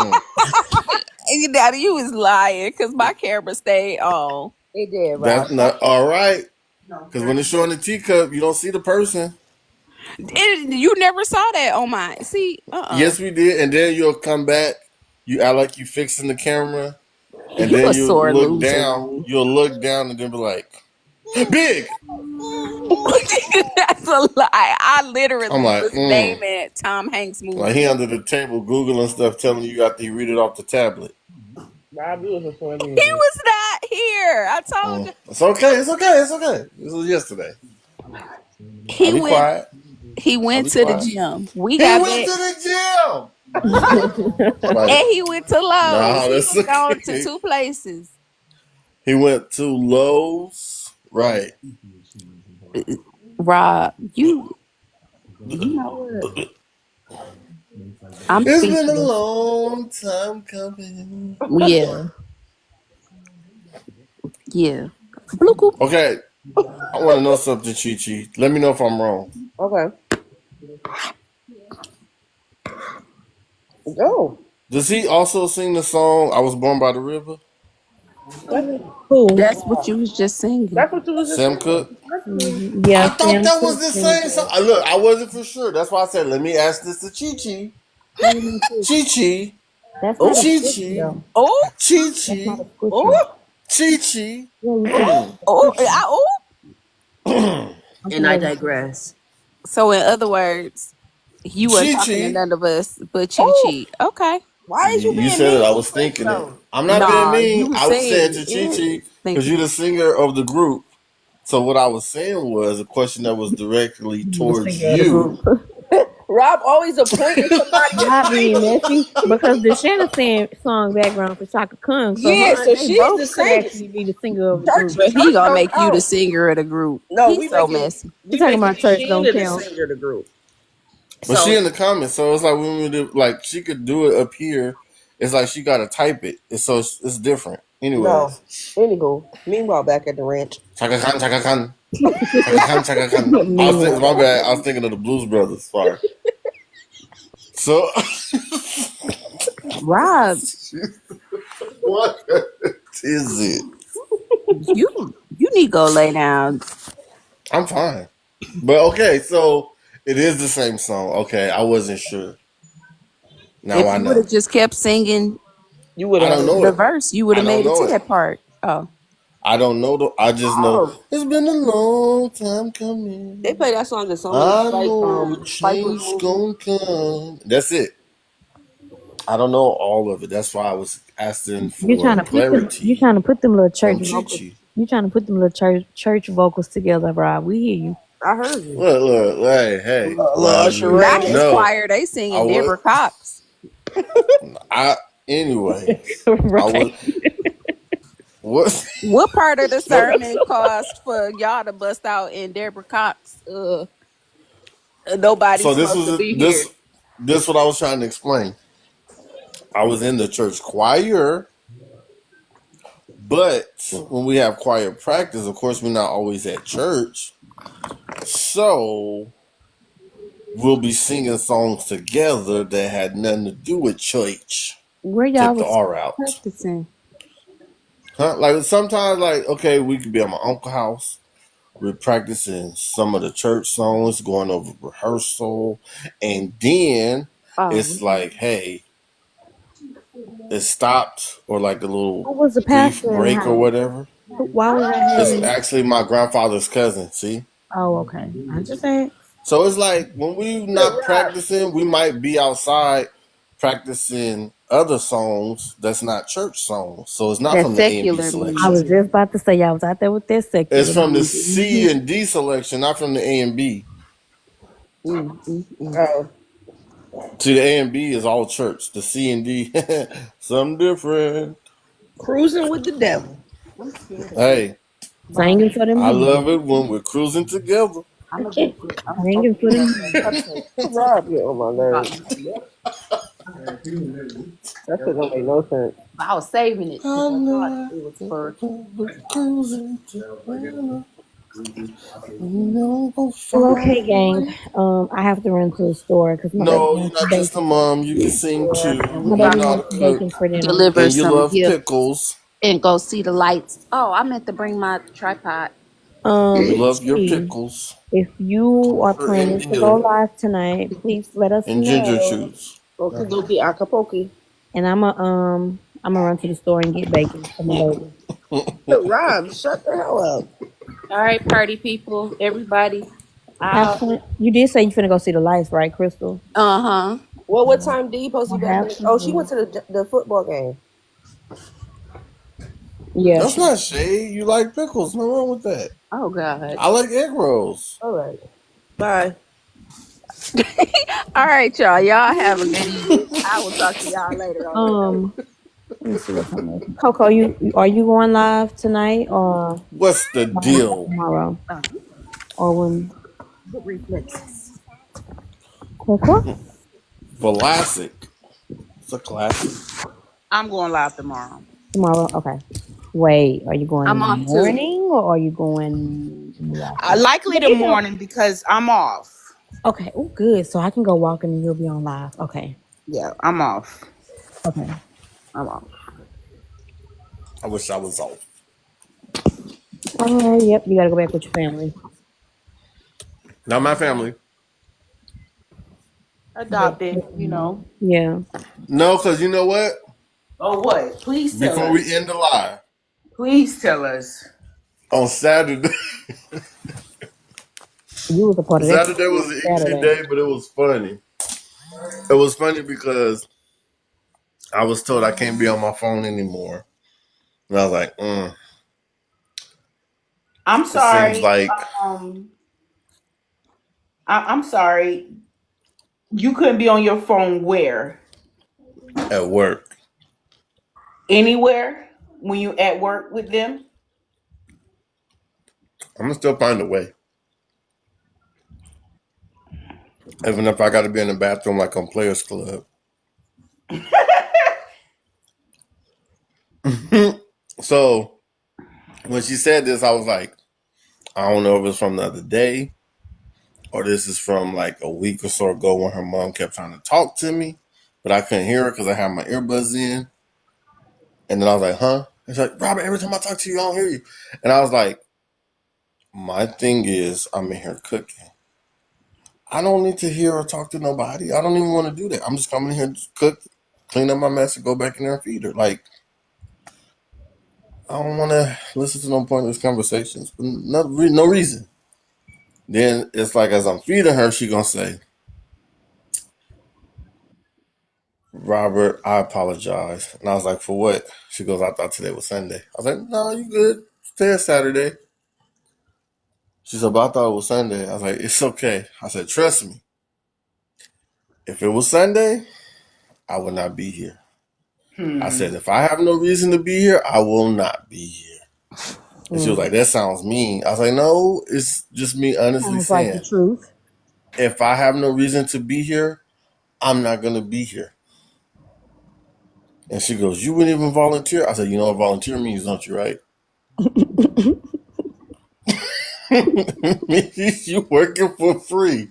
Daddy, you was lying because my camera stayed on. They did, Rob. that's not all right. Cause when it's showing the teacup, you don't see the person. You never saw that on mine. See, Yes, we did. And then you'll come back. You act like you fixing the camera, and you then a you sore look loser, down. man. You'll look down and then be like, big. That's a lie. I I'm literally like, was naming Tom Hanks like he movies. under the table googling stuff, telling you got to read it off the tablet. Rob, you was a sore He loser. was not here. I told you. It's okay. It's okay. It's okay. This was yesterday. I'll He be went. quiet. He I'll went be to the quiet. gym. We He got went back, to the gym. and Like, he went to Lowe's. nah, He that's was going to okay. two places. He went to Lowe's. Right. Rob, you know what? I'm It's been a speechless. long time coming. Yeah, yeah. Bloop. Okay, I want to know something, Chi Chi. Let me know if I'm wrong. Okay. Go. Does he also sing the song "I Was Born by the River"? Who? That's what you was just singing. That's what you was just Sam saying. Cooke. Yeah, I thought Sam that was Cooke the sings same song. it. Look, I wasn't for sure. That's why I said, let me ask this to Chi Chi. What do you think? Chi Chi. That's not a Oh, Chi scripture Chi. though. Oh, Chi That's not Chi. a scripture. oh. Chi Chi. Yeah, you said oh, scripture. I'm And I gonna digress. So in other words, you weren't Chi talking to Chi. none of us but Chi Oh, Chi. Okay. why is you You being said it. mean I to was thinking it. Crystal? I'm not being Nah, you mean. was I was saying saying to Chi it. Chi because Thinking you're the singer of the group. So what I was saying was a question that was directly The towards singer of the you. group. Rob always appointing somebody as Not being singer. messy because the Shanna sang song background for Shaka Khan, so Yeah, her so they she's the both could singer. actually be the singer of the Church, group. But he church gonna don't make you the count. singer of the group. No, He's so messy. You we talking making about church don't Sheena the count? singer of the group. But she So in the comments, so it's like when we do, like she could do it up here. It's like she got to type it. It's different. no. Anyways, Anywho, meanwhile, back at the ranch. Chaka Khan, Chaka Khan, Chaka Khan, Chaka Khan. My Meanwhile, bad. I was thinking of the Blues Brothers. Sorry. So Rob, what is it? you need to go lay down. I'm fine. But okay, so it is the same song. Okay, I wasn't sure. Now If I you would have know. just kept singing You would I have don't heard know the it. it. verse, you would I have don't made it know to it. that part. Oh, I don't know. I just know Oh, it's been a long time they coming. play that song in so many I know a Spike Lee change movies. gonna come. That's it. I don't know all of it. That's why I was asking you trying for to put them. You clarity trying to put them little church from Chi vocals. Chi. You trying to put them little church vocals together, Rob. We hear you. I heard you. Look, hey, Little not Sheree. his no, choir. They I singing was, Deborah Cox. I, anyways, I was, Right. what? What part of the What? sermon caused for y'all to bust out in Deborah Cox? Nobody's So supposed to be here. this what I was trying to explain. I was in the church choir, but when we have choir practice, of course, we're not always at church. So we'll be singing songs together that had nothing to do with church. Where y'all Take the was R out. Practicing. Huh? Like sometimes, like, okay, we could be at my uncle's house. We're practicing some of the church songs, going over rehearsal, and then Oh, it's like, hey, it stopped, or like a little who was the brief pastor in the break or house? whatever. Why was y'all It's having? actually my grandfather's cousin. See, Oh, okay. I just said so it's like when we not practicing, we might be outside practicing other songs that's not church songs. So it's not that from the A and B secular I selection. was music. just about to say y'all was out there with that It's secular from the music. C and D selection, not from the A and B. Mm, mm, mm. Oh, See, the A and B is all church. The C and D, something different. cruising with the devil. I'm scared of it. Hey, Singing for them I demons. love it when we're cruising together. I'm gonna get you. I'm Singing open for you them up demons. a cupcake. Rob get on my nerves. That shit don't make no sense. I was saving it because I I thought love it was it for. when we're cruising together. We don't go Well, far. okay, gang. I have to run to the store because my baby No, you're wants not just a bacon. mom. You can sing Yeah, too. and My we You baby about know how to to wants bacon cook. for dinner. deliver And you some love gifts pickles. and go see the lights. Oh, I meant to bring my tripod. You love your Chi, pickles. if you are Porter and planning to go dill. live tonight, please let us And ginger know. chews. Okay, dokie, Acapulco. And I'm gonna run to the store and get bacon for my baby. Rob, shut the hell up. All right, party people, everybody. Have I'll. fun. You did say you finna go see the lights, right, Crystal? Uh huh. Well, what time D supposed to be Well, back have in the? Oh, she went fun. to the football game. Yeah, That's not shade. You like pickles. Nothing wrong with that. Oh God. I like egg rolls. All right. Bye. All right, y'all. Y'all have a good evening. I will talk to y'all later on that note. let me see what time it is. Coco, are you going live tonight or What's the deal? tomorrow Uh, or when? good reflexes. Coco? Vlasic. It's a classic. I'm going live tomorrow. Tomorrow. Okay. Wait, are you going in I'm the off too. morning or are you going in the afternoon? Likely the morning because I'm off. Okay. Oh, good. So I can go walking and you'll be on live. Okay. Yeah, I'm off. Okay. I'm off. I wish I was off. Oh, yep. You gotta go back with your family. Not my family. Adopted, you know. Yeah. No, because you know what? Oh, what? Please tell Before us. we end the live, Please tell us. on Saturday, You was a part of that Saturday was an easy Saturday. day, but it was funny. It was funny because I was told I can't be on my phone anymore. And I was like, I'm It seems sorry. like Um, I'm sorry. You couldn't be on your phone where? at work, Anywhere when you at work with them? I'm gonna still find a way. Even if I got to be in the bathroom like on Players Club. So when she said this, I was like, I don't know if it's from the other day or this is from like a week or so ago when her mom kept trying to talk to me, but I couldn't hear her because I had my earbuds in. And then I was like, huh? And she's like, Robert, every time I talk to you, I don't hear you. And I was like, my thing is, I'm in here cooking. I don't need to hear or talk to nobody. I don't even want to do that. I'm just coming here to cook, clean up my mess, and go back in there and feed her. Like, I don't want to listen to no pointless conversations for no reason. Then it's like as I'm feeding her, she gonna say, Robert, I apologize. And I was like, for what? She goes, I thought today was Sunday. I was like, no, you good. Today's Saturday. She said, but I thought it was Sunday. I was like, it's okay. I said, trust me. If it was Sunday, I would not be here. I said, if I have no reason to be here, I will not be here. And she was like, that sounds mean. I was like, no, it's just me honestly Sounds like the saying, truth. if I have no reason to be here, I'm not going to be here. And she goes, you wouldn't even volunteer? I said, you know what volunteer means, don't you, right? You working for free.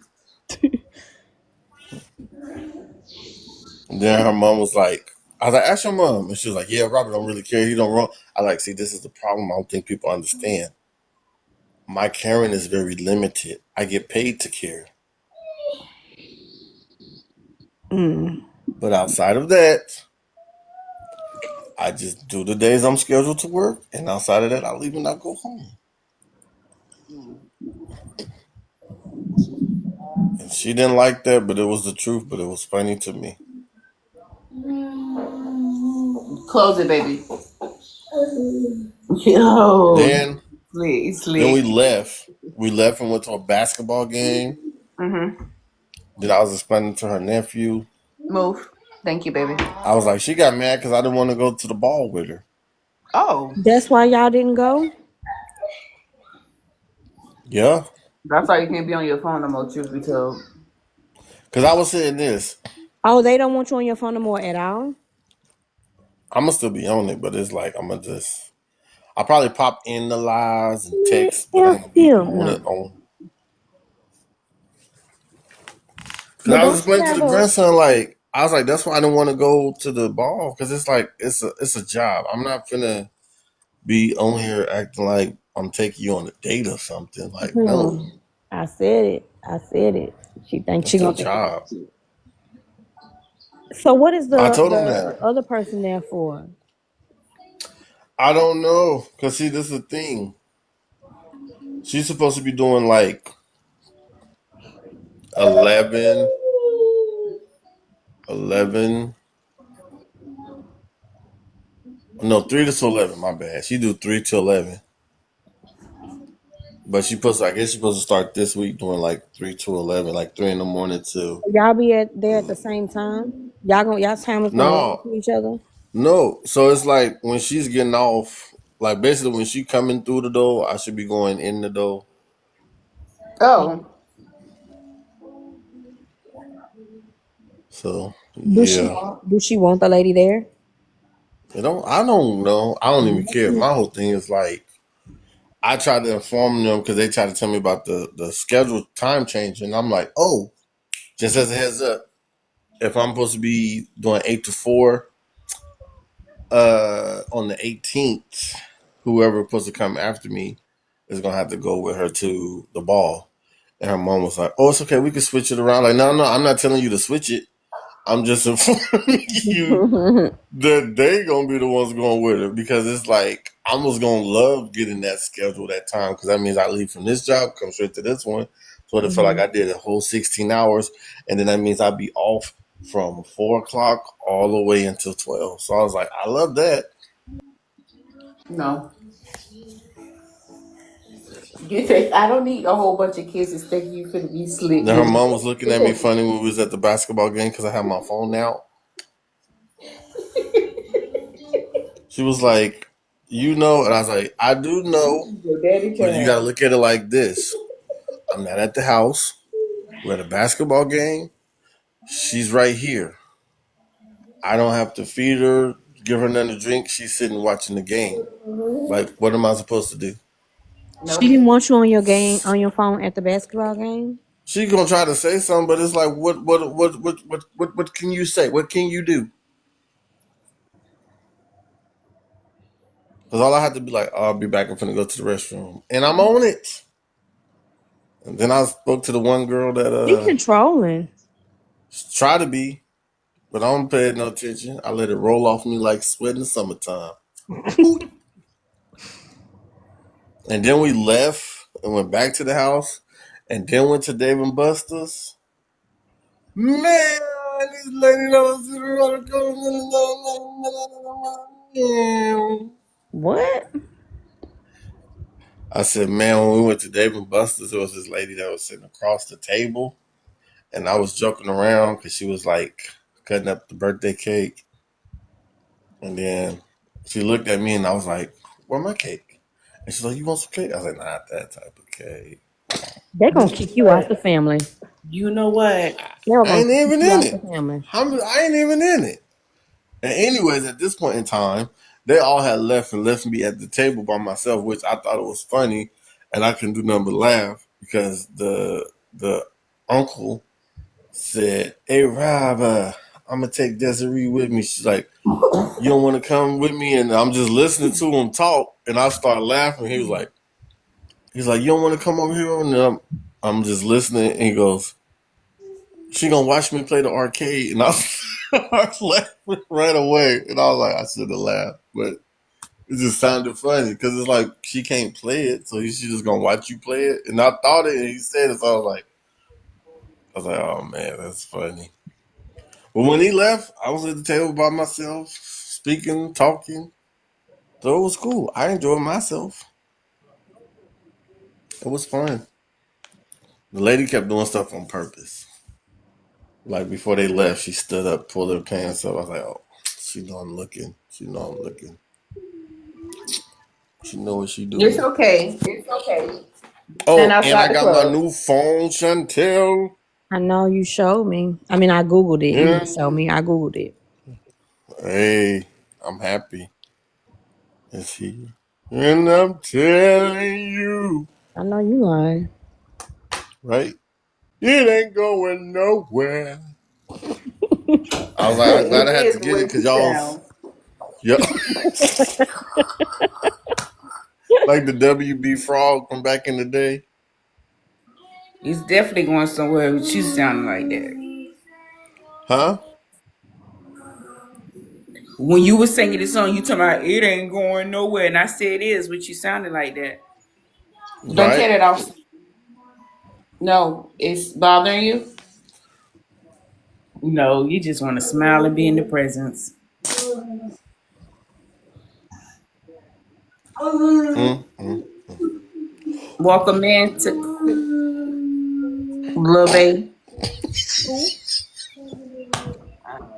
And then her mom was like, I was like, ask your mom. And she was like, yeah, Robert don't really care. He don't wrong. I like, see, this is the problem. I don't think people understand. My caring is very limited. I get paid to care. But outside of that, I just do the days I'm scheduled to work. And outside of that, I leave and I go home. And she didn't like that, but it was the truth. But it was funny to me. Close it, baby. Yo, Then, slick, then slick. we left. We left and went to a basketball game. Then I was explaining to her nephew. Move. Thank you, baby. I was like, she got mad because I didn't want to go to the ball with her. Oh, That's why y'all didn't go? Yeah. that's why you can't be on your phone no more. Truth be told. Because I was saying this. Oh, they don't want you on your phone no more at all? I'm going to still be on it, but it's like, I'm going to just. I'll probably pop in the lives and text, but I ain't F going to be them. on No. it. Because But I was don't you explaining to have the grandson, like, I was like, that's why I didn't want to go to the ball. Because it's like, it's a job. I'm not finna be on here acting like I'm taking you on a date or something. Like, no, I said it. I said it. She thinks it's she the gonna think it. job. So what is I the told him that. the other person there for? I don't know. Because, see, this is the thing. She's supposed to be doing like 11, 11. No, 3 to 11. My bad. She do 3 to 11. But I guess she's supposed to start this week doing like 3 to 11, like 3 in the morning to. Y'all be there at the same time? Y'all time is gonna run No, into each other? no. So it's like when she's getting off, like basically when she coming through the door, I should be going in the door. Oh, So Do she yeah. want the lady there? I don't know. I don't even care. My whole thing is like I try to inform them because they try to tell me about the scheduled time change, and I'm like, oh, just as a heads up, if I'm supposed to be doing 8 to 4 on the 18th, whoever supposed to come after me is gonna have to go with her to the ball. And her mom was like, "Oh, it's okay. We can switch it around." Like, no, no, I'm not telling you to switch it. I'm just informing you that they gonna be the ones going with her because it's like I was gonna love getting that schedule that time because that means I leave from this job, come straight to this one. So it felt like I did a whole 16 hours, and then that means I'd be off from 4 o'clock all the way until 12. So I was like, I love that. no. I don't need a whole bunch of kisses thinking you finna be slick Then her with mom was looking at me it. funny when we was at the basketball game because I had my phone out. She was like, "You know," and I was like, "I do know, Your daddy but you got to child. look at it like this. I'm not at the house. We're at a basketball game. She's right here. I don't have to feed her, give her nothing to drink. She's sitting watching the game. Like, what am I supposed to do?" She didn't want you on your game on your phone at the basketball game. She gonna try to say something, but it's like, what can you say? What can you do? Because all I had to be like, oh, I'll be back. I'm finna go to the restroom, and I'm on it. And then I spoke to the one girl that She controlling. tried to be, but I don't pay no attention. I let it roll off me like sweat in the summertime. And then we left and went back to the house, and then went to Dave and Buster's. Man, this lady that was sitting around the What? I said, man, when we went to Dave and Buster's, there was this lady that was sitting across the table, and I was joking around because she was like cutting up the birthday cake, and then she looked at me, and I was like, "Where my cake?" And she's like, "You want some cake?" I was like, "Not that type of cake. They gonna kick you out the family. You know what? They were I gonna ain't kick even you in out the it. family. I ain't even in it." And anyways, at this point in time, they all had left and left me at the table by myself, which I thought it was funny, and I couldn't do nothing but laugh because the uncle said, "Hey Rob, I'm gonna take Desiree with me." She's like, "You don't want to come with me?" And I'm just listening to him talk, and I start laughing. He's like, "You don't want to come over here?" And I'm just listening, and he goes, "She gonna watch me play the arcade," and I was laughing right away, and I was like, I should have laughed, but it just sounded funny because it's like she can't play it, so she's just gonna watch you play it. And I thought it, and he said it, so I was like, oh man, that's funny. But when he left, I was at the table by myself, speaking, talking. So it was cool. I enjoyed myself. It was fun. The lady kept doing stuff on purpose. Like before they left, she stood up, pulled her pants up. I was like, oh, she know I'm looking. She know I'm looking. She know what she It's doing. okay. And Oh, and outside I the got my club. new phone, Chantel. I know you showed me. I mean, I googled it. You Yeah. didn't show me. I googled it. Hey, I'm happy. It's here. And I'm telling you, I know you lying. right? It ain't going nowhere. I was like, I'm glad It I had is to the get way it because you y'all's, sound. yeah, like the WB Frog from back in the day. It's definitely going somewhere with you sounding like that. Huh? When you were singing the song, you talking about it ain't going nowhere, and I said it is, but you sounded like that. Don't Right? tear that off. No, it's bothering you. No, you just want to smile and be in the presence. Mm. Welcome in to Lil Bay.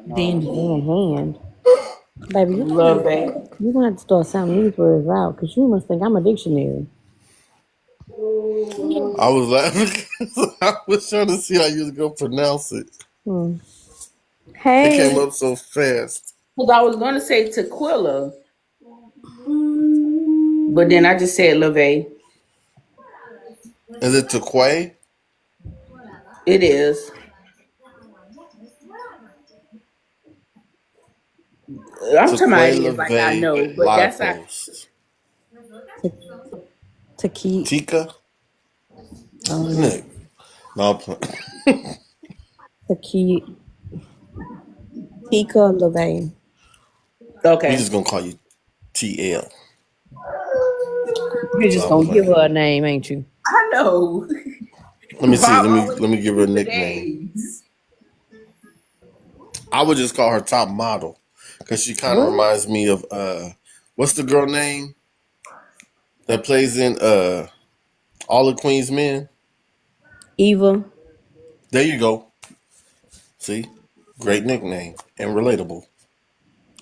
Then the damn hand. Baby, Lil Bay. you gonna have to start sounding these words out because you must think I'm a dictionary. I was laughing because I was trying to see how you was going to pronounce it. Hmm. It came Hey, up so fast. Because I was going to say Tequila, but then I just said Lil Bay. Is it Tequay? It is. I'm talking about Tequay it is like I LaVey know, but live that's not. post. Taki, Tika? um, Nick. No, Taki, Tika LaVey. we Okay. just gonna call you TL. You're So just I'm gonna give playing. her a name, ain't you? I know. Let me see. Bob Let me always let me give her a gives the nickname. names. I would just call her top model because she kind of What? reminds me of what's the girl name that plays in All of Queen's Men. Eva. There you go. See? Great nickname and relatable.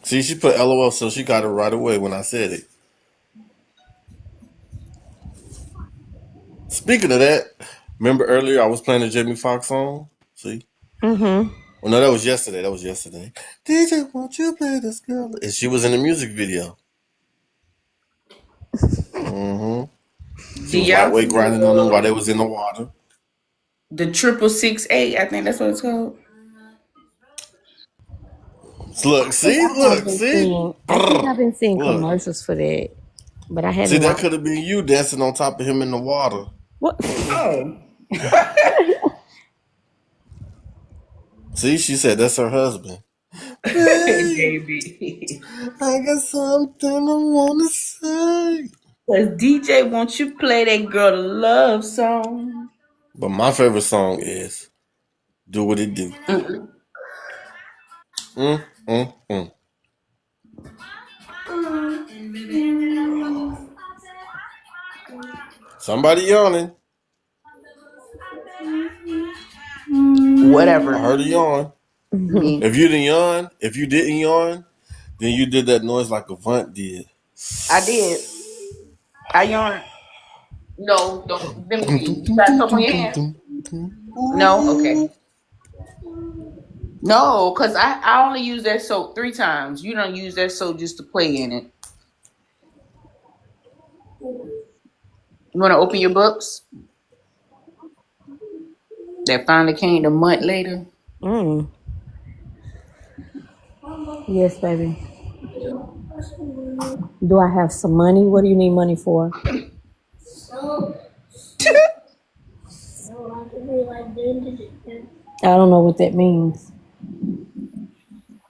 See, she put LOL, so she got it right away when I said it. Speaking of that, remember earlier I was playing the Jamie Foxx song? See? Mm-hmm. Well, no, that was yesterday. That was yesterday. DJ, won't you play this girl? And she was in the music video. Mm-hmm. She Do was y'all lightweight see grinding on them while they was in the water. the 666? I think that's what it's called. Look, see, look, see. I think I've been seeing Look. commercials for that, but I See, haven't that watched. could have been you dancing on top of him in the water. What? Oh. See, she said that's her husband. Babe, Baby. I got something I want to say. Cause DJ wants you play that girl a love song. But my favorite song is Do What It Do. Mm, mm, mm. Somebody yawning. I Whatever. heard a yawn. Me. If you didn't yawn, then you did that noise like Avant did. I did. I yawned. No, don't. Let me see. You got soap on your hands? No? Okay. No, because I only use that soap 3 times. You don't use that soap just to play in it. You want to open your books? That finally came a month later. Mm. Yes, baby. Do I have some money? What do you need money for? I don't know what that means.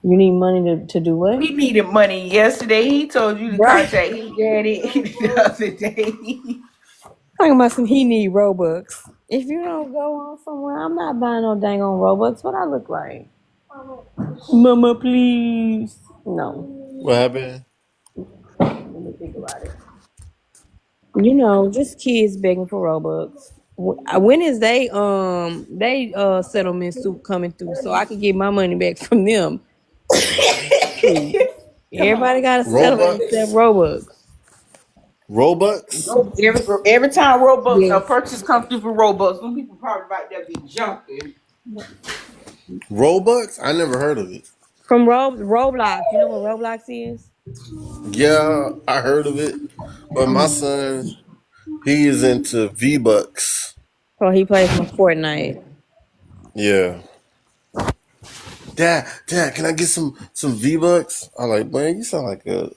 You need money to do what? He needed money yesterday. He told you to Right. contact his daddy the other day. Talking about some he need Robux. If you don't go on somewhere, I'm not buying no dang on Robux. What I look like? Mama, please. No. What happened? Let me think about it. You know, just kids begging for Robux. When is they settlement suit coming through so I can get my money back from them? Please. Come on. Everybody got a settlement except Robux? Robux. Robux? Every time Robux a Yes. purchase comes through for Robux, some people probably about there be jumping. Robux? I never heard of it. From Roblox. You know what Roblox is? Yeah, I heard of it. But my son, he is into V-Bucks. So he plays some Fortnite. Yeah. Dad, can I get some V-Bucks? I'm like, man, you sound like a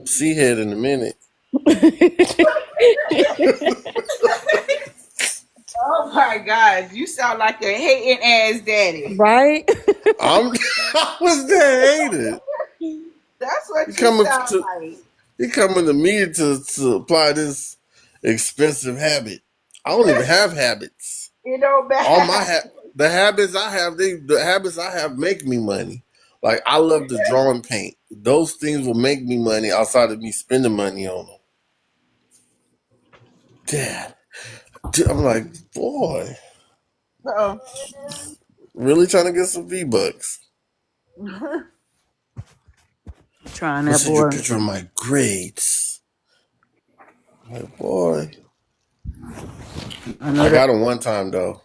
sea head in a minute. Oh my God, you sound like a hating ass daddy. Right? I was that hated. That's what He you coming sound to like. he coming to me to apply this expensive habit. I don't even have habits. You know, All bad. my the habits I have, the habits I have make me money. Like I love to draw and paint. Those things will make me money outside of me spending money on them. Dad, I'm like, boy, Uh-oh. really trying to get some V-Bucks. Trying But that send you a boy. picture of my grades. I'm like, boy. I know I that. got him one time though.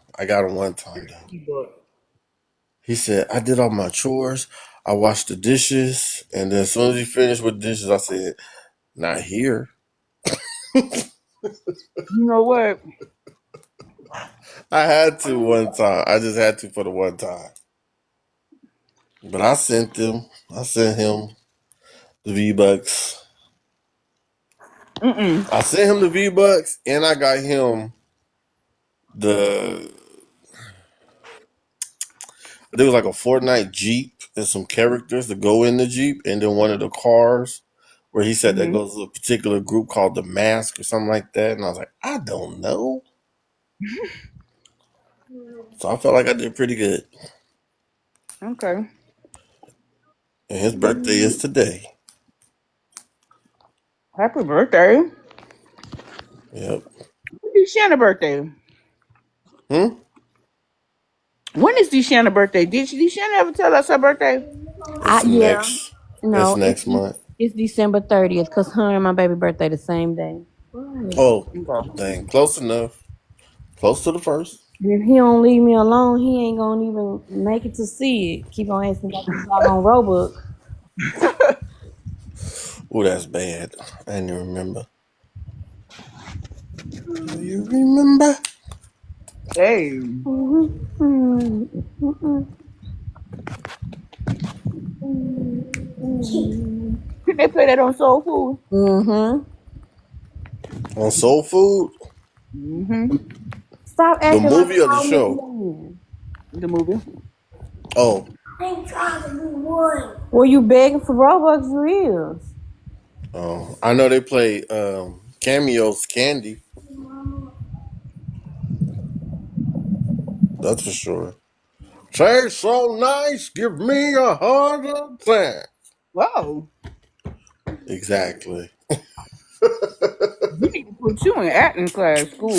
He said, I did all my chores. I washed the dishes. And then as soon as he finished with dishes, I said, not here. You know what? I had to one time. I just had to for the one time. But I sent him the V-Bucks. I sent him the V-Bucks and I got him the there was like a Fortnite Jeep and some characters to go in the Jeep and then one of the cars where he said that goes to a particular group called the Mask or something like that. And I was like, I don't know. So I felt like I did pretty good. Okay. And his birthday is today. Happy birthday. Yep. What do Shanna's birthday? Hmm? When is Shanna's birthday? Did Shanna ever tell us her birthday? It's Yeah. next. It's No, next month. it's December 30th because her and my baby birthday the same day. Right. Oh, Okay. dang. Close enough. Close to the first. If he don't leave me alone, he ain't gonna even make it to see it. Keep on asking about this doggone Roebuck. Oh, that's bad. I didn't even remember. Do you remember? Hey, can they play that on Soul Food? Mm-hmm. On Soul Food? Stop The acting like a movie or the homeless show? man. The movie. Oh, Well, you begging for Robux for reals. oh. I know they play Cameo's Candy. That's for sure. Tastes so nice, give me a heart attack. Whoa, Exactly. we need to put you in acting class school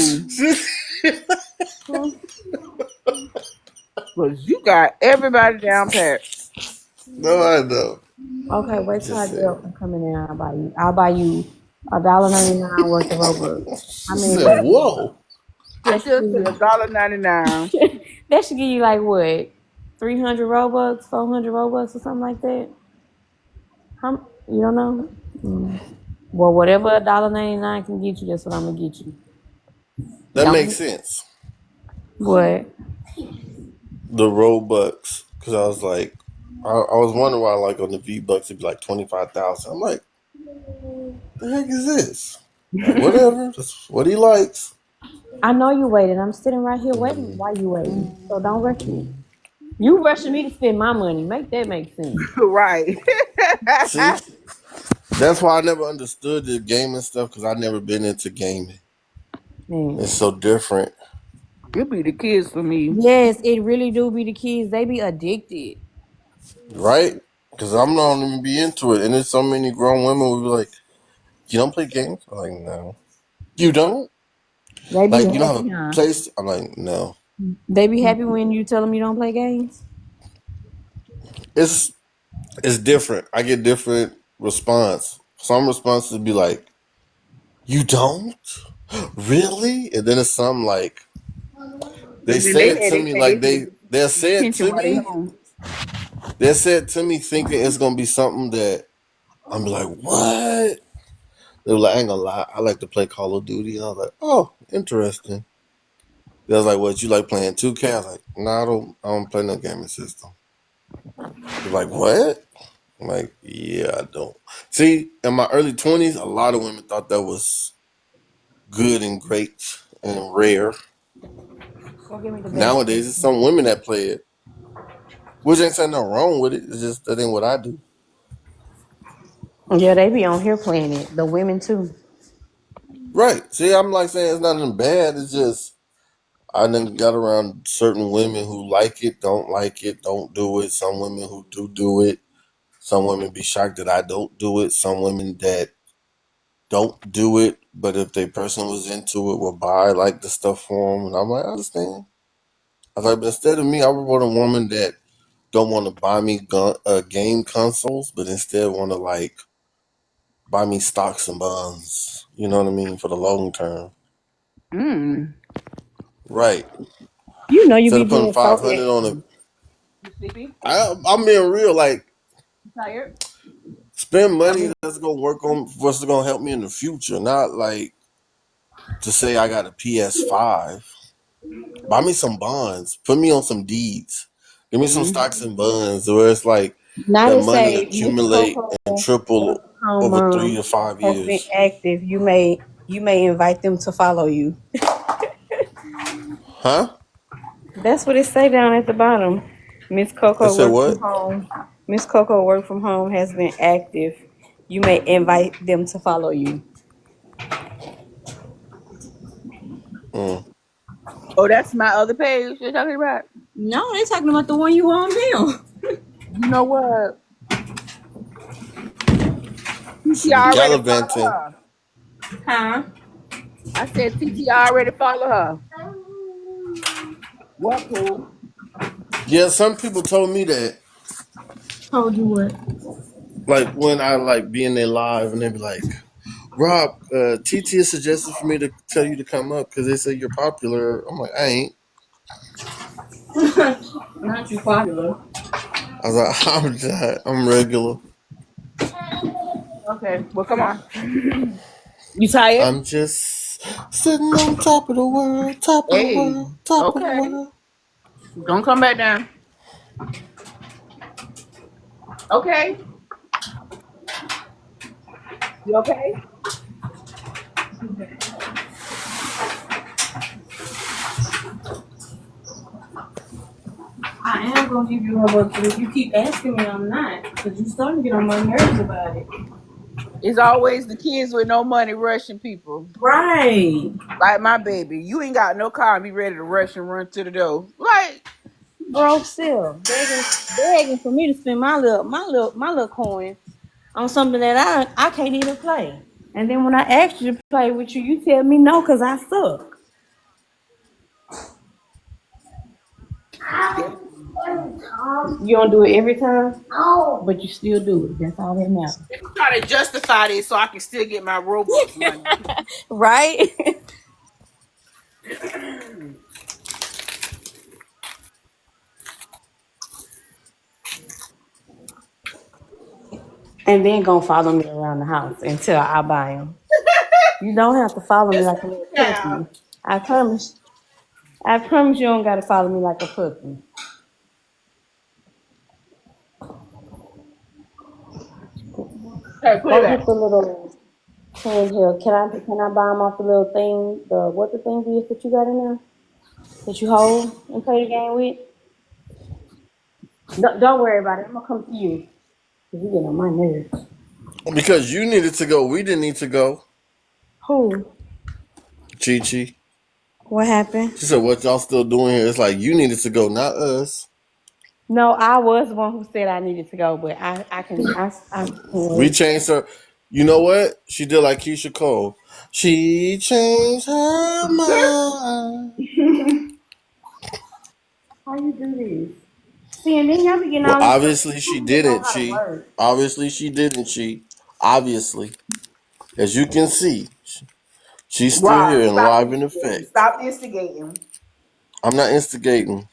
because you got everybody down pat. No, I know. Okay, wait till I Just get said. up and come in there. I'll buy you $1.99 worth of Robux. I She mean, said, "Whoa." that should Just give $1.99. you, that should give you like what, 300 Robux, 400 Robux, or something like that. How you don't know? Well, whatever $1.99 can get you, that's what I'm gonna get you. That makes Don't sense. what? The Robux, because I was like, I was wondering why, like on the V Bucks, it'd be like 25,000. I'm like, the heck is this? Like, whatever. That's what he likes. I know you waiting. I'm sitting right here waiting while you waiting. So don't rush me. You rushing me to spend my money. Make that make sense. Right. See, that's why I never understood the gaming stuff because I never been into gaming. Man. It's so different, It be the kids for me. Yes, it really do be the kids. They be addicted. right? Because I'm not even be into it, and there's so many grown women who be like, "You don't play games?" I'm like, "No." You don't? They be Like, you don't have happy, a huh? place? I'm like, "No." They be happy when you tell them you don't play games. It's it's different. I get different response. Some responses be like, "You don't? Really?" And then it's some like they And then say they it had to they me pay like their they say it attention to while they me. home. They said to me thinking it's gonna be something that I'm like, what? They were like, I ain't gonna lie, I like to play Call of Duty. And I was like, oh, interesting. They was like, what, you like playing 2K? I was like, no, I don't play no gaming system. They're like, what? I'm like, yeah, I don't. See, in my early 20s, a lot of women thought that was good and great and rare. Go give me the best. Nowadays, it's some women that play it. Which ain't saying nothing wrong with it. It's just that ain't what I do. Yeah, they be on here playing it. The women too. Right. See, I'm like saying it's nothing bad. It's just I done got around certain women who like it, don't like it, don't do it. Some women who do it. Some women be shocked that I don't do it. Some women that don't do it, but if they person was into it, will buy like the stuff for them. And I'm like, I understand. I was like, but instead of me, I would want a woman that don't want to buy me game consoles, but instead want to like buy me stocks and bonds. You know what I mean for the long term, Mm. right? You know you Instead be of putting being so 500 on it, extra. You sleepy? I'm being real. Like You tired? spend I money mean, that's gonna work on what's gonna help me in the future, not like to say I got a PS5. Buy me some bonds. Put me on some deeds. Give me some stocks and bonds where it's like Now that to money say Miss accumulate Coco and work triple from over home 3 to 5 has been years. active. You may invite them to follow you. Huh? That's what it say down at the bottom. Miss They Coco said work from what? home. Miss Coco work from home has been active. You may invite them to follow you. Mm. oh, that's my other page you're talking about. No, they talking about the one you on now. You know what? She She be already follow gallivanting. her. Huh? I said TT already follow her. What, Pooh? Yeah, some people told me that. Told you what? Like when I like be in their live and they be like, Rob, TT has suggested for me to tell you to come up because they say you're popular. I'm like, I ain't. Not you popular. I was like, I'm regular. Okay, well, come on. You tired? I'm just sitting on top of the world, top of the Hey, world, top of the okay. world. Don't come back down. Okay. You okay? I am gonna give you homework, but if you keep asking me, I'm not. Because you starting to get on my nerves about it. It's always the kids with no money rushing people. Right. Like my baby. You ain't got no car and be ready to rush and run to the door. Like, Bro, still begging for me to spend my little coin on something that I can't even play. And then when I ask you to play with you, you tell me no because I suck. yeah. You don't do it every time? No. But you still do it. That's all that matters. Try to justify this so I can still get my Robux money. Right? And then gonna follow me around the house until I buy them. You don't have to follow me like a little Yeah. puppy. I promise. I promise you don't gotta follow me like a puppy. Hey, put it Go back. get the little handheld. Can I buy them off the little thing? What the thing is that you got in there that you hold and play the game with? Don't worry about it. I'm gonna come to you because you get on my nerves. Because you needed to go, we didn't need to go. Who? Chi Chi. What happened? She said, "What y'all still doing here?" It's like you needed to go, not us. No, I was the one who said I needed to go, but I can We wait. changed her. You know what? She did like Keisha Cole. She changed her mind. How you do this? See, and then y'all be getting Well, all this stuff. obviously she You don't know didn't. how to She work. obviously she didn't. She obviously, as you can see, she's still here Rob, and stop live in instigating. effect. Stop instigating. I'm not instigating.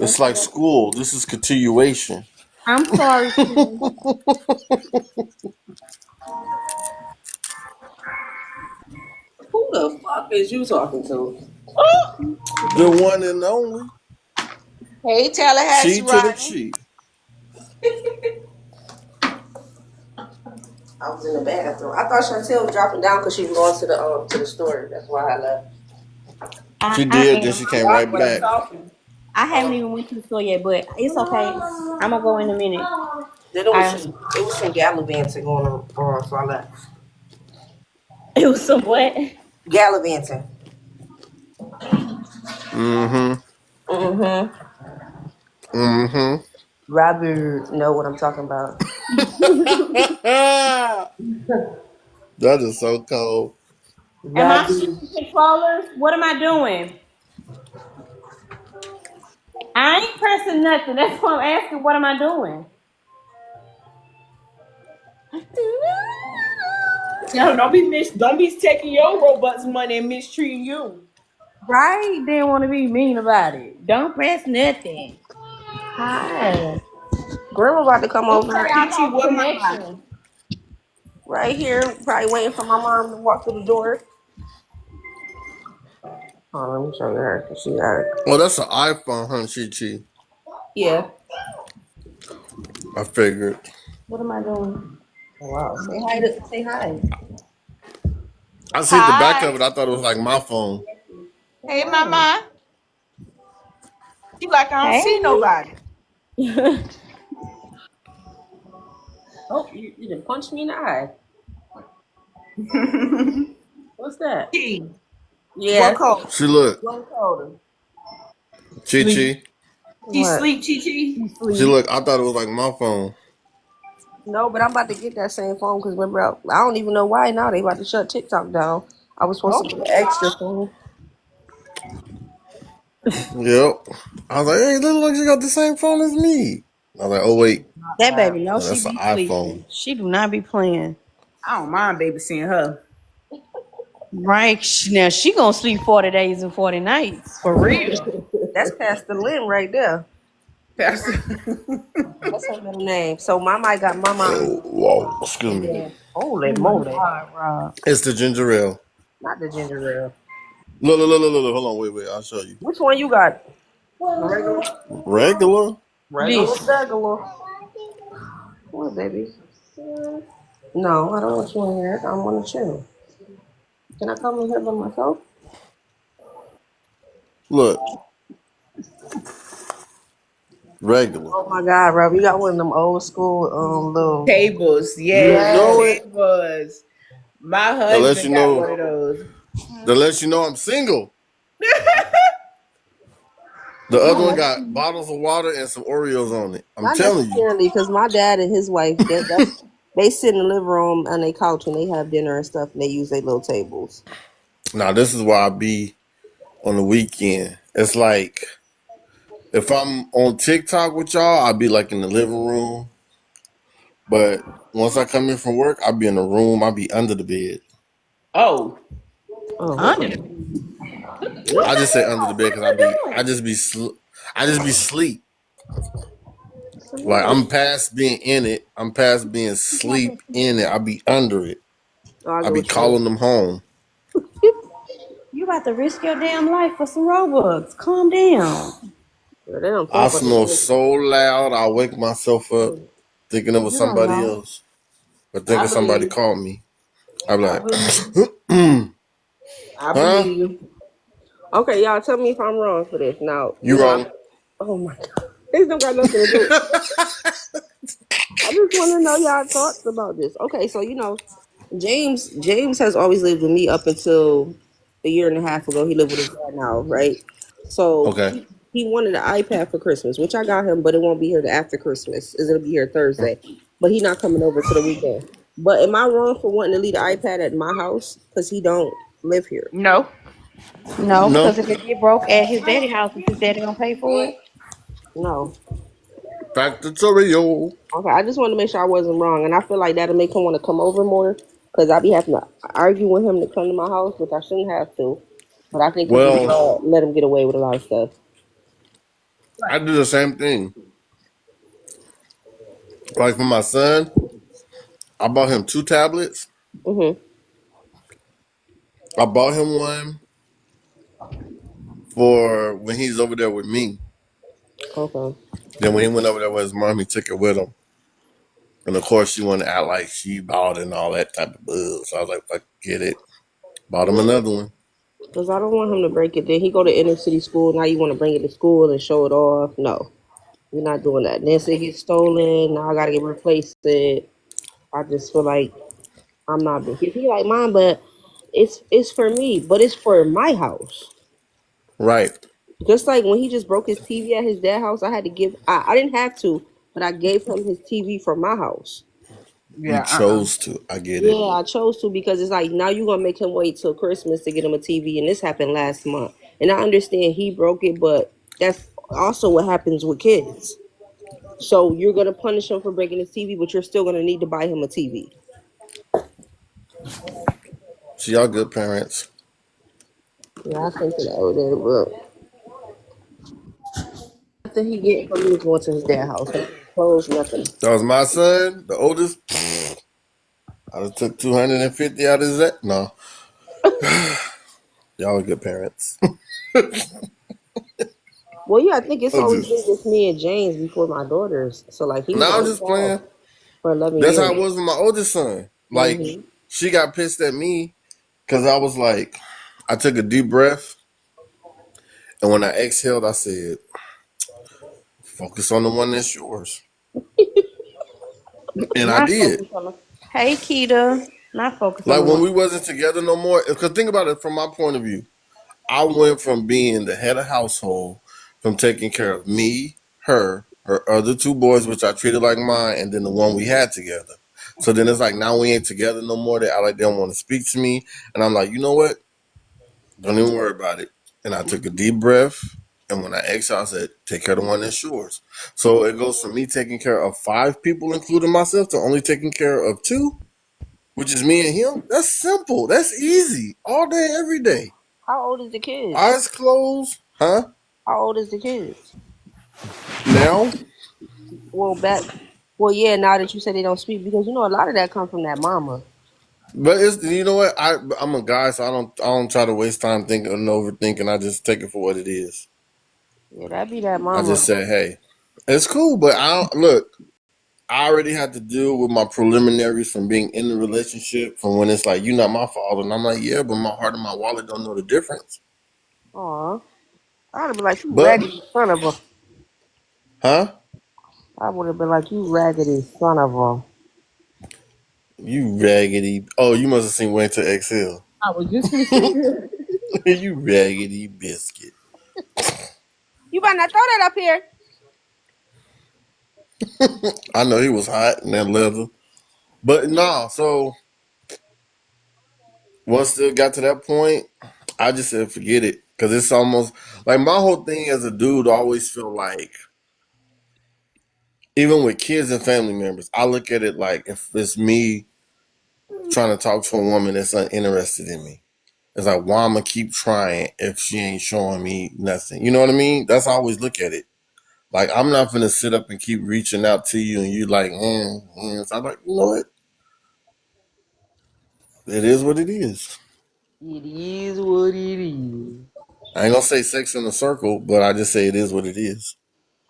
It's like school. This is continuation. I'm sorry, Ken. Who the fuck is you talking to? The one and only. Hey, Tallahassee Chi to the Rodney. chi. I was in the bathroom. I thought Chantel was dropping down because she was going to the store. That's why I left. She I did. Then am. she came Rob right wasn't back. talking. I haven't even went to the store yet, but it's okay. I'm gonna go in a minute. Then I it was some gallivanting going on, so I left. it was some what? Gallivanting. Mm-hmm. Mm-hmm. Mm-hmm. Robert know what I'm talking about. That is so cold. Am I Robert. switching controllers? What am I doing? I ain't pressing nothing. That's why I'm asking. What am I doing? Yeah, don't be taking your Robux money and mistreating you. Right? Didn't want to be mean about it. Don't press nothing. Hi. Grandma about to come over. Okay, I TT, lost what my box? connection. Right here, probably waiting for my mom to walk through the door. Oh, let me show you her because she got it. Well, that's an iPhone, huh, Chi Chi? Yeah. I figured. What am I doing? Oh, wow. Say hi. Say hi. I see the back of Hi. it. I thought it was like my phone. Hey, mama. She like I don't Hey. see nobody. Oh, you didn't punch me in the eye. What's that? Key. What Yeah. color? She look. What color? Chi Sleep. Chi. She What? sleep, Chi Chi. She She sleep. look. I thought it was like my phone. No, but I'm about to get that same phone because remember, I don't even know why now they about to shut TikTok down. I was supposed to get an extra phone. Yep. I was like, hey, look like you got the same phone as me. I was like, oh wait, That baby no, knows she that's an be iPhone. sleeping. She do not be playing. I don't mind babysitting her. Right now, she gonna sleep 40 days and 40 nights for real. That's Pastor Lynn right there. Pastor. That's her middle name. So Mama got Mama, Oh, whoa, excuse and me. then holy Oh my moly, God, Rob. It's the ginger ale. not the ginger ale. Look. Hold on, wait. I'll show you. Which one you got? The regular, Regular. regular, Listen, regular. What, baby? No, I don't want you in here. I want to chill. Can I come in here by myself? Look, regular. Oh my God, Rob, you got one of them old school little. Tables. You Yes, know Yes. it. tables. My That lets you husband got know. one of those. That lets you know I'm single. The other one No, got bottles of water and some Oreos on it. I'm not telling you. necessarily, because my dad and his wife, they sit in the living room on their couch and they have dinner and stuff, and they use their little tables. Now this is why I be on the weekend. It's like if I'm on TikTok with y'all, I'll be like in the living room. But once I come in from work, I'll be in the room. I'll be under the bed. Oh, Oh, under. I just say under the bed because I just be sleep. Like I'm past being in it. I'm past being sleep in it. I be under it. I I get be what you calling them home. You about to risk your damn life for some Robux. Calm down. mean. They don't I think for snore the so loud, I wake myself up thinking it was You don't somebody know. else, but I thinking somebody believe. called me. I'm I like, believe. I huh? believe you. Okay, y'all tell me if I'm wrong for this. Now, You wrong? oh my God, this don't got nothing to do. I just want to know y'all thoughts about this. Okay, so James has always lived with me up until a year and a half ago. He lived with his dad now, right? So Okay. he wanted an iPad for Christmas, which I got him, but it won't be here after Christmas. It's gonna be here Thursday, but he not coming over to the weekend. But am I wrong for wanting to leave the iPad at my house because he don't live here? No. No, No. because if it get broke at his daddy house, is his daddy gonna pay for it? No. Factorio. Okay, I just want to make sure I wasn't wrong, and I feel like that'll make him want to come over more because I be having to argue with him to come to my house, which I shouldn't have to. But I think his Well, mom let him get away with a lot of stuff. I do the same thing. Like for my son, I bought him 2 tablets. Mhm. I bought him one for when he's over there with me. Okay. Then when he went over there with his mom, he took it with him. And of course, she wanted to act like she bought it and all that type of buzz. So I was like, "Fuck, get it." Bought him Yeah. another one. Because I don't want him to break it. Then he go to inner city school. Now you want to bring it to school and show it off? No, you're not doing that. Then say it gets stolen. Now I gotta get replaced. It. I just feel like I'm not. He like mine, but it's for me. But it's for my house. Right. Just like when he just broke his TV at his dad's house, I had to give. I didn't have to, but I gave him his TV from my house. You Yeah. chose to. I get it. Yeah, I chose to because it's like now you're gonna make him wait till Christmas to get him a TV, and this happened last month. And I understand he broke it, but that's also what happens with kids. So you're gonna punish him for breaking his TV, but you're still gonna need to buy him a TV. So y'all good parents. Yeah, I think that was it, but nothing he get from me is going to his dad's house. Clothes, nothing. That was my son, the oldest. I just took 250 out of his that. No, y'all are good parents. Well, yeah, I think it's I'm always been just, just me and James before my daughters. So like he was the now I'm only just child playing. for 11 That's how it years. was with my oldest son. Like, Hmm. she got pissed at me because I was like, I took a deep breath. And when I exhaled, I said, focus on the one that's yours. And I Not did. focus on the. Hey, Keita. Not focus on Like the when one. we wasn't together no more, because think about it from my point of view. I went from being the head of household, from taking care of me, her other 2 boys, which I treated like mine, and then the one we had together. So then it's like now we ain't together no more. They don't want to speak to me, and I'm like, you know what? Don't even worry about it. And I took a deep breath, and when I exhaled, I said, "Take care of the one that's yours." So it goes from me taking care of 5 people, including myself, to only taking care of 2, which is me and him. That's simple. That's easy. All day, every day. How old is the kids? Eyes closed, huh? How old is the kids? Now, Well, back. Well, yeah. Now that you said they don't speak, because you know a lot of that comes from that mama. but it's you know what? I'm a guy, so I don't try to waste time thinking and overthinking. I just take it for what it is. Yeah, that be that I mama. just say, hey, it's cool, but I don't look. I already had to deal with my preliminaries from being in the relationship, from when it's like, you're not my father. And I'm like, yeah, but my heart and my wallet don't know the difference. Aw, I'd have been like you But, raggedy son of a. huh? I would have been like you raggedy son of a. You raggedy. Oh, you must have seen Wait to Exhale. I was just gonna say that. You raggedy biscuit. You better not throw that up here. I know he was hot in that leather. But nah, so once it got to that point, I just said, forget it. Because it's almost like my whole thing as a dude, I always feel like, even with kids and family members, I look at it like if it's me trying to talk to a woman that's uninterested in me. It's like, why I'm gonna keep trying if she ain't showing me nothing? You know what I mean? That's how I always look at it. Like, I'm not gonna sit up and keep reaching out to you and you like, So I'm like, you know what? It is what it is. It is what it is. I ain't gonna say sex in a circle, but I just say it is what it is.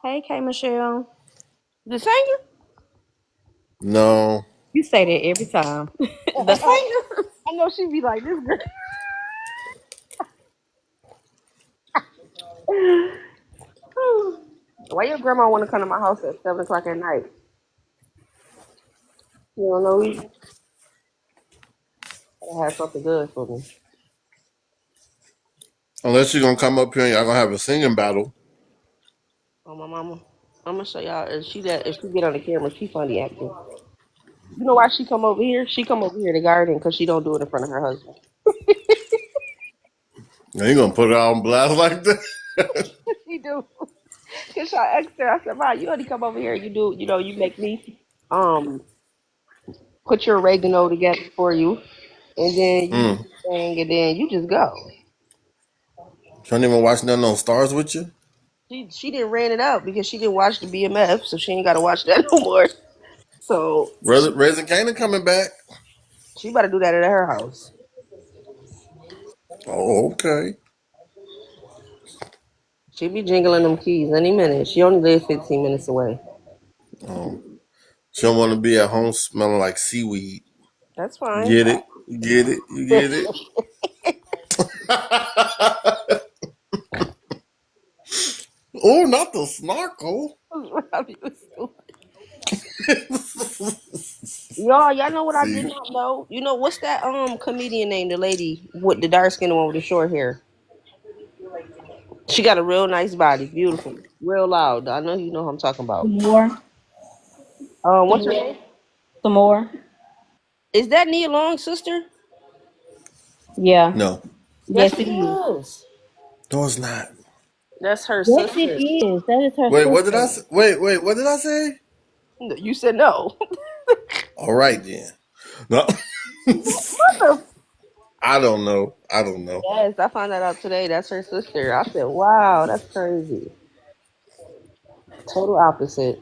Hey, K Michelle. The singer? No. You say that every time. The singer. I know she be like this girl. Why your grandma want to come to my house at 7 o'clock at night? You don't know we gotta have something good for me. Unless you're gonna come up here and y'all gonna have a singing battle. Oh my mama. I'm gonna show y'all if she get on the camera, she funny acting. You know why she come over here? She come over here to garden because she don't do it in front of her husband. Now you gonna put it on blast like that? She do. Cause I asked her, I said, "Ma, you only come over here. You do, you make me um put your oregano together for you, and then you do Mm. the thing, and then you just go." She don't even watch nothing on Stars with you? She didn't ran it out because she didn't watch the BMF, so she ain't got to watch that no more. So Raising Canaan coming back. she better do that at her house. Oh, okay. She be jingling them keys any minute. She only live 15 minutes away. Oh. She don't want to be at home smelling like seaweed. That's fine. Get it? You get it? You get it? Oh, not the snorkel. Y'all know what I did See, not know? You know what's that comedian name? The lady with the dark skin one with the short hair. She got a real nice body, beautiful, real loud. I know you know who I'm talking about. Some more. What's her name? Some more. Is that Nia Long's sister? Yeah. no. Yes, Yes, it it is. is. No, it's not. That's her Yes, it sister. is. That is her Wait, what did I sister. say? Wait, what did I say? No, you said no. All right, then. No. What the? I don't know. I don't know. Yes, I found that out today. That's her sister. I said, wow, that's crazy. Total opposite.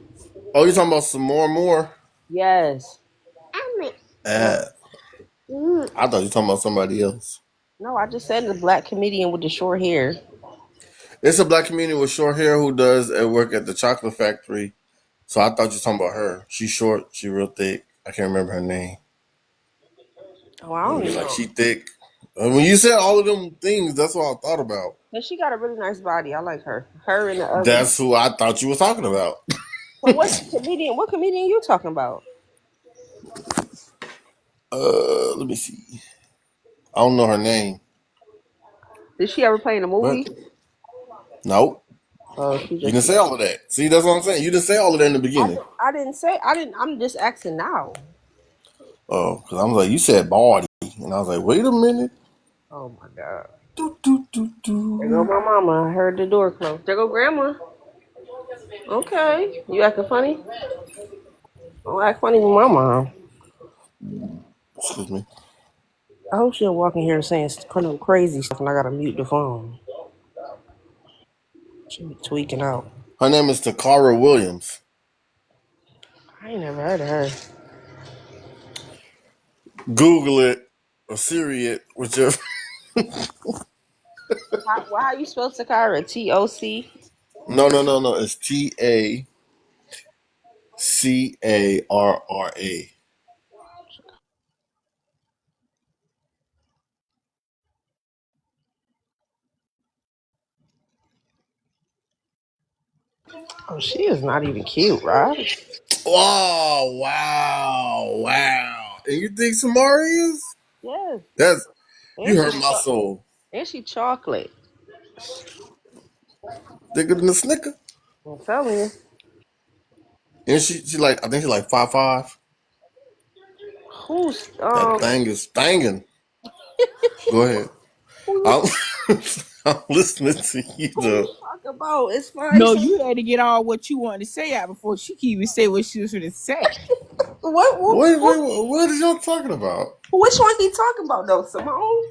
Oh, you talking about some more? Yes. Uh, I thought you were talking about somebody else. No, I just said the black comedian with the short hair. It's a black comedian with short hair who does work at the chocolate factory. So I thought you were talking about her. She's short. She real thick. I can't remember her name. Oh, I And don't you're even like, know. she thick. When you said all of them things, that's what I thought about. But she got a really nice body. I like her. Her and the other. That's who I thought you were talking about. So what comedian? What comedian you talking about? Let me see. I don't know her name, Did she ever play in a but movie? nope. Oh, she You just. didn't say all of that. See, that's what I'm saying. You didn't say all of that in the beginning. I didn't say. I didn't. I'm just asking now. Oh, because I was like, you said body. And I was like, wait a minute. Oh my god. Do, do, do, There go do. my mama. I heard the door close. There go grandma. Okay. You acting funny? Don't act funny with my mom. Excuse me. I hope she don't walk in here saying kind of crazy stuff and I gotta mute the phone. She be tweaking out. Her name is Takara Williams. I ain't never heard of her. Google it or Siri it, whichever. How you spell Takara? T-O-C? No. It's Tacarra. Oh, she is not even cute, right? Oh, wow. And you think Samari is? Yes. That's And you she hurt my soul. and she chocolate. Thicker than a Snicker. I'm telling you. And she like I think she's like 5'5". Who's That thing is thangin'. Go ahead. I'm, I'm listening to you who though. you talking about? It's fine. No, you had to get all what you wanted to say out before she could even say what she was going to say. What is y'all talking about? Which one he talking about though, Simone?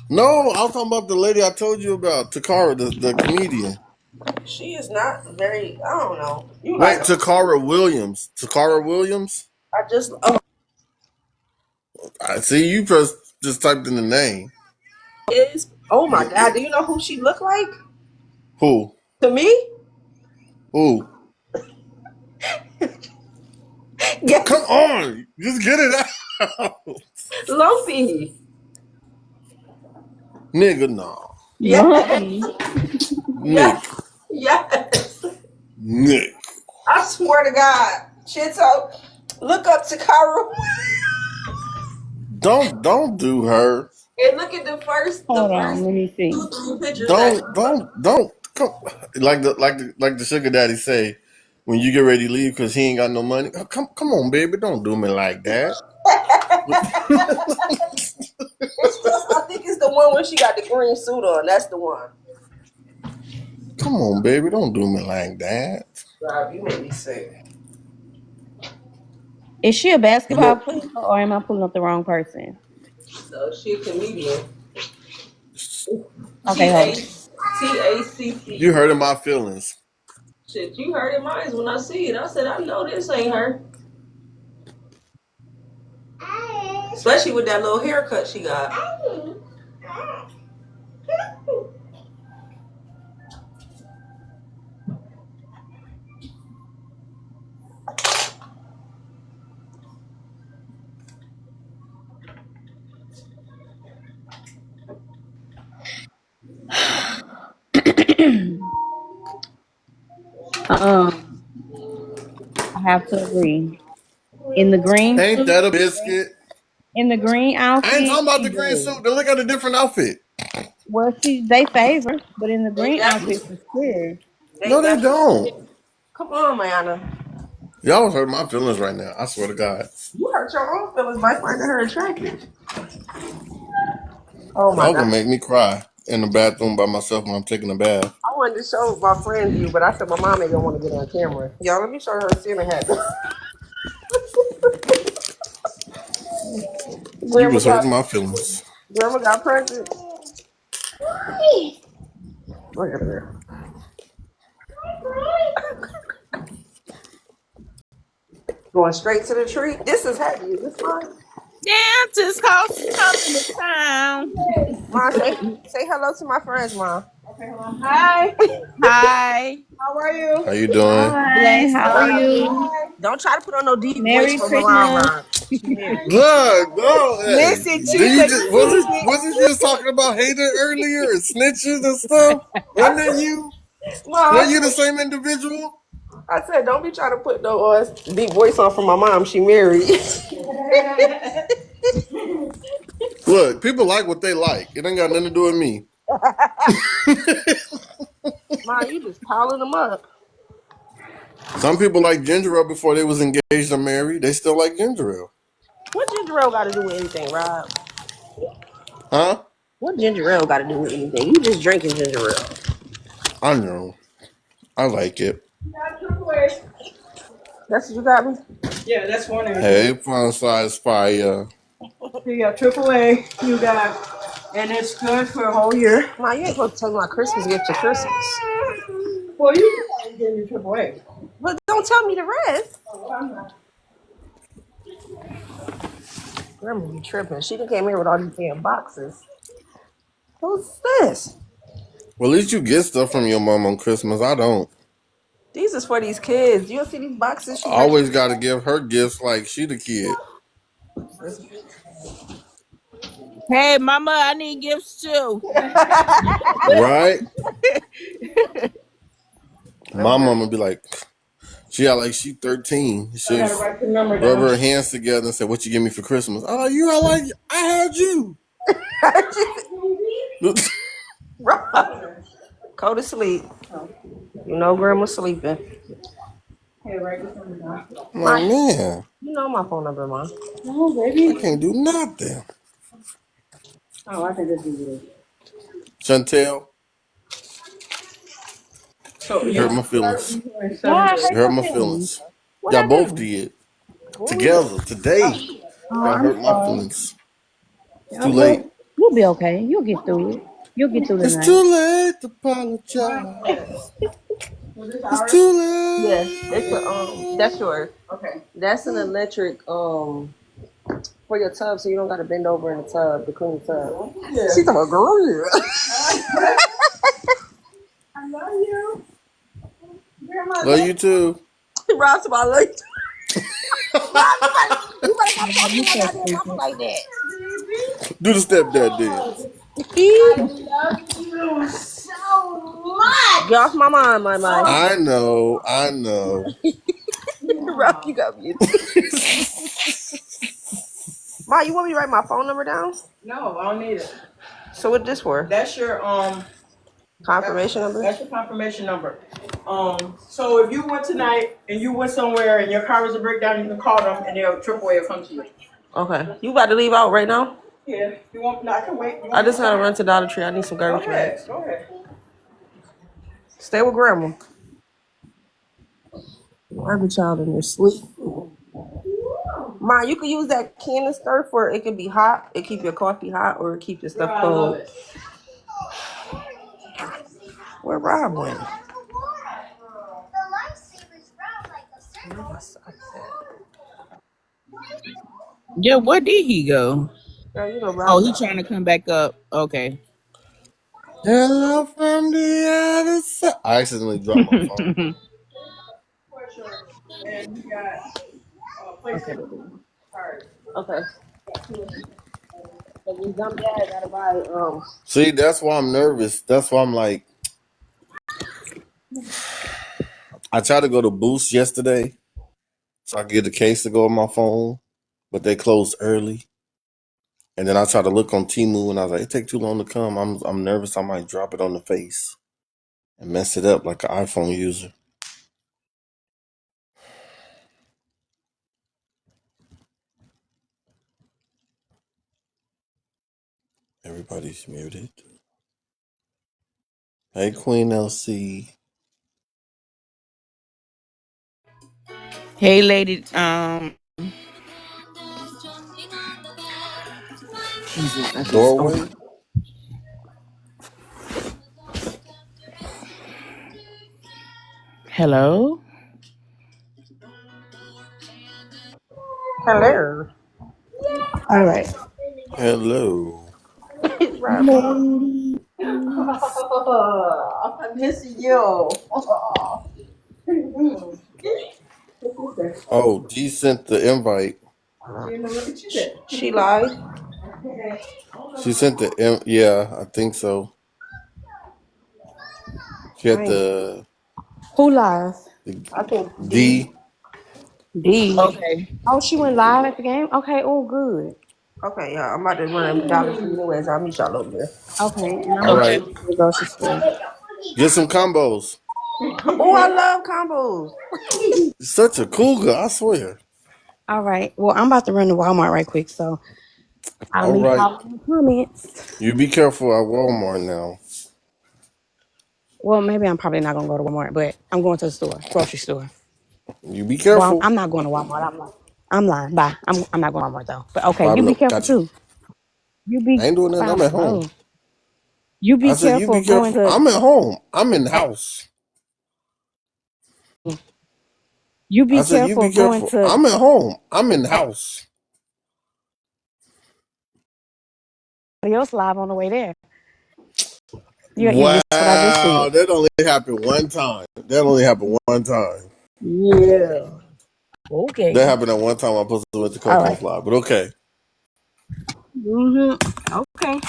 No, I was talking about the lady I told you about, Takara, the comedian. She is not very. I don't know. You Wait, like? Takara Williams. Takara Williams? I just. I see you just typed in the name. Is. Oh my God! Do you know who she look like? Who? To me? Who? Yes. Come on, just get it out. Lumpy. Nigga, no. Yes. Lumpy. Nick. Yes. Nick. I swear to God. Shito, look up Takara Don't do her. and look at the first Hold on, let me see. two pictures. Don't come like the sugar daddy say when you get ready to leave because he ain't got no money. Oh, come on, baby, don't do me like that. I think it's the one where she got the green suit on. That's the one. Come on, baby, don't do me like that. God, you make me sick. Is she a basketball Look, player or am I pulling up the wrong person? So she a comedian. Okay, hold on. T-A-C-C. you hurting my feelings. Shit, you heard it mine when I see it. I said, I know this ain't her. Especially with that little haircut she got. I have to agree. In the green Ain't suit, that a biscuit? in the green I ain't outfit, talking about she the green does. suit. They look at a different outfit. Well, they favor, but in the They green outfit definitely, for sure. they No, they definitely. don't. Come on, Mayana. Y'all was hurting my feelings right now. I swear to God. You hurt your own feelings by finding her attractive. Oh my Y'all God. gonna make me cry in the bathroom by myself when I'm taking a bath. I wanted to show my friends you, but I said my mom ain't gonna want to get on camera. Y'all, let me show her a Santa hat. You Grandma was got hurting my feelings. Grandma got pregnant. Look at her. Going straight to the tree. This is happy. Is this fine? Down to this house is coming to town. Mom, say hello to my friends, Mom. Okay, hello. Hi. Hi. How are you? How you doing? Hi, Blessed. how are you? Don't try to put on no deep voice Merry for my mom, Christmas. Ron. She married. Look, no, hey. Listen, Do you Chica, just you need it. wasn't you just talking about hating earlier and snitches and stuff? Wasn't that you? Mom, Were you the same individual? I said, don't be trying to put no deep voice on for my mom. She married. Look, people like what they like. It ain't got nothing to do with me. Mom, you just piling them up. Some people like ginger ale before they was engaged or married. They still like ginger ale. What ginger ale got to do with anything, Rob? Huh? What ginger ale got to do with anything? You just drinking ginger ale. I know. I like it. That's what you got me. Yeah, that's one of them. Hey, fun size fire. You got AAA. You got, and it's good for a whole year. Ma, you ain't supposed to take my Christmas gift to Christmas. Well, you can give me AAA. But don't tell me the rest. Grandma be tripping. She done came here with all these damn boxes. Who's this? Well, at least you get stuff from your mom on Christmas. I don't. These is for these kids. You don't see these boxes I she bring? always got to give her gifts like she the kid. Hey, mama, I need gifts too. Right? My mama be like, she got like she 13. She I gotta write the number rub down. her hands together and say, "What you give me for Christmas?" I like you. I had you. Go to sleep. You know grandma's sleeping. Hey, write this number down. I'm like, man, You know my phone number, Mom. No, I baby. can't do nothing. Oh, I can just do this. Chantel, So you you hurt my feelings. Why I You hurt hurt your my feelings? feelings. What Y'all I both do? did together today. Oh, Y'all I'm hurt my sorry. feelings. It's too I'm late. good. You'll be okay. You'll get through it. You'll get through the It's night. too late to apologize. It's too Yes, it's a late. that's yours. Okay. That's an electric for your tub, so you don't gotta bend over in the tub to clean the tub. Yeah. She's talking about girl. I love you. Grandma, Love you too. Rob's about like you better stop talking to You my so goddamn mama stupid. like that. Do the stepdad dance. I love you so much. Get off my mind, my mind. I know. I know. Rob, you got me. Ma, you want me to write my phone number down? No, I don't need it. So what this for? That's your Confirmation number? That's your confirmation number. So if you went tonight and you went somewhere and your car was a breakdown, you can call them and they'll AAA will come to you. Okay. You about to leave out right now? Yeah. You want? No, I can wait. I just gotta run to Dollar Tree. I need some Go garbage ahead. bags. Go ahead. Stay with grandma. Every child in your sleep. Ma, you can use that canister for it can be hot. It keep your coffee hot or keep your stuff I love cold. it. Where Rob went? Yeah, where did he go? Girl, you know Oh, Rob. he trying to come back up. Okay. Hello from the other side. I accidentally dropped my phone. And you got Okay. PlayStation card. Okay. So this dumb dad gotta buy See, that's why I'm nervous. That's why I'm like, I tried to go to Boost yesterday so I could get the case to go on my phone, but they closed early. And then I tried to look on Temu and I was like, it take too long to come. I'm nervous I might drop it on the face and mess it up like an iPhone user. Everybody's muted. Hey, Queen LC. Hey, lady. Jesus, I just Doorway. Hello. hello. All right. Hello. Rob. I'm missing you. Oh, G sent the invite. She lied. She sent yeah, I think so. She had Dang. Who live? the I think D. D. D. Okay. Oh, she went live at the game? Okay, oh good. Okay, yeah, I'm about to run a Dollar Tree anyways. I'll meet y'all over there. Okay, and I'm All gonna Okay. right. go to the grocery store. Get some combos. Oh, I love combos. Such a cougar, I swear. All right. Well, I'm about to run to Walmart right quick, so I'll All leave right. y'all in the comments. You be careful at Walmart now. Well, maybe I'm probably not gonna go to Walmart, but I'm going to the store, grocery store. You be Well, careful. I'm not going to Walmart. I'm lying. Bye. I'm not going to Walmart though. But okay, you be Pablo, careful gotcha. too. You be I ain't doing that. I'm at home. Pablo. You I be said, you careful be going careful. to. I'm at home. I'm in the house. You I be said, you careful be going careful. to I'm at home. I'm in the house. somebody else live on the way there. You Wow. missed what I just said. That only happened one time. That only happened one time. Yeah. Okay. That happened at one time. I posted with the All Coco's right. Live. But okay. Mm-hmm. Okay.